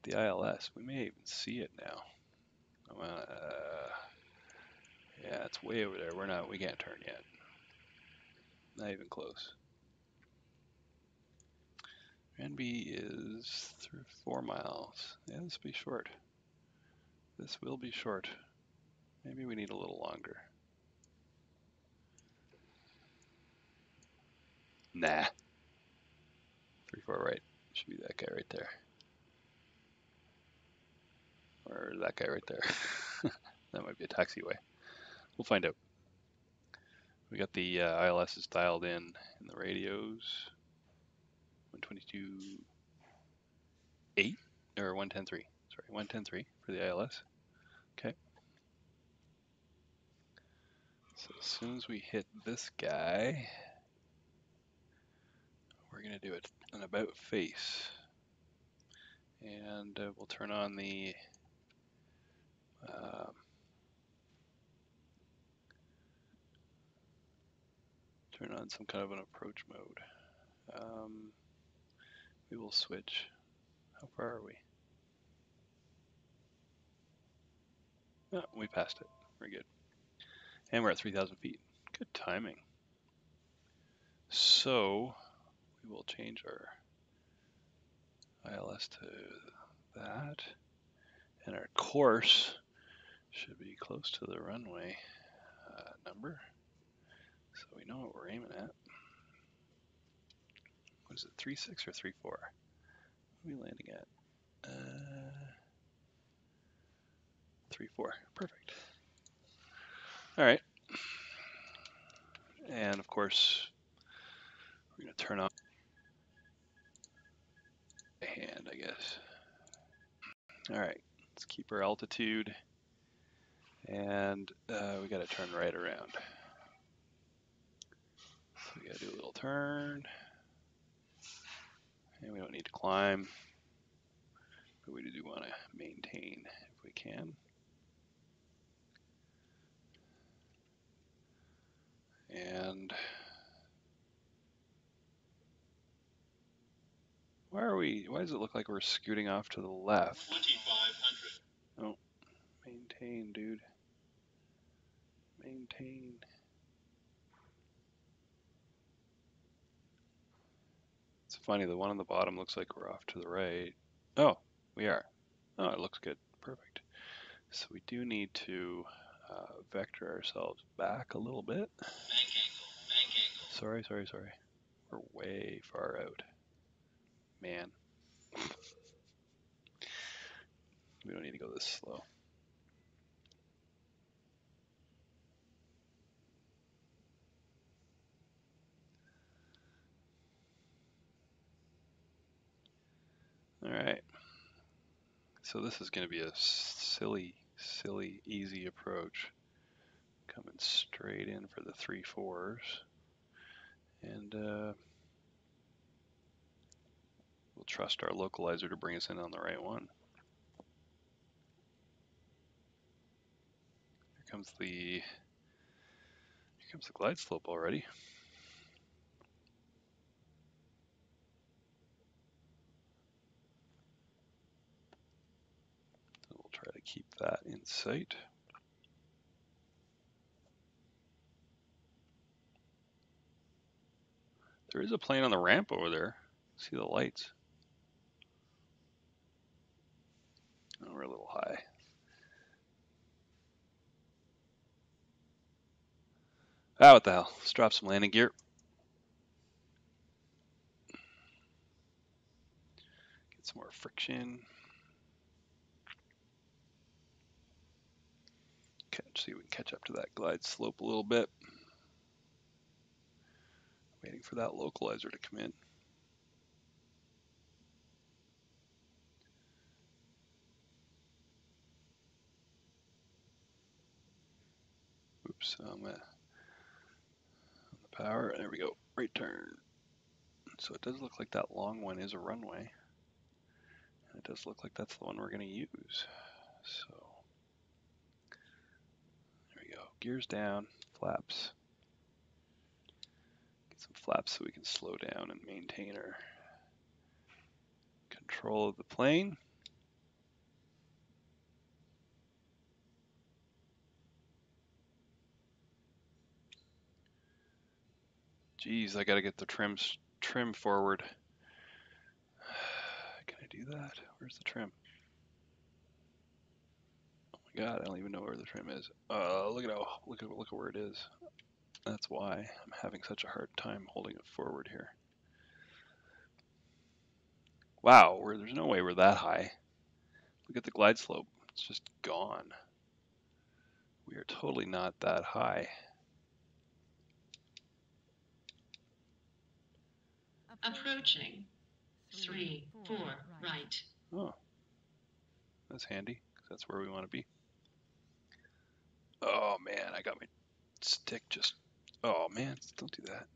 ILS. We may even see it now. Yeah, it's way over there. We can't turn yet. Not even close. Renby is through 4 miles. Yeah, this will be short. This will be short. Maybe we need a little longer. Nah. 3-4 right. Should be that guy right there. Or that guy right there. That might be a taxiway. We'll find out. We got the ILSs dialed in the radios. 122.8 or 110.3. Sorry, 110.3 for the ILS. Okay. So as soon as we hit this guy, we're going to do an about face. And we'll turn on the some kind of an approach mode. We will switch. How far are we? Oh, we passed it. We're good. And we're at 3,000 feet. Good timing. So we will change our ILS to that. And our course should be close to the runway number. So we know what we're aiming at. What is it, 3.6 or 3.4? What are we landing at? 3.4. Perfect. All right. And of course, we're going to turn on my hand, I guess. All right. Let's keep our altitude. And we got to turn right around. So we got to do a little turn. And we don't need to climb. But we do want to maintain if we can. And why does it look like we're scooting off to the left? 2,500. Oh, maintain, dude. Maintain. It's funny, the one on the bottom looks like we're off to the right. Oh, we are. Oh, it looks good. Perfect. So we do need to vector ourselves back a little bit. Bank angle. Sorry. We're way far out. Man. We don't need to go this slow. All right. So this is going to be a silly, easy approach. Coming straight in for the 3.4s. And we'll trust our localizer to bring us in on the right one. Here comes the glide slope already. So we'll try to keep that in sight. There is a plane on the ramp over there. See the lights. Oh, we're a little high. Ah, what the hell? Let's drop some landing gear. some more friction. See if we can catch up to that glide slope a little bit. Waiting for that localizer to come in. Oops, on the power. There we go. Right turn. So it does look like that long one is a runway. And it does look like that's the one we're going to use. So there we go. Gears down, flaps. Get some flaps so we can slow down and maintain our control of the plane. Geez, I got to get the trim forward. Can I do that? Where's the trim? Oh my God, I don't even know where the trim is. Look at where it is. That's why I'm having such a hard time holding it forward here. Wow, there's no way we're that high. Look at the glide slope. It's just gone. We are totally not that high. Approaching. 3, 4, right. Oh, that's handy, 'cause that's where we want to be. Oh man, I got my stick just, oh man, don't do that.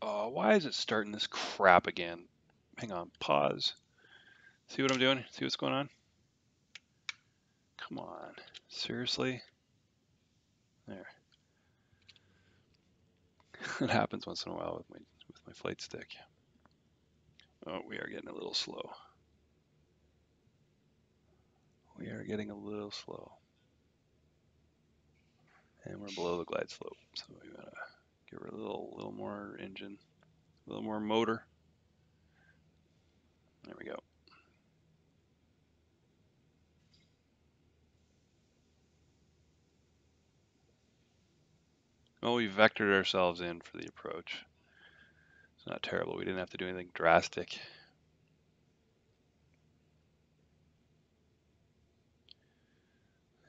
Oh, why is it starting this crap again? Hang on, pause. See what I'm doing? See what's going on? Come on, seriously? There. It happens once in a while with my flight stick. Oh, we are getting a little slow. We are getting a little slow. And we're below the glide slope, so we gotta give her a little more engine, a little more motor. There we go. Well, we vectored ourselves in for the approach. It's not terrible. We didn't have to do anything drastic.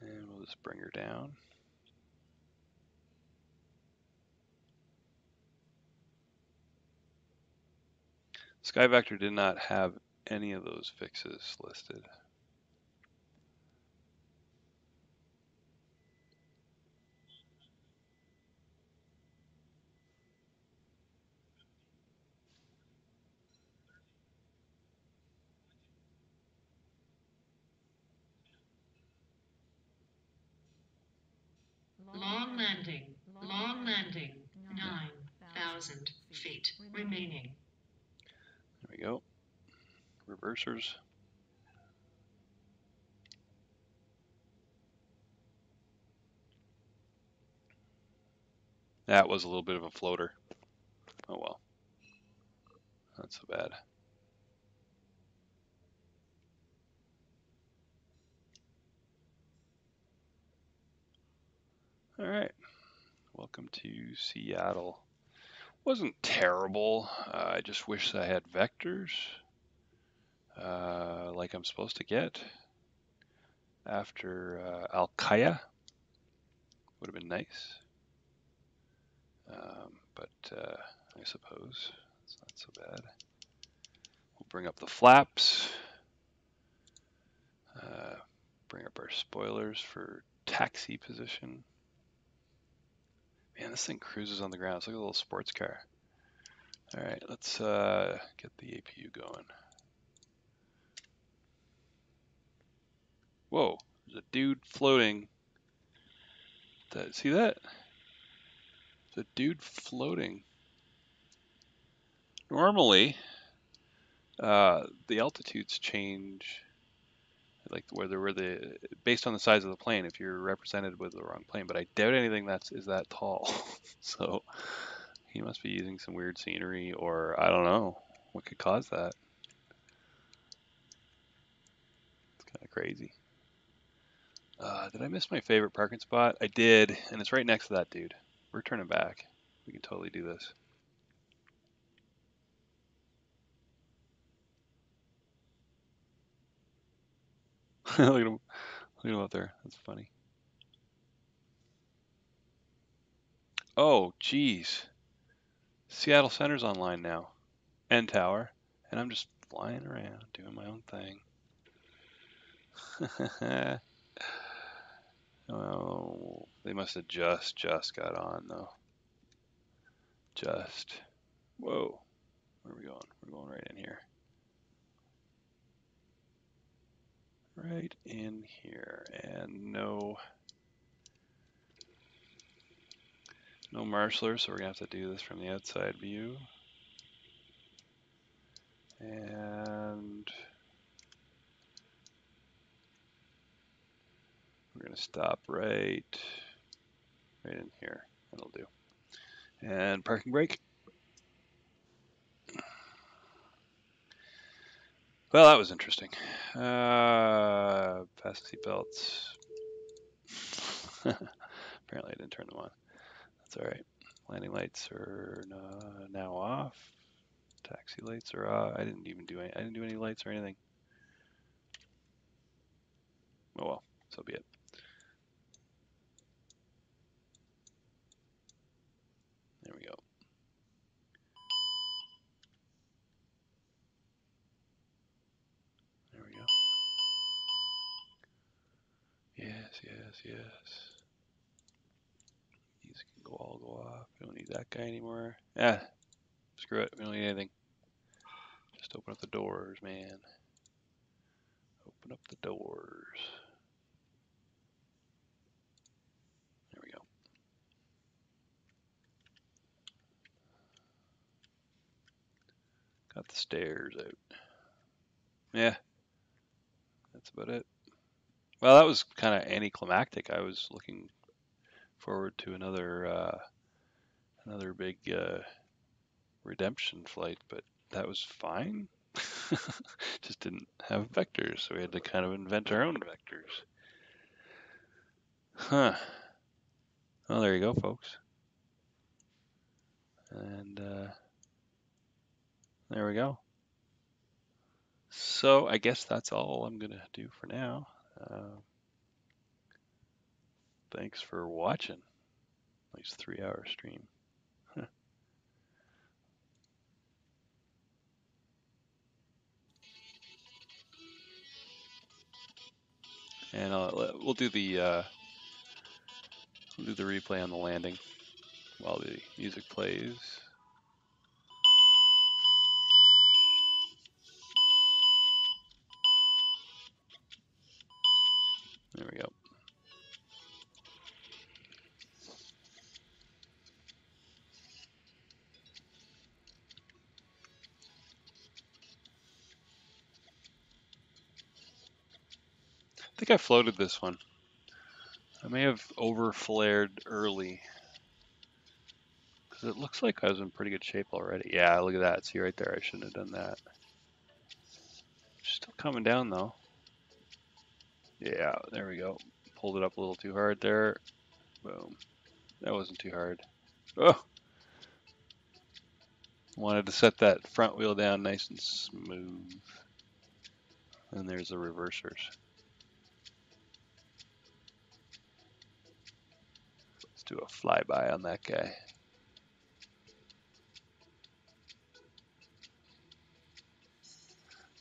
And we'll just bring her down. SkyVector did not have any of those fixes listed. Long landing. Long landing. 9,000 feet remaining. There we go. Reversers. That was a little bit of a floater. Oh well. Not so bad. All right. Welcome to Seattle. Wasn't terrible. I just wish I had vectors like I'm supposed to get after Al-Qaya. Would have been nice. But I suppose it's not so bad. We'll bring up the flaps. Bring up our spoilers for taxi position. Man, this thing cruises on the ground. It's like a little sports car. All right, let's get the APU going. Whoa, there's a dude floating. See that? There's a dude floating. Normally, the altitudes change, like based on the size of the plane. If you're represented with the wrong plane, but I doubt anything is that tall. So he must be using some weird scenery, or I don't know what could cause that. It's kind of crazy. Did I miss my favorite parking spot? I did, and it's right next to that dude. We're turning back. We can totally do this. Look at him. Look at him up there. That's funny. Oh, geez. Seattle Center's online now. And Tower. And I'm just flying around doing my own thing. Oh, they must have just got on though. Just. Whoa. Where are we going? We're going right in here. Right in here. And no marshallers, so we're gonna have to do this from the outside view. And we're gonna stop right in here. That'll do. And parking brake. Well, that was interesting. Fast seatbelts. Apparently I didn't turn them on. That's all right. Landing lights are now off. Taxi lights are off. I didn't do any lights or anything. Oh well, so be it. There we go. There we go. Yes, yes, yes. These can all go off. We don't need that guy anymore. Screw it. We don't need anything. Just open up the doors, man. Open up the doors. There we go. Got the stairs out. Yeah, that's about it. Well, that was kind of anticlimactic. I was looking forward to another big redemption flight, but that was fine. Just didn't have vectors, so we had to kind of invent our own vectors. Huh. Well, there you go, folks. And there we go. So I guess that's all I'm going to do for now. Thanks for watching. Nice 3-hour stream. And we'll do the replay on the landing while the music plays. There we go. I think I floated this one. I may have over flared early because it looks like I was in pretty good shape already. Yeah, look at that. See right there. I shouldn't have done that. Still coming down though. Yeah, there we go. Pulled it up a little too hard there. Boom. That wasn't too hard. Oh! Wanted to set that front wheel down nice and smooth. And there's the reversers. Let's do a flyby on that guy.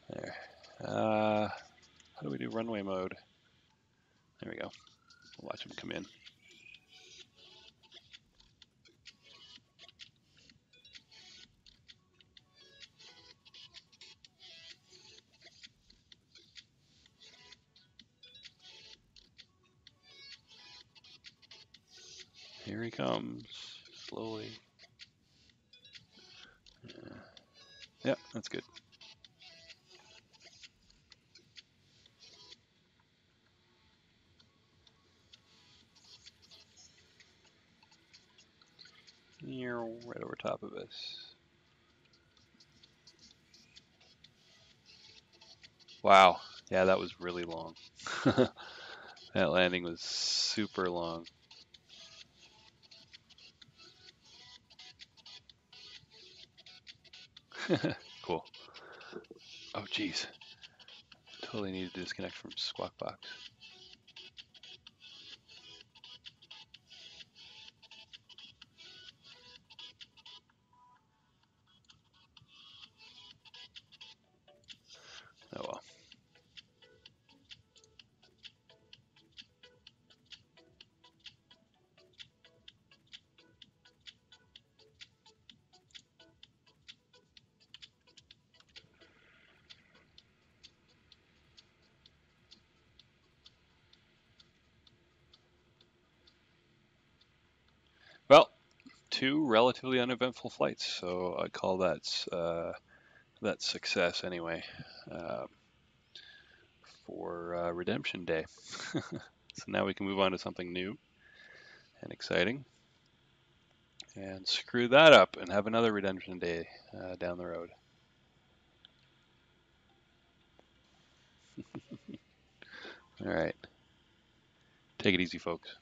There. How do we do runway mode? There we go. Watch him come in. Here he comes, slowly. Yeah, that's good. Right over top of us. Wow. Yeah, that was really long. That landing was super long. Cool. Oh, geez. Totally need to disconnect from Squawk Box. Oh well. Well, 2 relatively uneventful flights, so I'd call that success anyway for Redemption Day. So now we can move on to something new and exciting, and screw that up and have another Redemption Day down the road. All right, take it easy, folks.